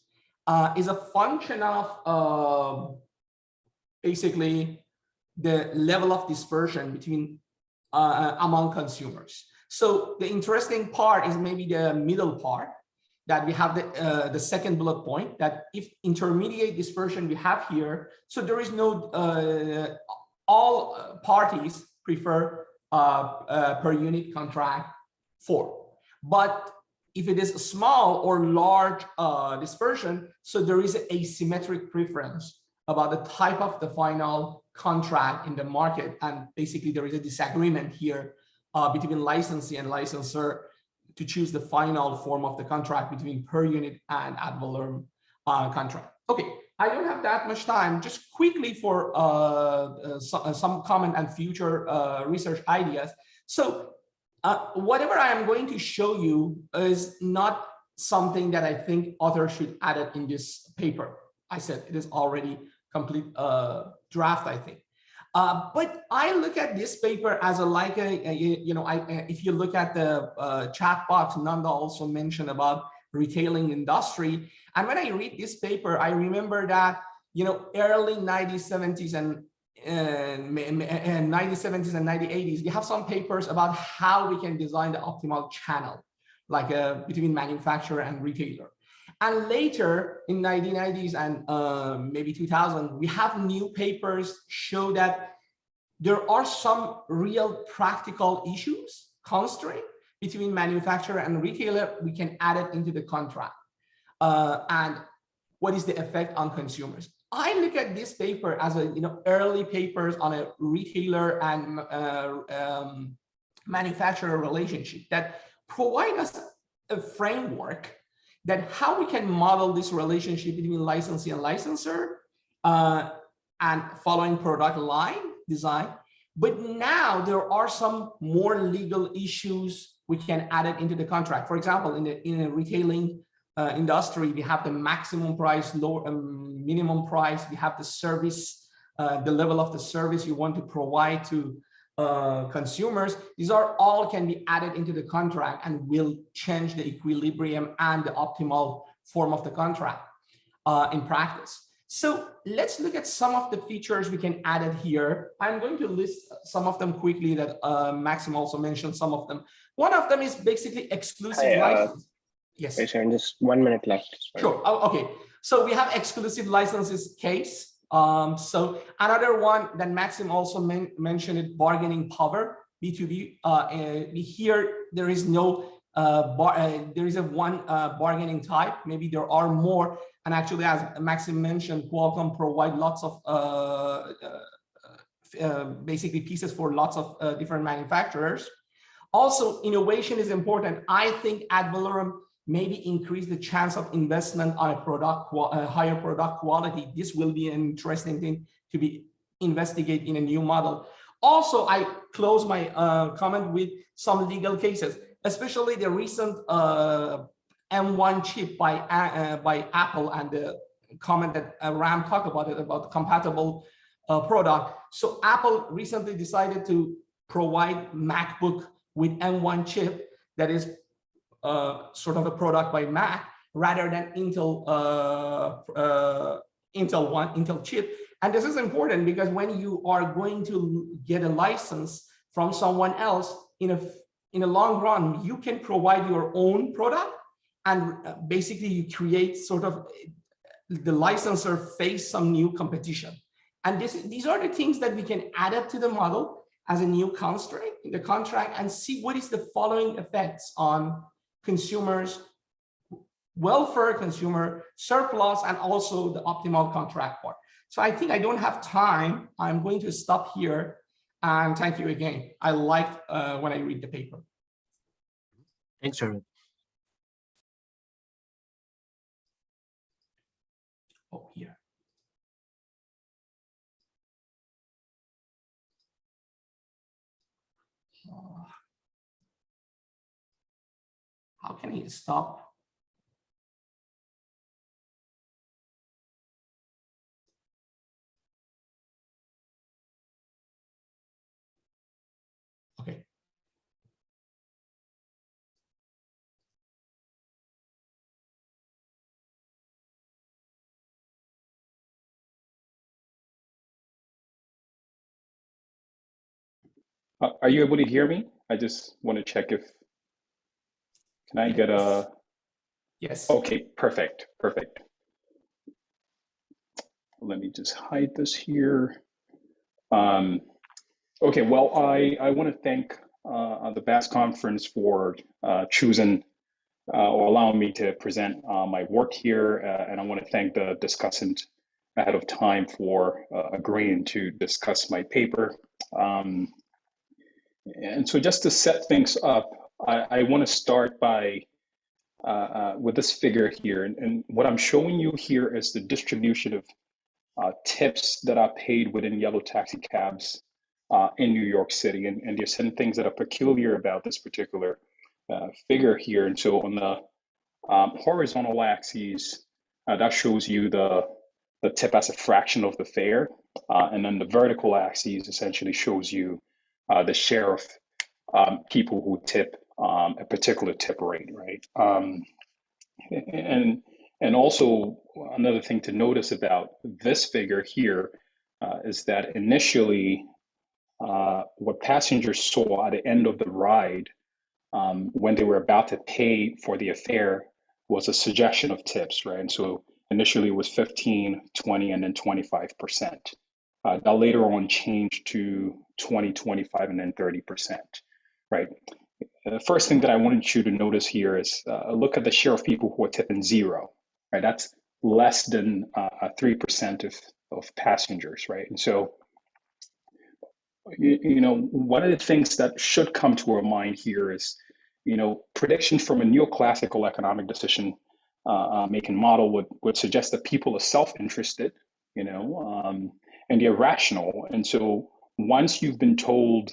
is a function of basically the level of dispersion between among consumers. So the interesting part is maybe the middle part, that we have the second bullet point, that if intermediate dispersion we have here, so there is no, all parties prefer per unit contract form. But if it is a small or large dispersion, so there is an asymmetric preference about the type of the final contract in the market. And basically there is a disagreement here between licensee and licensor to choose the final form of the contract between per unit and ad valorem contract. Okay, I don't have that much time. Just quickly for some comment and future research ideas. So whatever I am going to show you is not something that I think authors should add it in this paper. I said it is already complete draft, I think. But I look at this paper as if you look at the chat box, Nanda also mentioned about retailing industry. And when I read this paper, I remember that, early 1970s and 1970s and 1980s, we have some papers about how we can design the optimal channel, like between manufacturer and retailer. And later in 1990s and maybe 2000, we have new papers show that there are some real practical issues, constraint between manufacturer and retailer. We can add it into the contract. And what is the effect on consumers? I look at this paper as early papers on a retailer and manufacturer relationship that provide us a framework that how we can model this relationship between licensee and licensor and following product line design. But now there are some more legal issues we can add it into the contract. For example, in a retailing industry, we have the maximum price, minimum price. We have the service, the level of the service you want to provide to consumers. These are all can be added into the contract and will change the equilibrium and the optimal form of the contract in practice. So let's look at some of the features we can add it here. I'm going to list some of them quickly that Maxim also mentioned some of them. One of them is basically exclusive license. Yes. Sorry, just 1 minute left. Sorry. Sure. Oh, okay. So we have exclusive licenses case. So another one that Maxim also mentioned it, bargaining power, B2B. Here there is no there is a one bargaining type. Maybe there are more. And actually, as Maxim mentioned, Qualcomm provide lots of basically pieces for lots of different manufacturers. Also, innovation is important. I think ad valorem maybe increase the chance of investment on a product, higher product quality. This will be an interesting thing to be investigate in a new model. Also, I close my comment with some legal cases, especially the recent M1 chip by Apple and the comment that Ram talked about it, about compatible product. So Apple recently decided to provide MacBook with M1 chip that is sort of a product by Mac rather than Intel chip. And this is important because when you are going to get a license from someone else in a long run, you can provide your own product and basically you create sort of the licensor face some new competition. And these are the things that we can add up to the model as a new constraint in the contract and see what is the following effects on consumers, welfare, consumer surplus, and also the optimal contract part. So I think I don't have time. I'm going to stop here and thank you again. I liked when I read the paper. Thanks, Sharon. Oh, here. How can he stop? Are you able to hear me? I just want to check if, can I get a, Yes. okay, perfect, perfect. Let me just hide this here. Okay, well, I want to thank the BAS conference for choosing or allowing me to present my work here. And I want to thank the discussant ahead of time for agreeing to discuss my paper. And so just to set things up, I want to start by with this figure here. And what I'm showing you here is the distribution of tips that are paid within yellow taxi cabs in New York City. And there's some things that are peculiar about this particular figure here. And so on the horizontal axis, that shows you the tip as a fraction of the fare. And then the vertical axis essentially shows you the share of people who tip a particular tip rate, right? And also another thing to notice about this figure here is that initially what passengers saw at the end of the ride when they were about to pay for the fare was a suggestion of tips, right? And so initially it was 15, 20, and then 25%. That later on changed to 20, 25, and then 30%, right? The first thing that I wanted you to notice here is look at the share of people who are tipping zero, right? That's less than 3% of passengers, right? And so, you know, one of the things that should come to our mind here is, you know, predictions from a neoclassical economic decision making model would suggest that people are self-interested, you know, and they're rational. And so once you've been told,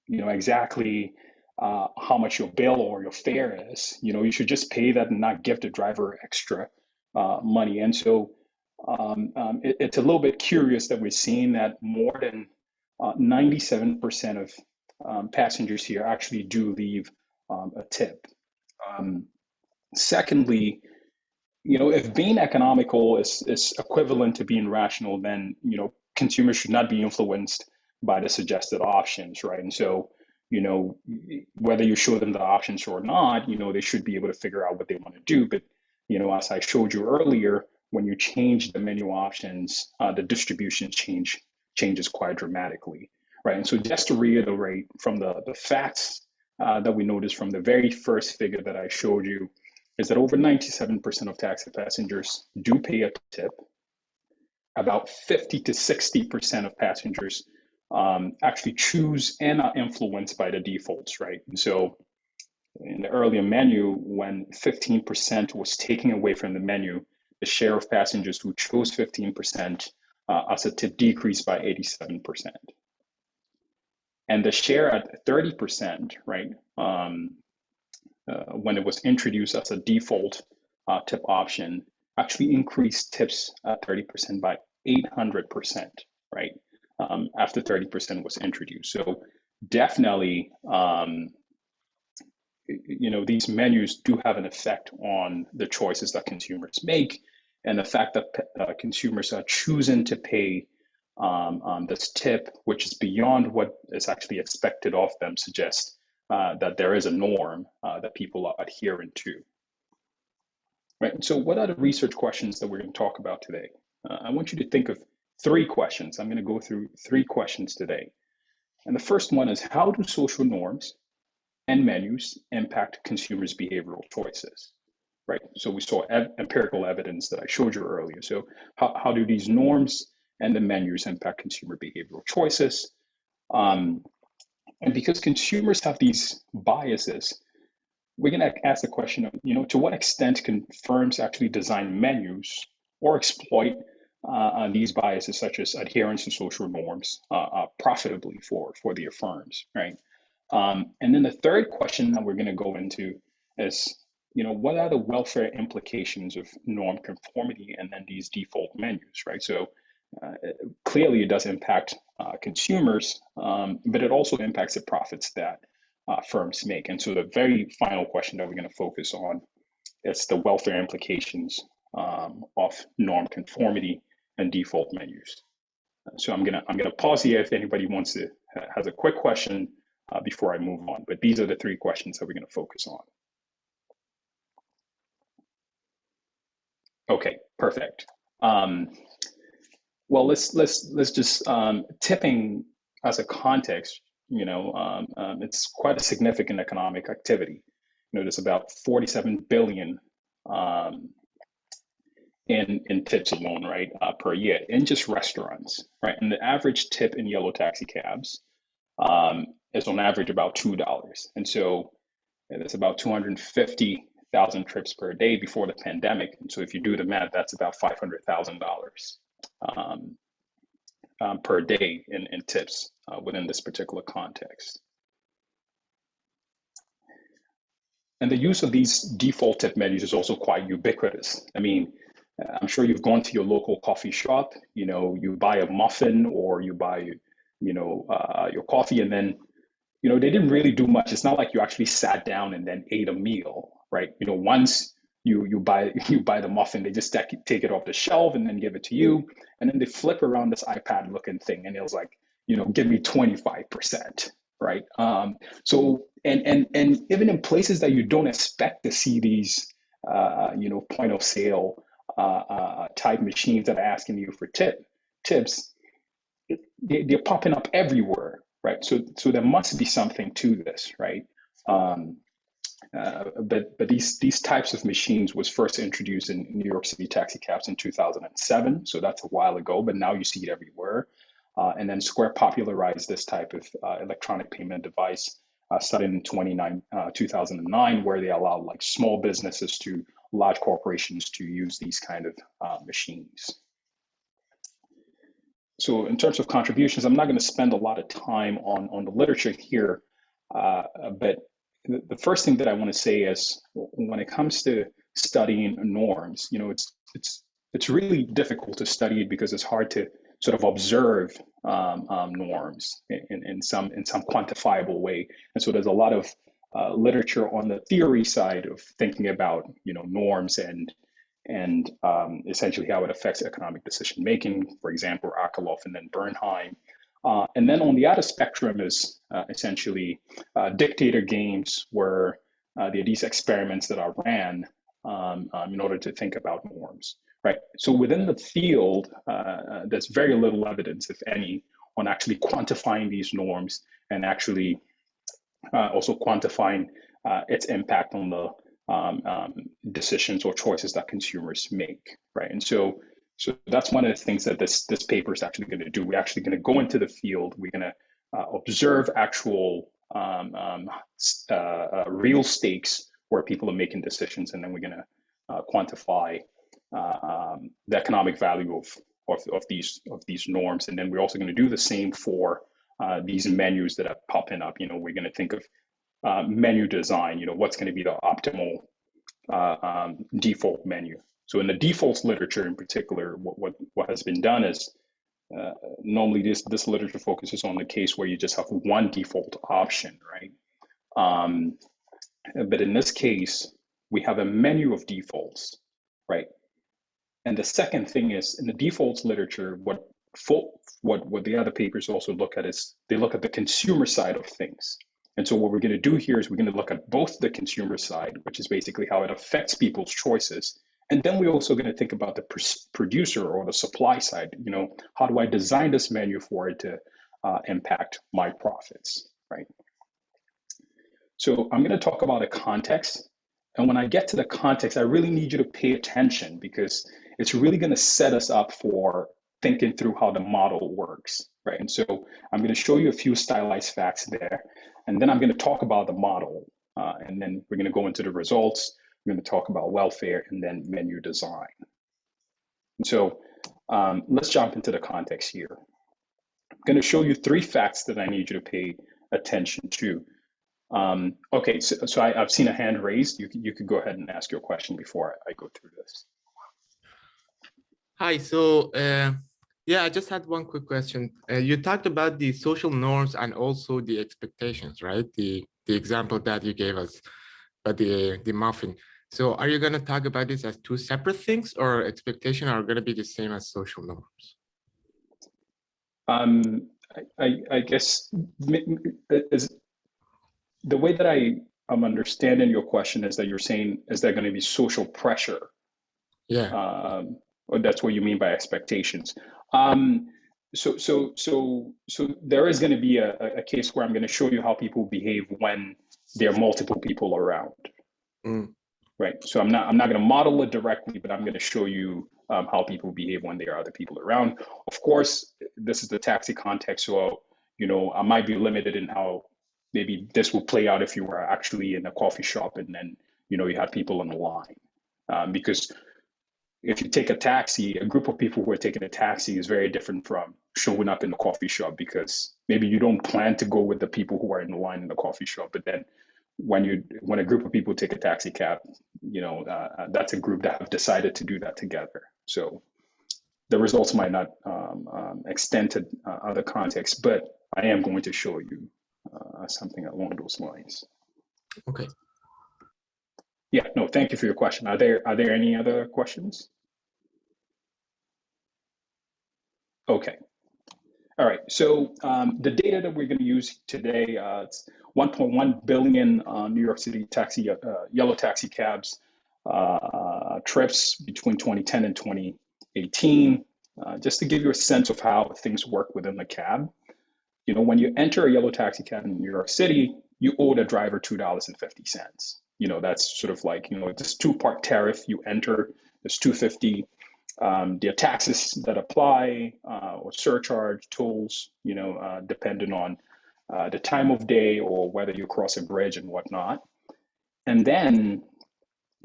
you know, exactly how much your bill or your fare is, you know, you should just pay that and not give the driver extra money. And so it's a little bit curious that we're seeing that more than 97% of passengers here actually do leave a tip. Secondly, you know, if being economical is equivalent to being rational, then, you know, consumers should not be influenced by the suggested options, right? And so, you know, whether you show them the options or not, you know, they should be able to figure out what they want to do. But, you know, as I showed you earlier, when you change the menu options, the distribution changes quite dramatically, right? And so just to reiterate from the facts that we noticed from the very first figure that I showed you, is that over 97% of taxi passengers do pay a tip. About 50 to 60% of passengers actually choose and are influenced by the defaults, right? And so in the earlier menu, when 15% was taken away from the menu, the share of passengers who chose 15% as a tip decreased by 87%. And the share at 30%, right, when it was introduced as a default tip option, actually increased tips at 30% by 800%, right? After 30% was introduced. So definitely, you know, these menus do have an effect on the choices that consumers make, and the fact that consumers are choosing to pay this tip, which is beyond what is actually expected of them, suggests that there is a norm that people are adhering to. Right. And so what are the research questions that we're going to talk about today? I want you to think of 3 questions. I'm going to go through 3 questions today. And the first one is, how do social norms and menus impact consumers' behavioral choices? Right. So we saw empirical evidence that I showed you earlier. So how do these norms and the menus impact consumer behavioral choices? And because consumers have these biases, we're going to ask the question of, you know, to what extent can firms actually design menus or exploit these biases, such as adherence to social norms, profitably for their firms, right? And then the third question that we're going to go into is, you know, what are the welfare implications of norm conformity and then these default menus, right? So clearly it does impact consumers, but it also impacts the profits that firms make. And so the very final question that we're going to focus on is the welfare implications of norm conformity and default menus. So I'm gonna pause here if anybody has a quick question before I move on. But these are the three questions that we're going to focus on. Okay, perfect. Well, let's just tipping as a context. It's quite a significant economic activity. There's about 47 billion in tips alone, right, per year in just restaurants, right? And the average tip in yellow taxi cabs is on average about $2, and so it's about 250,000 trips per day before the pandemic. And so if you do the math, that's about $500,000 per day in tips within this particular context. And the use of these default tip menus is also quite ubiquitous. I mean, I'm sure you've gone to your local coffee shop, you buy a muffin or you buy, your coffee, and then, they didn't really do much. It's not like you actually sat down and then ate a meal, right? Once you buy the muffin, they just take it off the shelf and then give it to you. And then they flip around this iPad looking thing and it was like, give me 25%, right? So, and even in places that you don't expect to see these, point of sale type machines that are asking you for tips, they're popping up everywhere, right? So there must be something to this, right? But these types of machines was first introduced in New York City taxi cabs in 2007. So that's a while ago, but now you see it everywhere. And then Square popularized this type of electronic payment device starting in 2009, where they allowed like small businesses to large corporations to use these kind of machines. So in terms of contributions, I'm not going to spend a lot of time on the literature here, but the first thing that I want to say is when it comes to studying norms, it's really difficult to study it because it's hard to sort of observe norms in some quantifiable way. And so there's a lot of literature on the theory side of thinking about norms and essentially how it affects economic decision making. For example, Akerlof and then Bernheim. And then on the other spectrum is essentially dictator games, where there are these experiments that are ran in order to think about norms, right? So within the field, there's very little evidence, if any, on actually quantifying these norms and actually also quantifying its impact on the decisions or choices that consumers make, right? And so that's one of the things that this paper is actually going to do. We're actually going to go into the field. We're going to observe actual real stakes where people are making decisions, and then we're going to quantify the economic value of these norms. And then we're also going to do the same for these menus that are popping up. We're going to think of menu design. What's going to be the optimal default menu. So in the defaults literature in particular, what has been done is normally this literature focuses on the case where you just have one default option, right? But in this case, we have a menu of defaults, right? And the second thing is, in the defaults literature, what the other papers also look at is they look at the consumer side of things. And so what we're going to do here is we're going to look at both the consumer side, which is basically how it affects people's choices. And then we're also going to think about the producer or the supply side. How do I design this menu for it to impact my profits, right? So I'm going to talk about a context. And when I get to the context, I really need you to pay attention because it's really going to set us up for thinking through how the model works, right? And so I'm going to show you a few stylized facts there. And then I'm going to talk about the model. And then we're going to go into the results. We're going to talk about welfare and then menu design. And so let's jump into the context here. I'm going to show you three facts that I need you to pay attention to. Okay, so I've seen a hand raised. You could go ahead and ask your question before I go through this. Hi, so yeah, I just had one quick question. You talked about the social norms and also the expectations, right? The example that you gave us, but the muffin. So are you going to talk about this as two separate things, or expectations are going to be the same as social norms? I guess the way that I'm understanding your question is that you're saying, is there going to be social pressure? Yeah. Or that's what you mean by expectations. So there is going to be a case where I'm going to show you how people behave when there are multiple people around. Right. So I'm not going to model it directly, but I'm going to show you how people behave when there are other people around. Of course, this is the taxi context, so I might be limited in how maybe this will play out if you were actually in a coffee shop and then you have people in the line, because if you take a taxi, a group of people who are taking a taxi is very different from showing up in the coffee shop, because maybe you don't plan to go with the people who are in the line in the coffee shop, but then when a group of people take a taxi cab, that's a group that have decided to do that together. So the results might not extend to other contexts, but I am going to show you something along those lines. Okay. Yeah, no, thank you for your question. Are there any other questions? Okay. All right, so the data that we're going to use today, it's 1.1 billion New York City taxi, yellow taxi cabs trips between 2010 and 2018. Just to give you a sense of how things work within the cab, when you enter a yellow taxi cab in New York City, you owe the driver $2.50. That's sort of like, this two-part tariff. You enter, there's $2.50. There are taxes that apply, or surcharge, tolls, depending on the time of day or whether you cross a bridge and whatnot. And then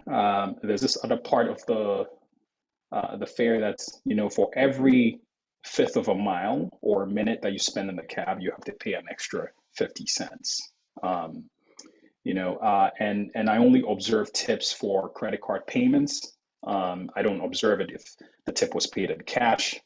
there's this other part of the fare that's, for every fifth of a mile or a minute that you spend in the cab, you have to pay an extra 50 cents. And I only observe tips for credit card payments. I don't observe it if the tip was paid in cash.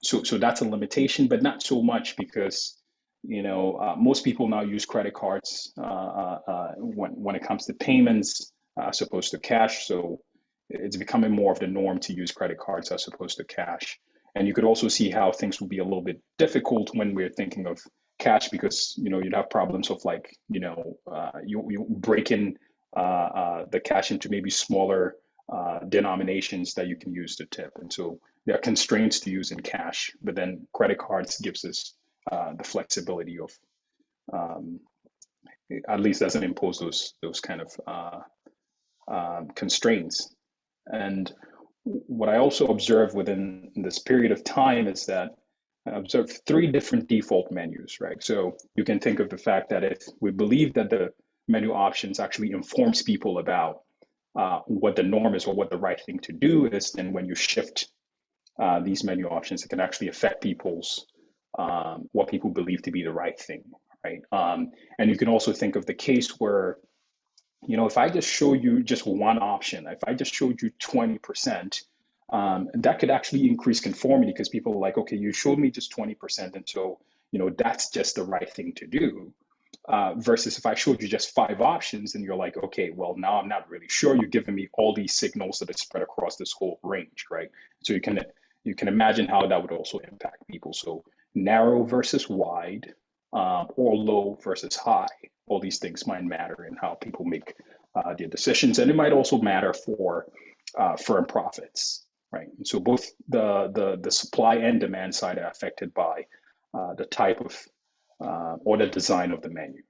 So that's a limitation, but not so much because, most people now use credit cards when it comes to payments as opposed to cash. So it's becoming more of the norm to use credit cards as opposed to cash. And you could also see how things will be a little bit difficult when we're thinking of cash, because, you'd have problems of like, you break in the cash into maybe smaller denominations that you can use to tip. And so there are constraints to using cash, but then credit cards gives us the flexibility of, at least doesn't impose those kind of constraints. And what I also observed within this period of time is that I observed 3 different default menus, right? So you can think of the fact that if we believe that the menu options actually informs people about what the norm is or what the right thing to do is, then when you shift these menu options, it can actually affect people's, what people believe to be the right thing, right? And you can also think of the case where, if I just show you just one option, if I just showed you 20%, that could actually increase conformity, because people are like, okay, you showed me just 20%, and so, that's just the right thing to do. Versus if I showed you just 5 options and you're like, okay, well, now I'm not really sure. You're giving me all these signals that are spread across this whole range, right? So you can imagine how that would also impact people. So narrow versus wide, or low versus high, all these things might matter in how people make their decisions. And it might also matter for firm profits, right? And so both the supply and demand side are affected by the type of or the design of the menu.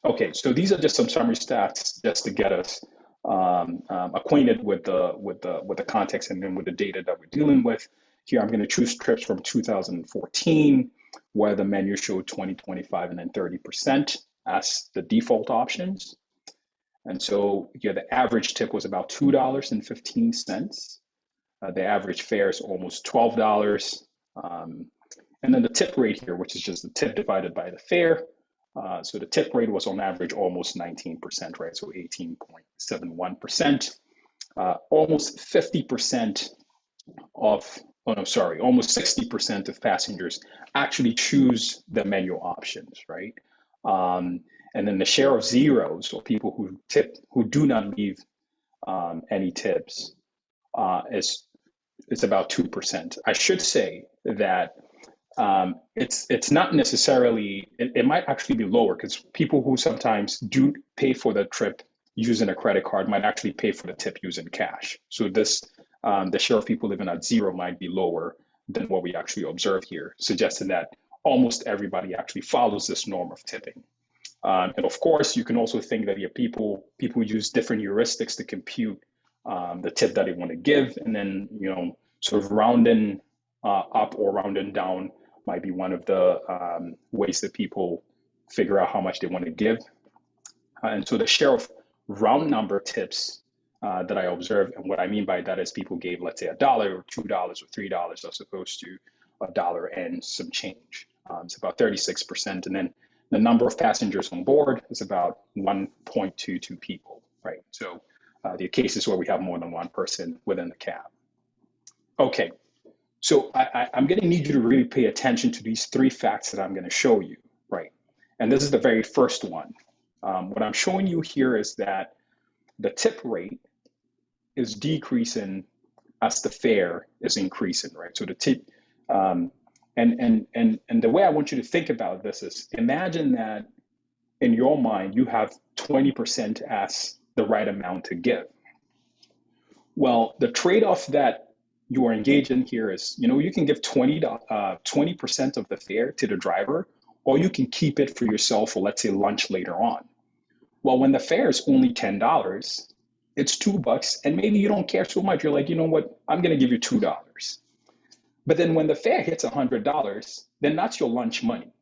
Okay, so these are just some summary stats just to get us acquainted with the context and then with the data that we're dealing with. Here, I'm going to choose trips from 2014, where the menu showed 20, 25, and then 30% as the default options. And so the average tip was about $2.15. The average fare is almost $12. And then the tip rate here, which is just the tip divided by the fare. So the tip rate was on average almost 19%, right? So 18.71%. Almost 50% of, almost 60% of passengers actually choose the menu options, right? And then the share of zeros, or people who tip, who do not leave any tips, is about 2%. I should say that it's not necessarily, it might actually be lower because people who sometimes do pay for the trip using a credit card might actually pay for the tip using cash. So this, the share of people living at zero might be lower than what we actually observe here, suggesting that almost everybody actually follows this norm of tipping. And of course, you can also think that people use different heuristics to compute the tip that they want to give, and then sort of rounding up or rounding down might be one of the ways that people figure out how much they want to give. And so the share of round number tips that I observed, and what I mean by that is people gave, let's say, $1 or $2 or $3 as opposed to $1 and some change. It's about 36%, and then the number of passengers on board is about 1.22 people, right? So there are cases where we have more than one person within the cab. Okay, so I'm going to need you to really pay attention to these three facts that I'm going to show you, right? And this is the very first one. What I'm showing you here is that the tip rate is decreasing as the fare is increasing, right? So the tip, and the way I want you to think about this is, imagine that in your mind you have 20% as the right amount to give. Well, the trade-off that you are engaged in here is, you can give 20% of the fare to the driver, or you can keep it for yourself for, let's say, lunch later on. Well, when the fare is only $10, it's $2, and maybe you don't care so much. You're like, you know what, I'm going to give you $2. But then when the fare hits $100, then that's your lunch money.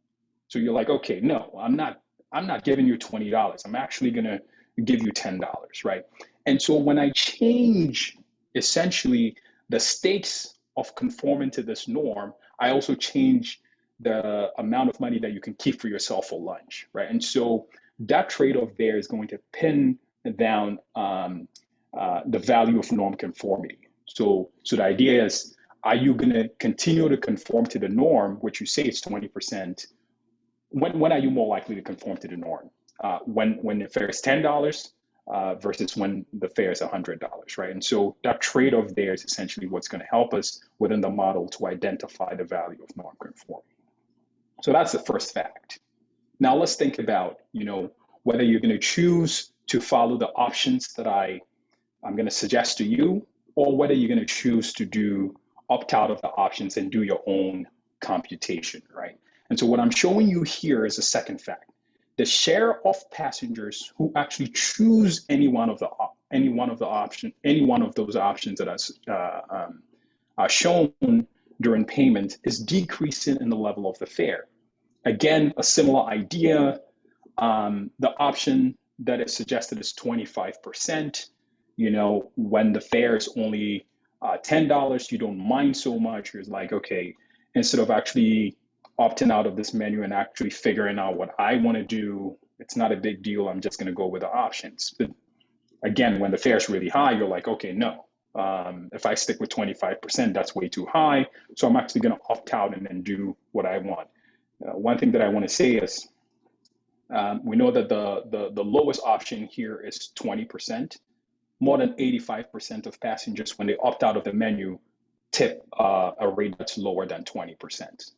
So you're like, okay, no, I'm not giving you $20. I'm actually going to give you $10, right? And so when I change essentially the stakes of conforming to this norm, I also change the amount of money that you can keep for yourself for lunch, right? And so that trade-off there is going to pin down the value of norm conformity. So the idea is, are you going to continue to conform to the norm, which you say is 20%? When are you more likely to conform to the norm? When the fare is $10 versus when the fare is $100, right? And so that trade-off there is essentially what's going to help us within the model to identify the value of norm conformity. So that's the first fact. Now let's think about, whether you're going to choose to follow the options that I'm going to suggest to you, or whether you're going to choose to opt out of the options and do your own computation, right? And so what I'm showing you here is a second fact. The share of passengers who actually choose any one of those options that are shown during payment is decreasing in the level of the fare. Again, a similar idea. The option that is suggested is 25%. When the fare is only $10, you don't mind so much. You're like, okay, instead of actually opting out of this menu and actually figuring out what I want to do, it's not a big deal. I'm just going to go with the options. But again, when the fare is really high, you're like, okay, no. If I stick with 25%, that's way too high. So I'm actually going to opt out and then do what I want. One thing that I want to say is, we know that the lowest option here is 20%. More than 85% of passengers, when they opt out of the menu, tip a rate that's lower than 20%.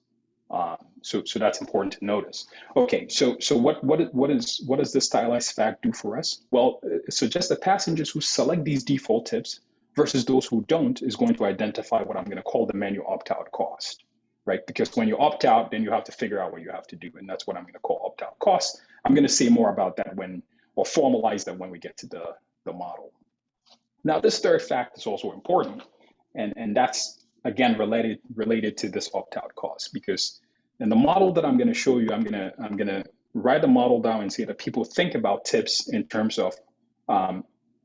So that's important to notice. Okay, so what does this stylized fact do for us? Well, it suggests that passengers who select these default tips versus those who don't is going to identify what I'm going to call the menu opt-out cost, right? Because when you opt out, then you have to figure out what you have to do, and that's what I'm going to call opt-out cost. I'm going to say more about that formalize that when we get to the model. Now, this third fact is also important, and that's again related to this opt-out cost, because in the model that I'm going to show you, I'm going to write the model down and say that people think about tips in terms of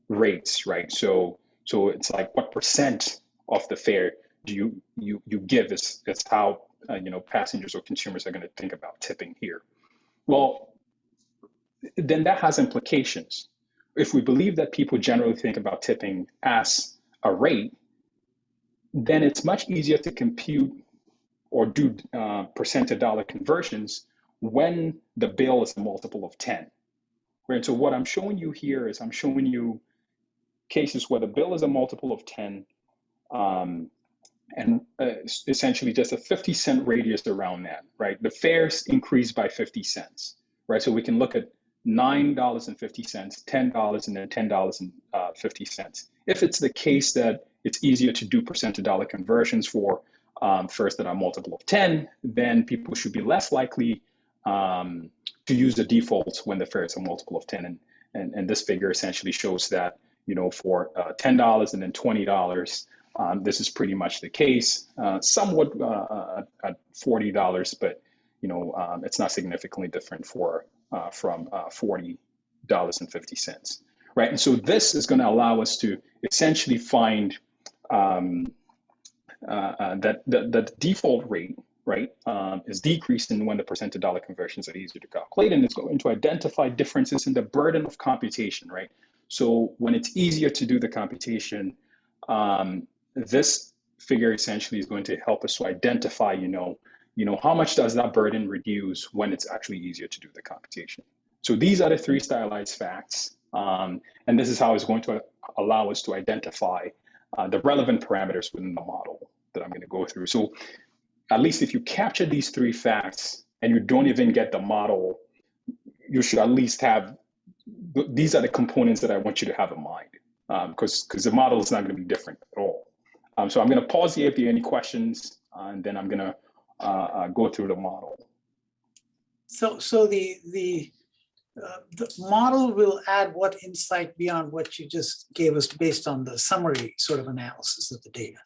rates, right? So it's like, what percent of the fare do you give is how passengers or consumers are going to think about tipping here. Well, then that has implications. If we believe that people generally think about tipping as a rate, then it's much easier to compute or do percent to dollar conversions when the bill is a multiple of 10. Right? So what I'm showing you here is I'm showing you cases where the bill is a multiple of 10, and essentially just a 50-cent radius around that, right? The fares increase by 50 cents, right? So we can look at $9.50, $10, and then $10.50. If it's the case that it's easier to do percent to dollar conversions for fares that are multiple of 10, then people should be less likely to use the defaults when the fare is a multiple of 10. And this figure essentially shows that, you know, for $10 and then $20, this is pretty much the case, somewhat at $40, but, you know, it's not significantly different from $40.50, right? And so this is going to allow us to essentially find that the default rate, right, is decreasing when the percent to dollar conversions are easier to calculate, and it's going to identify differences in the burden of computation, right? So when it's easier to do the computation, this figure essentially is going to help us to identify, you know, how much does that burden reduce when it's actually easier to do the computation. So these are the three stylized facts, and this is how it's going to allow us to identify the relevant parameters within the model that I'm going to go through. So at least if you capture these three facts and you don't even get the model, you should at least have, these are the components that I want you to have in mind, because the model is not going to be different at all. So I'm going to pause here if there are any questions, and then I'm going to go through the model. So the model will add what insight beyond what you just gave us based on the summary sort of analysis of the data?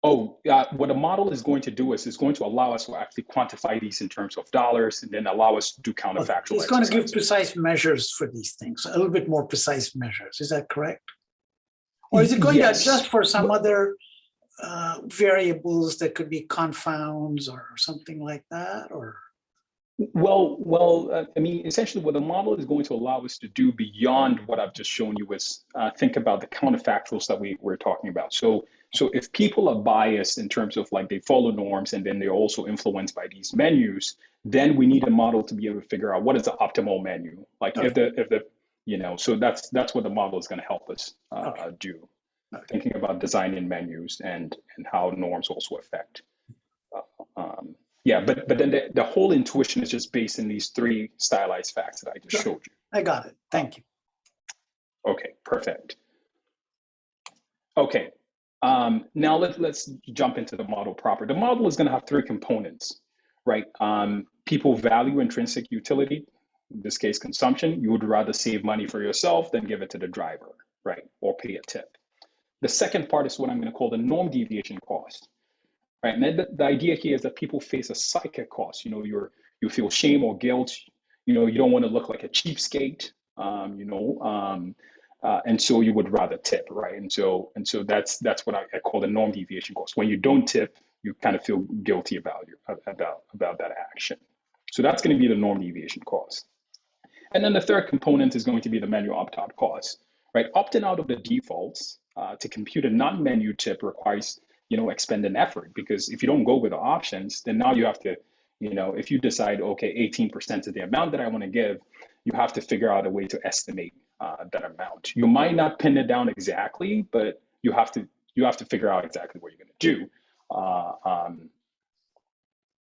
Oh, what the model is going to do is it's going to allow us to actually quantify these in terms of dollars, and then allow us to do counterfactual. It's going to give precise measures for these things, a little bit more precise measures. Is that correct? Or is it going to adjust for some other variables that could be confounds or something like that? Or Well, I mean, essentially what the model is going to allow us to do beyond what I've just shown you is think about the counterfactuals that we're talking about. So if people are biased in terms of like they follow norms and then they're also influenced by these menus, then we need a model to be able to figure out what is the optimal menu. Like if the you know, so that's what the model is going to help us do. Thinking about designing menus and how norms also affect. Yeah, but then the whole intuition is just based in these three stylized facts that I just showed you. I got it. Thank you. Okay, perfect. Okay, now let's jump into the model proper. The model is going to have three components, right? People value intrinsic utility, in this case, consumption. You would rather save money for yourself than give it to the driver, right? Or pay a tip. The second part is what I'm going to call the norm deviation cost. Right, and the idea here is that people face a psychic cost. You know, you feel shame or guilt. You know, you don't want to look like a cheapskate. And so you would rather tip, right? And so that's what I call the norm deviation cost. When you don't tip, you kind of feel guilty about that action. So that's going to be the norm deviation cost. And then the third component is going to be the menu opt-out cost, right? Opting out of the defaults to compute a non-menu tip requires expend an effort, because if you don't go with the options, then now you have to, if you decide, okay, 18% of the amount that I want to give, you have to figure out a way to estimate that amount. You might not pin it down exactly, but you have to figure out exactly what you're going to do.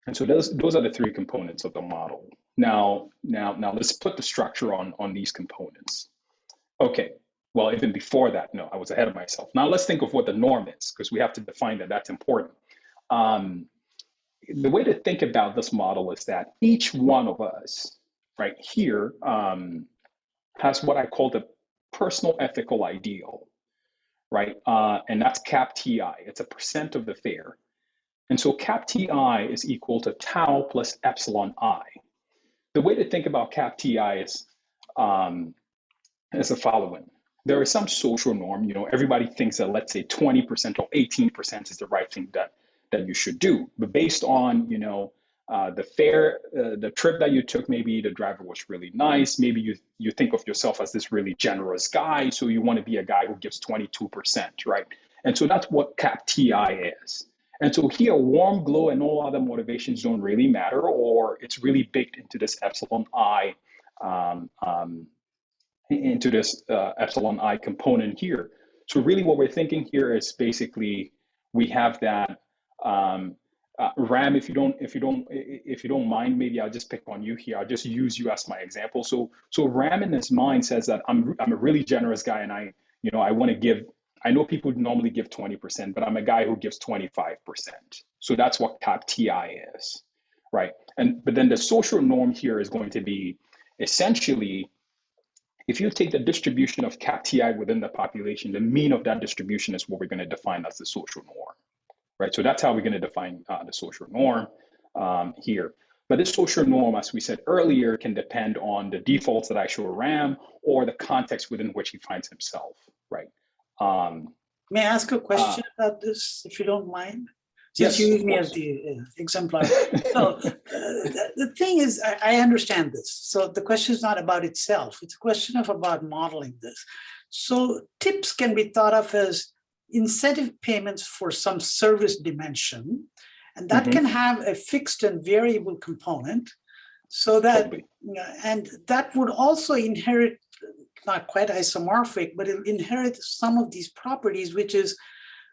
And so those are the three components of the model. Now let's put the structure on these components. Okay. Well, even before that, no, I was ahead of myself. Now let's think of what the norm is, because we have to define that. That's important. The way to think about this model is that each one of us right here has what I call the personal ethical ideal, right? And that's cap TI. It's a percent of the fare. And so cap TI is equal to tau plus epsilon I. The way to think about cap TI is the following. There is some social norm, everybody thinks that, let's say 20% or 18% is the right thing that you should do. But based on, the fare, the trip that you took, maybe the driver was really nice. Maybe you think of yourself as this really generous guy. So you want to be a guy who gives 22%, right? And so that's what cap TI is. And so here, warm, glow, and all other motivations don't really matter, or it's really baked into this epsilon I, into this epsilon I component here. So really what we're thinking here is basically we have that Ram. If you don't mind, maybe I'll just pick on you here. I'll just use you as my example. So Ram in his mind says that I'm a really generous guy, and I want to give. I know people normally give 20%, but I'm a guy who gives 25%. So that's what cap TI is, right? But then the social norm here is going to be essentially, if you take the distribution of cap TI within the population, the mean of that distribution is what we're going to define as the social norm, right? So that's how we're going to define the social norm here. But this social norm, as we said earlier, can depend on the defaults that I show Ram or the context within which he finds himself, right? May I ask a question about this, if you don't mind? Since Yes, you use of me course. as the exemplar. So the thing is, I understand this. So the question is not about itself. It's a question of about modeling this. So tips can be thought of as incentive payments for some service dimension, and that can have a fixed and variable component. So that, Totally. and that would also inherit, not quite isomorphic, but it inherits some of these properties, which is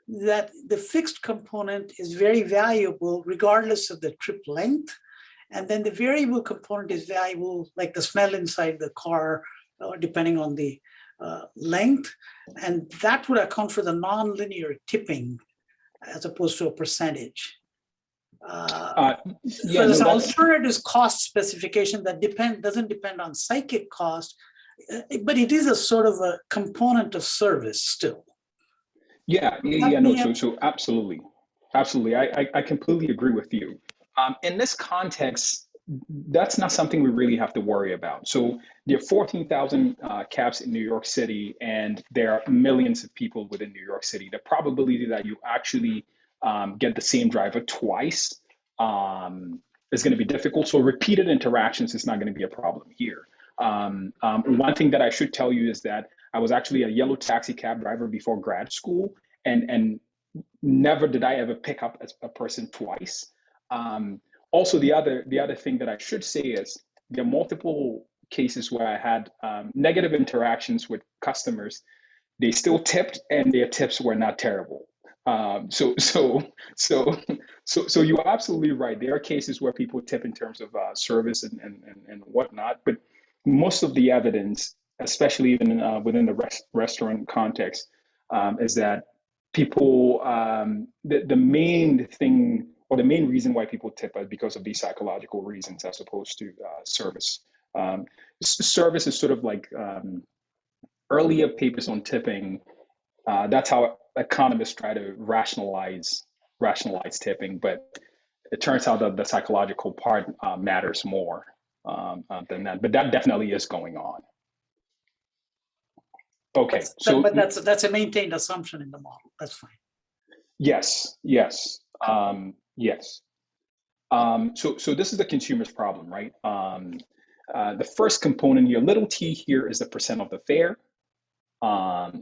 that the fixed component is very valuable regardless of the trip length. And then the variable component is valuable, like the smell inside the car, depending on the length. And that would account for the nonlinear tipping as opposed to a percentage. Yeah, So no, there's an that's alternative cost specification that doesn't depend on psychic cost, but it is a sort of a component of service still. No, so absolutely. I completely agree with you. In this context, that's not something we really have to worry about. So there are 14,000 cabs in New York City, and there are millions of people within New York City. The probability that you actually get the same driver twice is going to be difficult. So repeated interactions is not going to be a problem here. One thing that I should tell you is that I was actually a yellow taxi cab driver before grad school, and never did I ever pick up a person twice. Also, the other thing that I should say is there are multiple cases where I had negative interactions with customers. They still tipped, and their tips were not terrible. So you're absolutely right. There are cases where people tip in terms of service and whatnot, but most of the evidence, especially even within the restaurant context, is that people, the main thing or the main reason why people tip is because of these psychological reasons as opposed to service. Service is sort of like earlier papers on tipping. That's how economists try to rationalize tipping, but it turns out that the psychological part matters more than that. But that definitely is going on. Okay, but that's a maintained assumption in the model. That's fine. Yes. So this is the consumer's problem, right? The first component here, little t here, is the percent of the fare.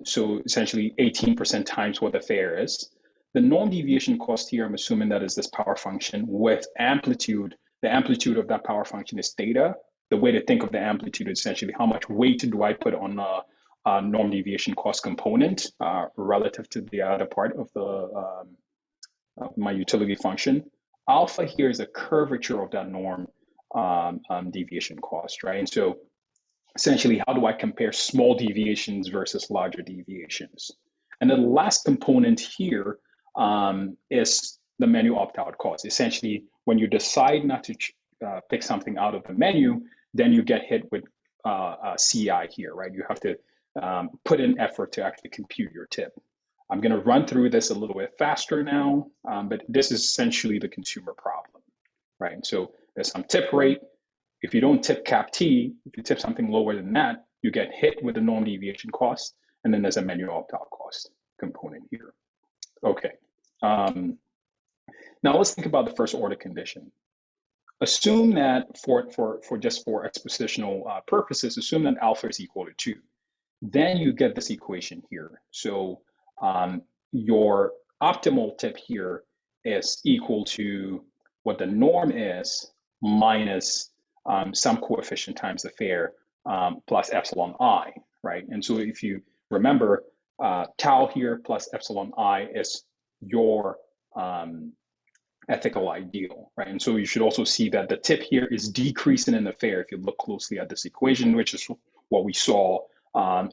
So essentially 18% times what the fare is. The norm deviation cost here, I'm assuming that is this power function with amplitude. The amplitude of that power function is theta. The way to think of the amplitude is essentially how much weight do I put on the norm deviation cost component relative to the other part of the my utility function. Alpha here is a curvature of that norm deviation cost, right? And so essentially, how do I compare small deviations versus larger deviations? And the last component here is the menu opt-out cost. Essentially, when you decide not to pick something out of the menu, then you get hit with CI here, right? You have to put in effort to actually compute your tip. I'm going to run through this a little bit faster now, but this is essentially the consumer problem, right? And so there's some tip rate. If you don't tip cap T, if you tip something lower than that, you get hit with the norm deviation cost, and then there's a menu opt-out cost component here. Okay. Now let's think about the first order condition. Assume that for expositional purposes, assume that alpha is equal to 2. Then you get this equation here. So your optimal tip here is equal to what the norm is minus some coefficient times the fare plus epsilon I, right? And so if you remember, tau here plus epsilon I is your ethical ideal, right? And so you should also see that the tip here is decreasing in the fare if you look closely at this equation, which is what we saw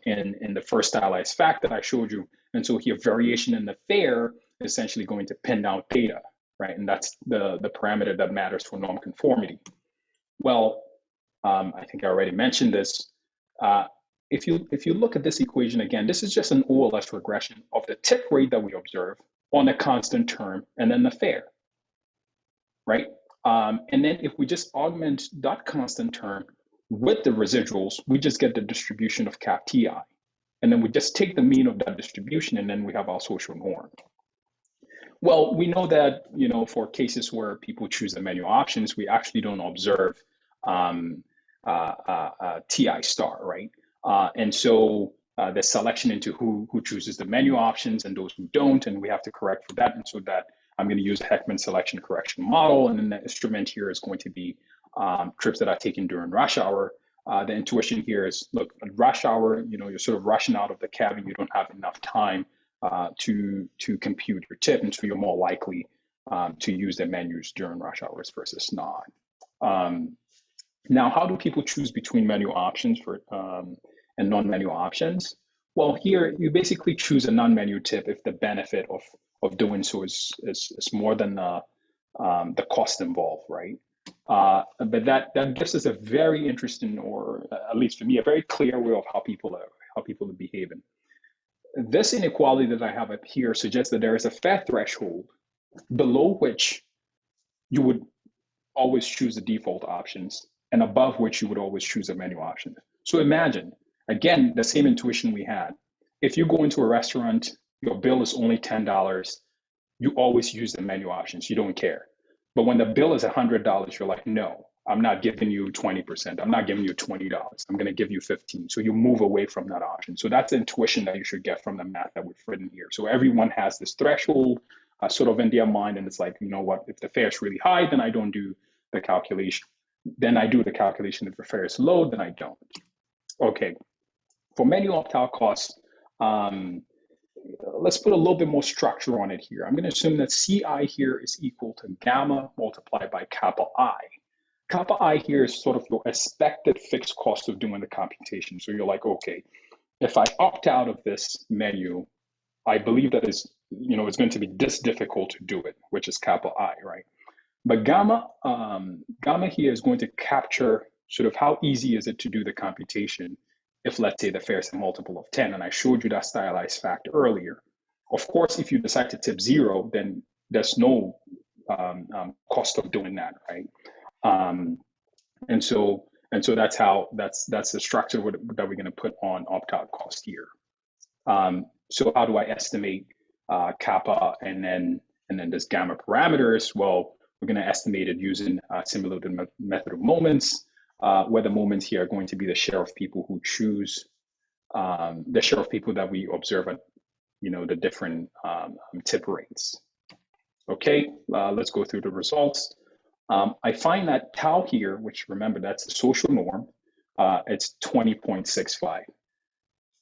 in the first stylized fact that I showed you. And so here, variation in the fare is essentially going to pin down theta, right? And that's the parameter that matters for norm conformity. Well, I think I already mentioned this. If you look at this equation again, this is just an OLS regression of the tip rate that we observe on the constant term and then the fare, right? And then if we just augment that constant term with the residuals, we just get the distribution of cap TI. And then we just take the mean of that distribution, and then we have our social norm. Well, we know that, you know, for cases where people choose the menu options, we actually don't observe TI star, right? And so the selection into who chooses the menu options and those who don't, and we have to correct for that. And so that I'm going to use the Heckman selection correction model, and then the instrument here is going to be trips that are taken during rush hour. The intuition here is, look, at rush hour, you know, you're sort of rushing out of the cabin, you don't have enough time to compute your tip, and so you're more likely to use the menus during rush hours versus not. Now, how do people choose between menu options and non-menu options? Well, here you basically choose a non-menu tip if the benefit of doing so is more than the cost involved, right? But that gives us a very interesting, or at least for me, a very clear way of how people are behaving. This inequality that I have up here suggests that there is a fare threshold below which you would always choose the default options, and above which you would always choose a menu option. So imagine, again, the same intuition we had. If you go into a restaurant, your bill is only $10, you always use the menu options, you don't care. But when the bill is $100, you're like, no, I'm not giving you 20%. I'm not giving you $20. I'm going to give you 15. So you move away from that option. So that's the intuition that you should get from the math that we've written here. So everyone has this threshold sort of in their mind, and it's like, you know what, if the fare is really high, then I don't do the calculation. Then I do the calculation. If the fare is low, then I don't. Okay, for menu opt-out costs, let's put a little bit more structure on it here. I'm going to assume that CI here is equal to gamma multiplied by kappa I. Kappa I here is sort of your expected fixed cost of doing the computation. So you're like, okay, if I opt out of this menu, I believe that is, you know, it's going to be this difficult to do it, which is kappa I, right? But gamma here is going to capture sort of how easy is it to do the computation if, let's say, the fare is a multiple of 10, and I showed you that stylized fact earlier. Of course, if you decide to tip 0, then there's no cost of doing that, right? And so that's the structure that we're going to put on opt-out cost here. So how do I estimate kappa and then this gamma parameters? Well, we're going to estimate it using similar to the method of moments, where the moments here are going to be the share of people who choose, the share of people that we observe at, you know, the different tip rates. Okay, let's go through the results. I find that tau here, which remember that's the social norm, it's 20.65.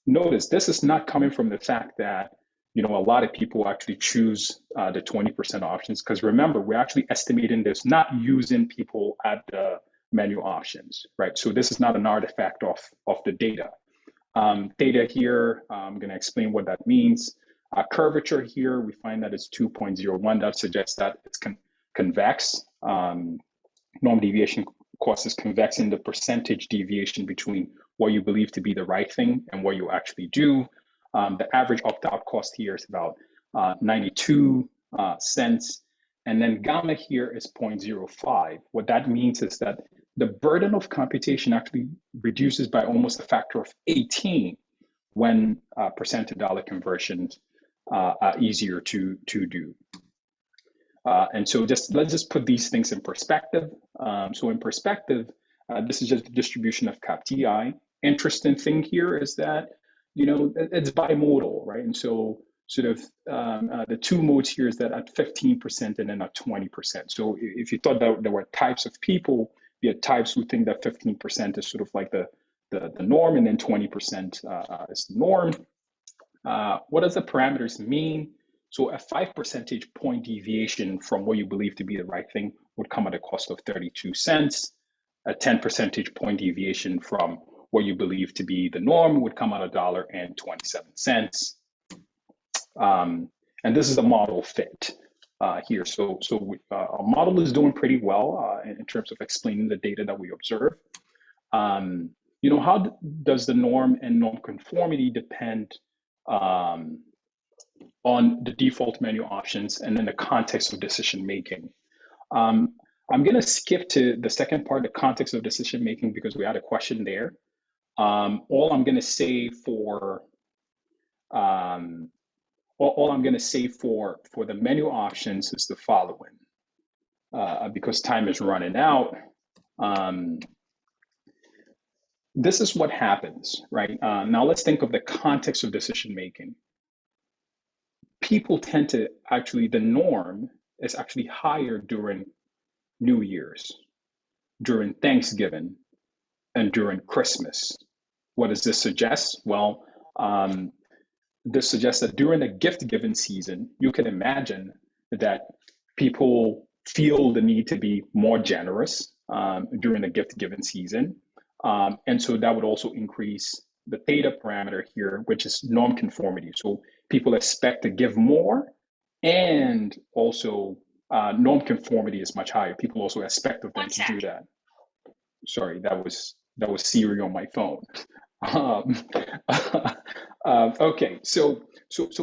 Notice this is not coming from the fact that, you know, a lot of people actually choose the 20% options, because remember, we're actually estimating this not using people at the menu options, right? So this is not an artifact of the data. Data here, I'm going to explain what that means. Curvature here, we find that it's 2.01. That suggests that it's convex. Norm deviation cost is convex in the percentage deviation between what you believe to be the right thing and what you actually do. The average opt-out cost here is about 92 cents. And then gamma here is 0.05. What that means is that the burden of computation actually reduces by almost a factor of 18 when percent to dollar conversions are easier to do. And so let's just put these things in perspective. So in perspective, this is just the distribution of cap TI. Interesting thing here is that, you know, it's bimodal, right? And so sort of the two modes here is that at 15% and then at 20%. So if you thought that there were types of people, you had types who think that 15% is sort of like the norm, and then 20% is the norm. What does the parameters mean? So a 5 percentage point deviation from what you believe to be the right thing would come at a cost of 32 cents. A 10 percentage point deviation from what you believe to be the norm would come at $1.27. And this is a model fit here. So our model is doing pretty well in terms of explaining the data that we observe. You know, how does the norm and norm conformity depend on the default menu options and then the context of decision making? I'm going to skip to the second part, the context of decision making, because we had a question there. All I'm going to say for the menu options is the following, because time is running out. This is what happens, right? Now let's think of the context of decision making. People tend to actually, the norm is actually higher during New Year's, during Thanksgiving, and during Christmas. What does this suggest? Well, this suggests that during the gift giving season, you can imagine that people feel the need to be more generous during the gift giving season. And so that would also increase the theta parameter here, which is norm conformity. So people expect to give more, and also norm conformity is much higher. People also expect of them to do that. Sorry, that was Siri on my phone. Okay, so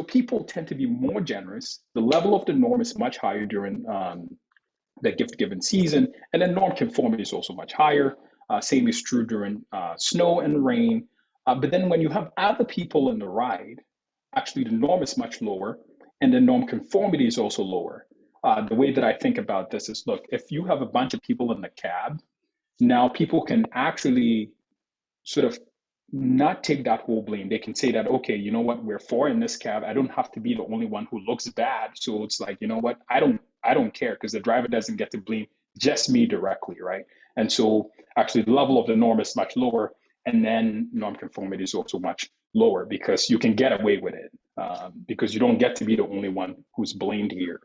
people tend to be more generous. The level of the norm is much higher during the gift giving season, and then norm conformity is also much higher. Same is true during snow and rain. But then when you have other people in the ride, actually the norm is much lower, and the norm conformity is also lower. The way that I think about this is, look, if you have a bunch of people in the cab, now people can actually sort of not take that whole blame. They can say that, okay, you know what, we're four in this cab. I don't have to be the only one who looks bad. So it's like, you know what, I don't care, because the driver doesn't get to blame just me directly, right? And so actually the level of the norm is much lower, and then norm conformity is also much lower, because you can get away with it, because you don't get to be the only one who's blamed here.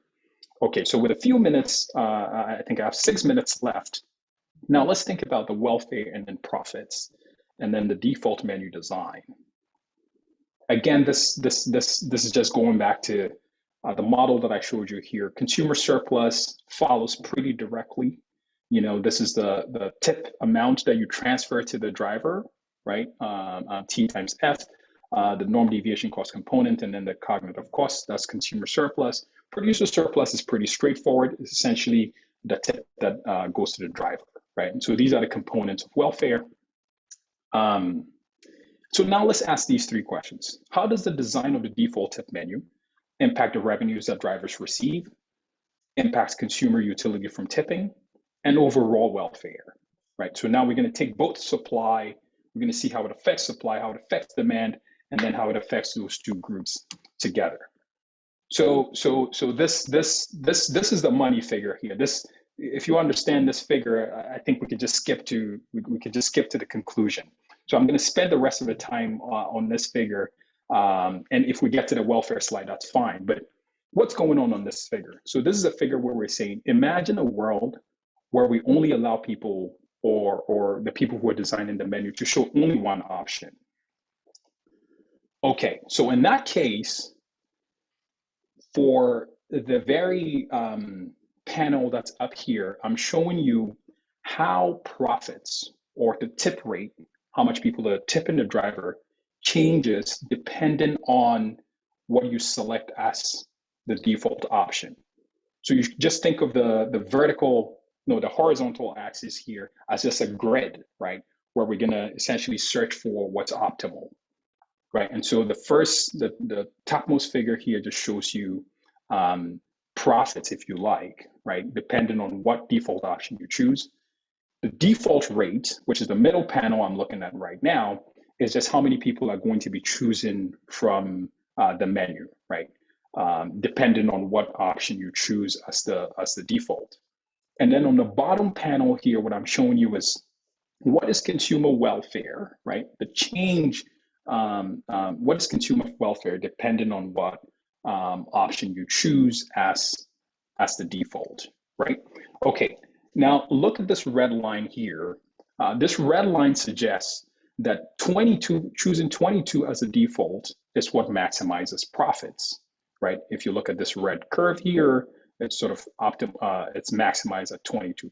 Okay, so with a few minutes, I think I have 6 minutes left. Now let's think about the welfare and then profits, and then the default menu design. Again, this is just going back to the model that I showed you here. Consumer surplus follows pretty directly. You know, this is the tip amount that you transfer to the driver, right? T times F, the norm deviation cost component, and then the cognitive cost, that's consumer surplus. Producer surplus is pretty straightforward. It's essentially the tip that goes to the driver, right? And so these are the components of welfare. So now let's ask these three questions. How does the design of the default tip menu impact the revenues that drivers receive, impacts consumer utility from tipping, and overall welfare, right? So now we're going to take both supply, we're going to see how it affects supply, how it affects demand, and then how it affects those two groups together. So this is the money figure here. This, if you understand this figure, I think we could just skip to the conclusion. So I'm going to spend the rest of the time on this figure, and if we get to the welfare slide, that's fine. But what's going on this figure? So this is a figure where we're saying, imagine a world where we only allow people, or the people who are designing the menu, to show only one option. Okay, so in that case, for the very panel that's up here, I'm showing you how profits, or the tip rate, how much people are tipping the driver, changes dependent on what you select as the default option. So you just think of the horizontal axis here as just a grid, right? Where we're gonna essentially search for what's optimal, right? And so the topmost figure here just shows you profits, if you like, right? Depending on what default option you choose. The default rate, which is the middle panel I'm looking at right now, is just how many people are going to be choosing from the menu, right? Depending on what option you choose as the default. And then on the bottom panel here, what I'm showing you is what is consumer welfare, right? The change, what is consumer welfare depending on what option you choose as the default, right? Okay, now look at this red line here. This red line suggests that choosing 22 as a default is what maximizes profits, right? If you look at this red curve here, it's sort of it's maximized at 22%.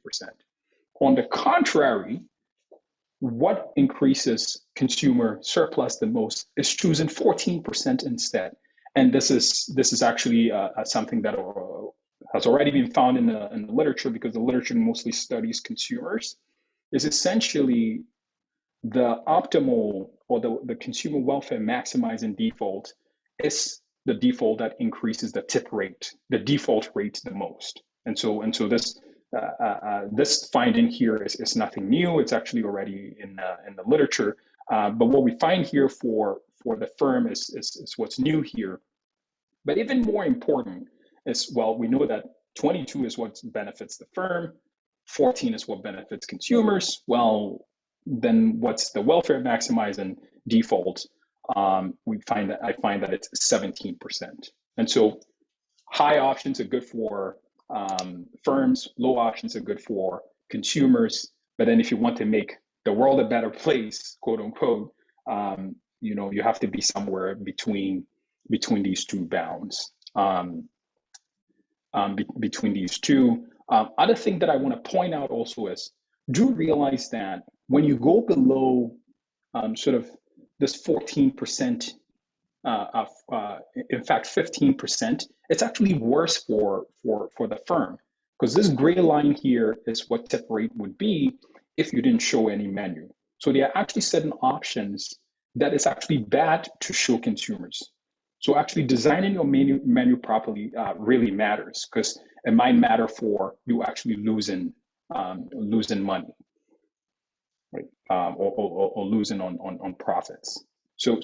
On the contrary, what increases consumer surplus the most is choosing 14% instead. And this is actually something that has already been found in the literature, because the literature mostly studies consumers, is essentially the optimal or the consumer welfare maximizing default is the default that increases the tip rate, the default rate the most. And so this this finding here is nothing new. It's actually already in the literature. But what we find here for the firm is what's new here. But even more important is, well, we know that 22 is what benefits the firm, 14 is what benefits consumers. Well, then what's the welfare maximizing default? I find that it's 17%. And so high options are good for firms, low options are good for consumers. But then if you want to make the world a better place, quote unquote, you have to be somewhere between these two bounds, between these two. Other thing that I want to point out also is, do realize that when you go below sort of this 14%, in fact 15%, it's actually worse for the firm, because this gray line here is what tip rate would be if you didn't show any menu. So there are actually certain options that is actually bad to show consumers. So actually designing your menu properly really matters, because it might matter for you actually losing money, right? Or losing on profits. So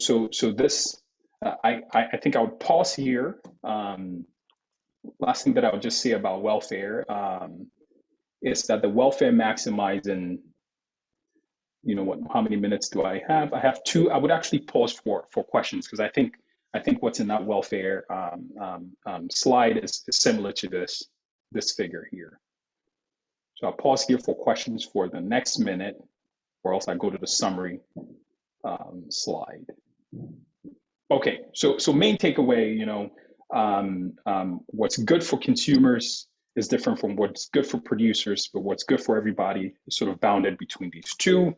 this, I think I would pause here. Last thing that I would just say about welfare is that the welfare maximizing, how many minutes do I have? I have 2. I would actually pause for questions, because I think what's in that welfare slide is similar to this figure here. So I'll pause here for questions for the next minute, or else I go to the summary slide. Okay, so main takeaway, what's good for consumers is different from what's good for producers, but what's good for everybody is sort of bounded between these two.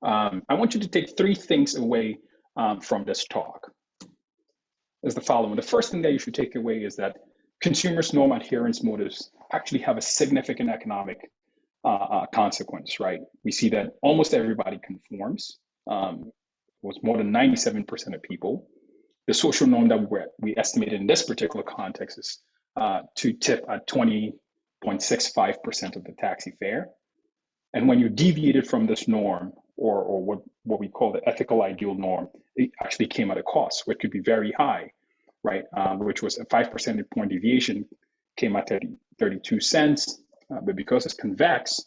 I want you to take 3 things away from this talk. Is the following. The first thing that you should take away is that consumers' norm adherence motives actually have a significant economic consequence, right? We see that almost everybody conforms. Was more than 97% of people. The social norm that we estimated in this particular context is to tip at 20.65% of the taxi fare. And when you deviated from this norm, or what we call the ethical ideal norm, it actually came at a cost, which could be very high, right? Which was a 5 percentage point deviation, came at 32 cents. But because it's convex,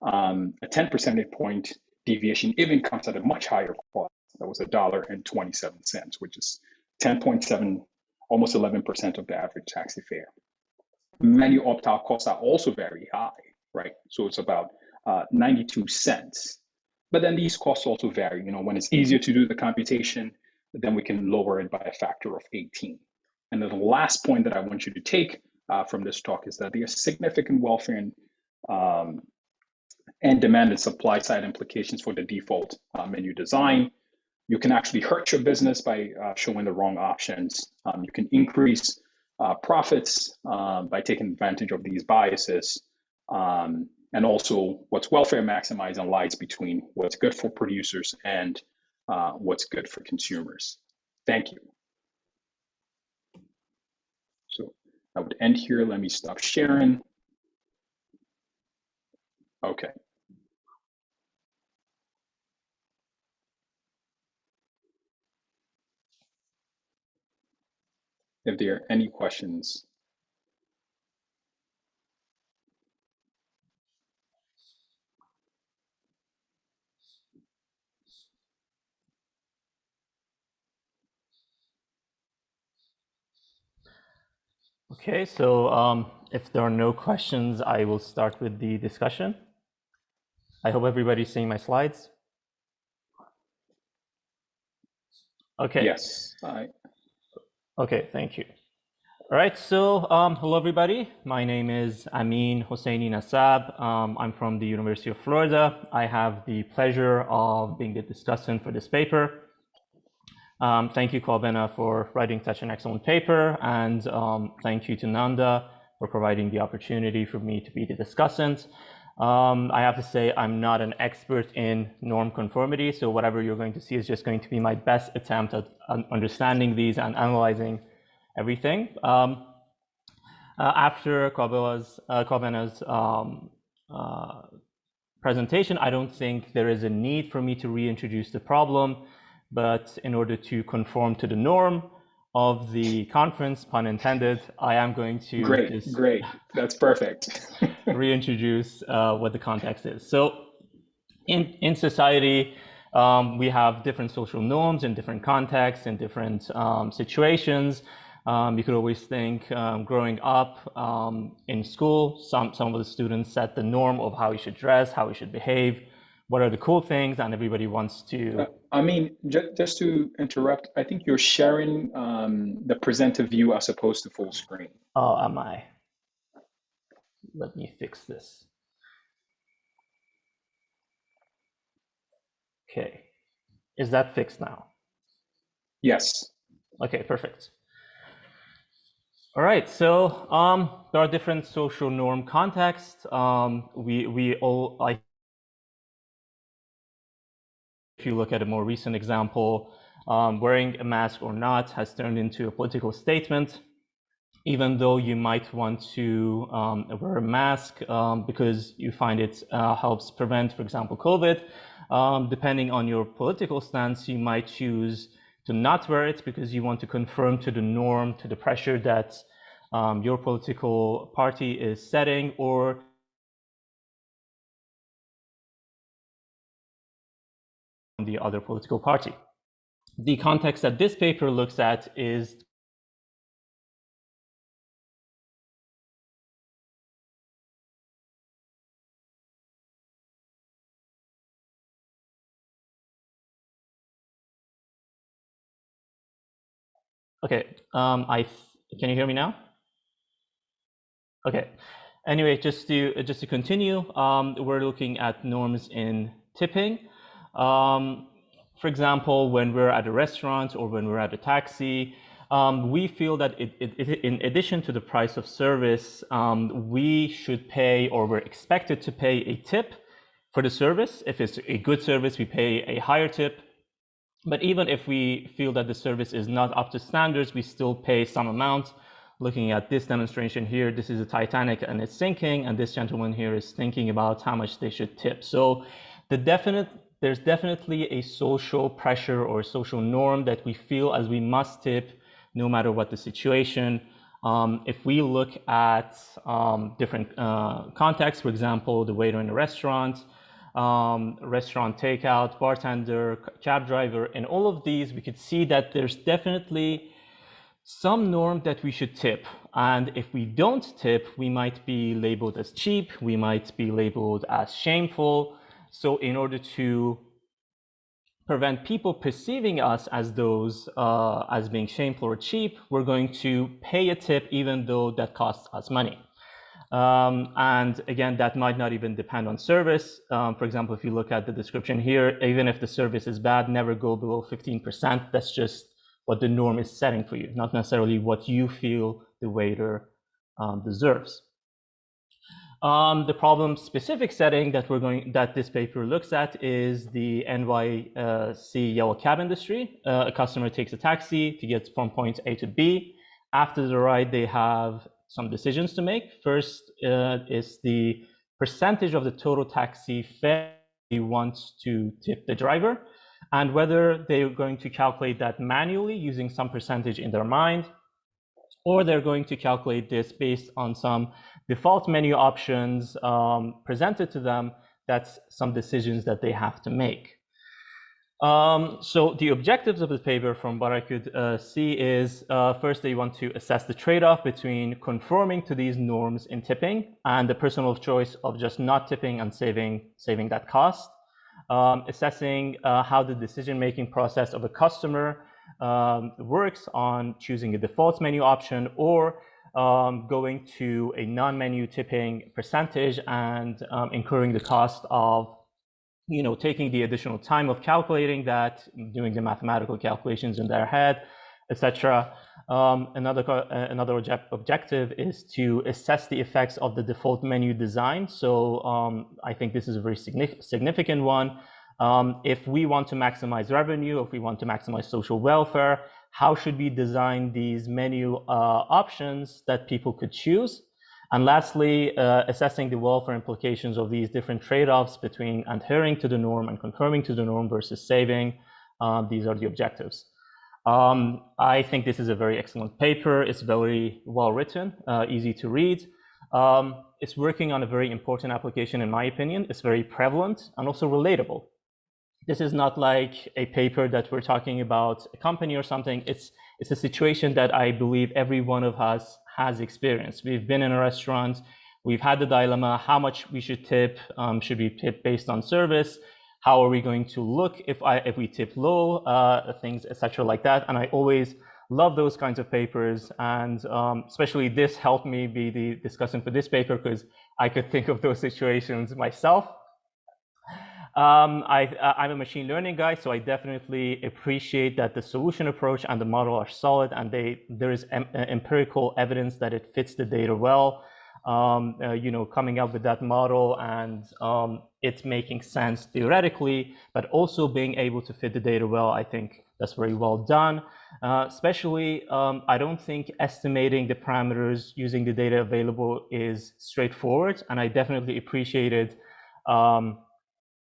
a 10 percentage point deviation even comes at a much higher cost. That was $1.27, which is 10.7, almost 11% of the average taxi fare. Menu opt-out costs are also very high, right? So it's about 92 cents. But then these costs also vary. When it's easier to do the computation, then we can lower it by a factor of 18. And then the last point that I want you to take from this talk is that there's significant welfare and demand and supply side implications for the default menu design. You can actually hurt your business by showing the wrong options. You can increase profits by taking advantage of these biases. And also what's welfare maximizing lies between what's good for producers and what's good for consumers. Thank you. So I would end here. Let me stop sharing. Okay. If there are any questions. Okay, so if there are no questions, I will start with the discussion. I hope everybody's seeing my slides. Okay. Yes. Okay, thank you. All right, so hello everybody. My name is Amin Hosseini Nasab. I'm from the University of Florida. I have the pleasure of being the discussant for this paper. Thank you, Kalbena, for writing such an excellent paper, and thank you to Nanda for providing the opportunity for me to be the discussant. I have to say I'm not an expert in norm conformity, so whatever you're going to see is just going to be my best attempt at understanding these and analyzing everything. After Kalbena's presentation, I don't think there is a need for me to reintroduce the problem, but in order to conform to the norm of the conference, pun intended, I am going to Great, that's perfect. reintroduce what the context is. So in society, we have different social norms in different contexts, in different situations. You could always think growing up in school, some of the students set the norm of how you should dress, how you should behave, what are the cool things, and everybody wants to... I mean, just to interrupt, I think you're sharing the presenter view as opposed to full screen. Oh, am I? Let me fix this. Okay, is that fixed now? Yes. Okay, perfect. All right, so there are different social norm contexts. If you look at a more recent example, wearing a mask or not has turned into a political statement, even though you might want to wear a mask because you find it helps prevent, for example, COVID. Depending on your political stance, you might choose to not wear it because you want to conform to the norm, to the pressure that your political party is setting, or the other political party. The context that this paper looks at is okay. Can you hear me now? Okay. Anyway, just to continue, we're looking at norms in tipping. For example, when we're at a restaurant or when we're at a taxi, we feel that in addition to the price of service, we should pay, or we're expected to pay, a tip for the service. If it's a good service, we pay a higher tip. But even if we feel that the service is not up to standards, we still pay some amount. Looking at this demonstration here, this is a Titanic and it's sinking, and this gentleman here is thinking about how much they should tip. So there's definitely a social pressure or social norm that we feel as we must tip no matter what the situation. If we look at different contexts, for example, the waiter in a restaurant takeout, bartender, cab driver, in all of these, we could see that there's definitely some norm that we should tip. And if we don't tip, we might be labeled as cheap, we might be labeled as shameful. So in order to prevent people perceiving us as those as being shameful or cheap, we're going to pay a tip even though that costs us money. And again, that might not even depend on service. For example, if you look at the description here, even if the service is bad, never go below 15%. That's just what the norm is setting for you, not necessarily what you feel the waiter deserves. The problem-specific setting that this paper looks at is the NYC yellow cab industry. A customer takes a taxi to get from point A to B. After the ride, they have some decisions to make. First is the percentage of the total taxi fare he wants to tip the driver, and whether they're going to calculate that manually using some percentage in their mind, or they're going to calculate this based on some default menu options presented to them. That's some decisions that they have to make. So the objectives of the paper, from what I could see, is first they want to assess the trade-off between conforming to these norms in tipping and the personal choice of just not tipping and saving that cost. Assessing how the decision-making process of a customer works on choosing a default menu option or going to a non-menu tipping percentage and incurring the cost of taking the additional time of calculating that, doing the mathematical calculations in their head, etc. Another objective is to assess the effects of the default menu design. So I think this is a very significant one. If we want to maximize revenue, if we want to maximize social welfare, how should we design these menu options that people could choose? And lastly, assessing the welfare implications of these different trade-offs between adhering to the norm and conforming to the norm versus saving. These are the objectives. I think this is a very excellent paper. It's very well written, easy to read. It's working on a very important application, in my opinion. It's very prevalent and also relatable. This is not like a paper that we're talking about a company or something. It's a situation that I believe every one of us has experienced. We've been in a restaurant, we've had the dilemma, how much we should tip, should we tip based on service? How are we going to look if we tip low, things, etc. like that. And I always love those kinds of papers. And especially this helped me be the discussant for this paper because I could think of those situations myself. I'm a machine learning guy, so I definitely appreciate that the solution approach and the model are solid, and there is empirical evidence that it fits the data well. Coming up with that model and it's making sense theoretically, but also being able to fit the data well, I think that's very well done. Especially, I don't think estimating the parameters using the data available is straightforward, and I definitely appreciated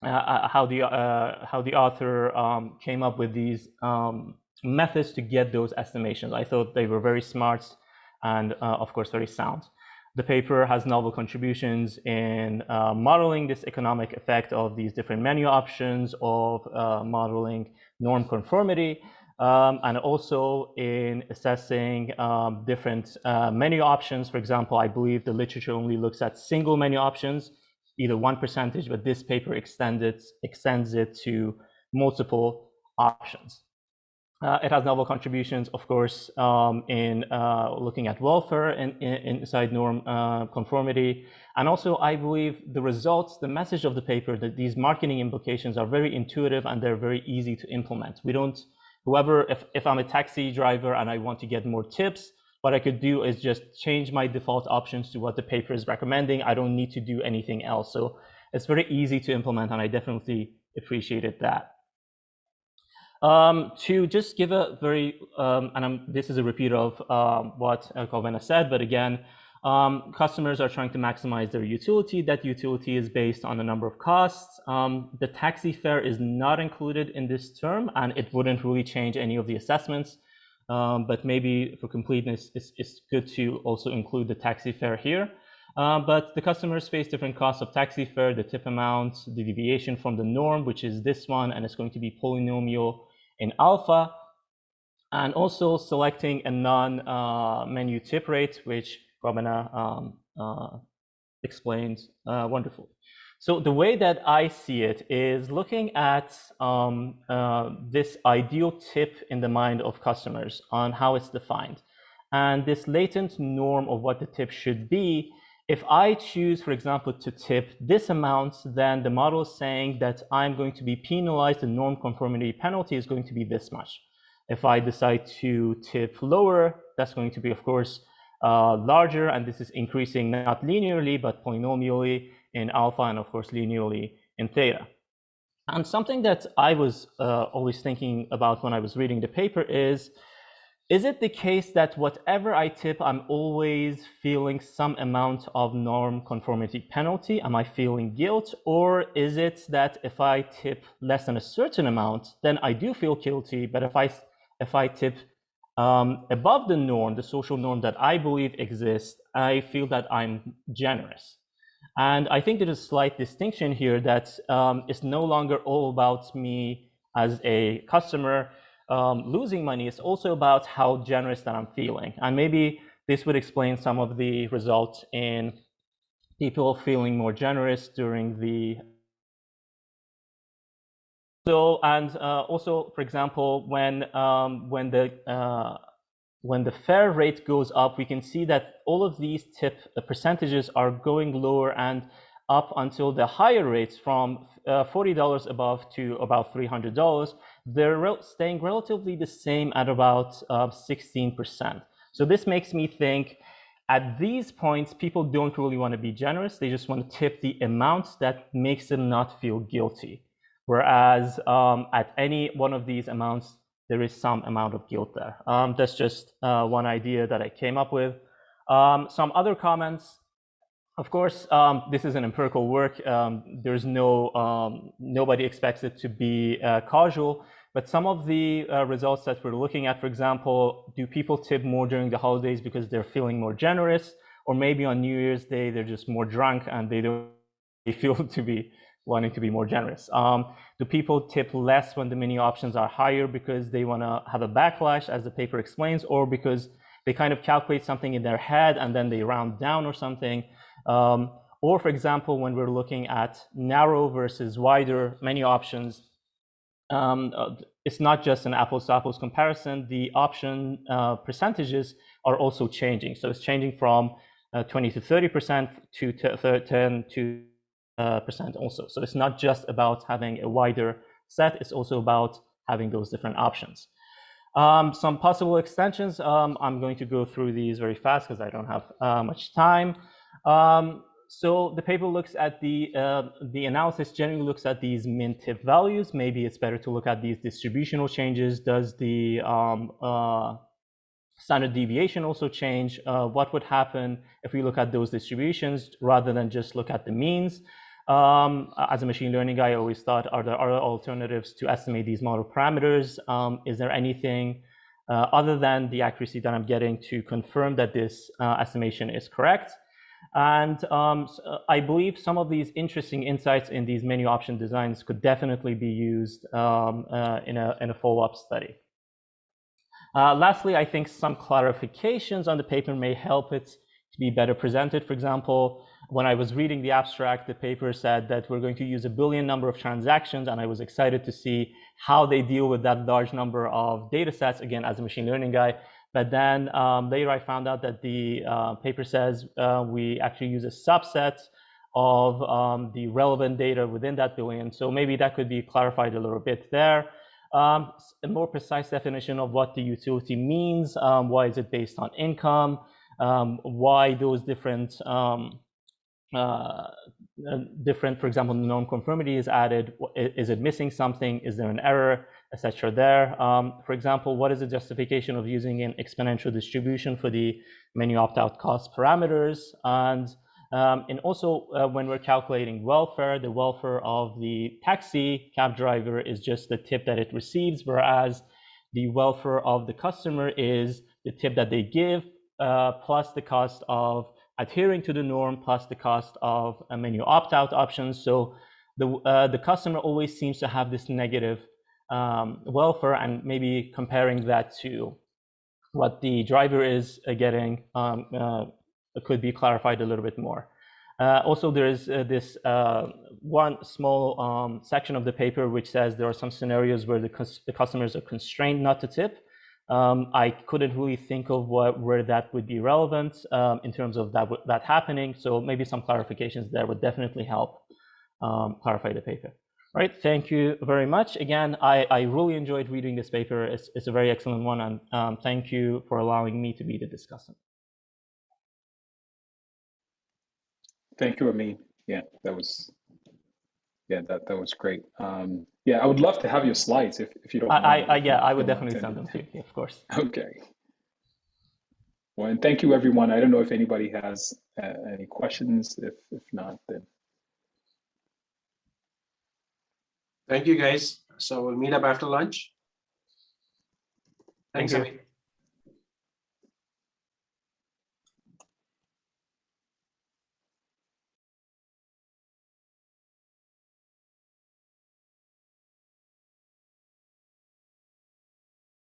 how the author came up with these methods to get those estimations. I thought they were very smart and of course very sound. The paper has novel contributions in modeling this economic effect of these different menu options, of modeling norm conformity, and also in assessing different menu options. For example, I believe the literature only looks at single menu options, either 1%, but this paper extends it to multiple options. It has novel contributions, of course, in looking at welfare inside norm conformity. And also, I believe the results, the message of the paper, that these marketing implications are very intuitive and they're very easy to implement. If I'm a taxi driver and I want to get more tips, what I could do is just change my default options to what the paper is recommending. I don't need to do anything else. So it's very easy to implement, and I definitely appreciated that. To just give a very, this is a repeat of what Kalvena said, but again, customers are trying to maximize their utility. That utility is based on a number of costs. The taxi fare is not included in this term, and it wouldn't really change any of the assessments. But maybe for completeness, it's good to also include the taxi fare here. But the customers face different costs of taxi fare, the tip amount, the deviation from the norm, which is this one, and it's going to be polynomial in alpha, and also selecting a non-menu tip rate, which Robina explained wonderfully. So the way that I see it is looking at this ideal tip in the mind of customers on how it's defined. And this latent norm of what the tip should be, if I choose, for example, to tip this amount, then the model is saying that I'm going to be penalized, the norm conformity penalty is going to be this much. If I decide to tip lower, that's going to be, of course, larger, and this is increasing not linearly, but polynomially in alpha, and of course linearly in theta. And something that I was always thinking about when I was reading the paper is it the case that whatever I tip, I'm always feeling some amount of norm conformity penalty? Am I feeling guilt? Or is it that if I tip less than a certain amount, then I do feel guilty, but if I tip above the norm, the social norm that I believe exists, I feel that I'm generous? And I think there is a slight distinction here that it's no longer all about me as a customer losing money. It's also about how generous that I'm feeling. And maybe this would explain some of the results in people feeling more generous during the also, for example, when the fair rate goes up, we can see that all of these tip percentages are going lower and up until the higher rates from $40 above to about $300. They're staying relatively the same at about 16%. So this makes me think at these points, people don't really want to be generous. They just want to tip the amount that makes them not feel guilty. Whereas at any one of these amounts, there is some amount of guilt there. That's just one idea that I came up with. Some other comments. Of course, this is an empirical work. There's nobody expects it to be causal, but some of the results that we're looking at, for example, do people tip more during the holidays because they're feeling more generous, or maybe on New Year's Day, they're just more drunk and they feel to be wanting to be more generous. Do people tip less when the menu options are higher because they want to have a backlash, as the paper explains, or because they kind of calculate something in their head and then they round down or something? Or, for example, when we're looking at narrow versus wider menu options, it's not just an apples to apples comparison. The option percentages are also changing. So it's changing from 20 to 30% to 10 to % also. So it's not just about having a wider set, it's also about having those different options. Some possible extensions, I'm going to go through these very fast because I don't have much time. So the paper looks at the analysis generally looks at these min tip values. Maybe it's better to look at these distributional changes. Does the standard deviation also change? What would happen if we look at those distributions rather than just look at the means? As a machine learning guy, I always thought, are there other alternatives to estimate these model parameters? Is there anything other than the accuracy that I'm getting to confirm that this estimation is correct? And I believe some of these interesting insights in these menu option designs could definitely be used in a follow-up study. Lastly, I think some clarifications on the paper may help it to be better presented. For example, when I was reading the abstract, the paper said that we're going to use a billion number of transactions, and I was excited to see how they deal with that large number of data sets, again, as a machine learning guy. But then later I found out that the paper says we actually use a subset of the relevant data within that billion. So maybe that could be clarified a little bit there. A more precise definition of what the utility means. Why is it based on income? Why those different, for example, non-conformity is added? Is it missing something? Is there an error, etc. there? For example, what is the justification of using an exponential distribution for the menu opt-out cost parameters? And also, when we're calculating welfare, the welfare of the taxi cab driver is just the tip that it receives, whereas the welfare of the customer is the tip that they give, plus the cost of adhering to the norm, plus the cost of a menu opt-out options. So the customer always seems to have this negative welfare, and maybe comparing that to what the driver is getting could be clarified a little bit more. Also, there is this one small section of the paper which says there are some scenarios where the customers are constrained not to tip. I couldn't really think of where that would be relevant in terms of that happening. So maybe some clarifications there would definitely help clarify the paper. All right, thank you very much. Again, I really enjoyed reading this paper. It's a very excellent one, and thank you for allowing me to be the discussant. Thank you, Amin. Yeah, that was great. Yeah, I would love to have your slides if you don't mind. Yeah, I would definitely send them to you, of course. Okay. Well, and thank you, everyone. I don't know if anybody has any questions. If not, then. Thank you, guys. So we'll meet up after lunch. Thanks, Amin.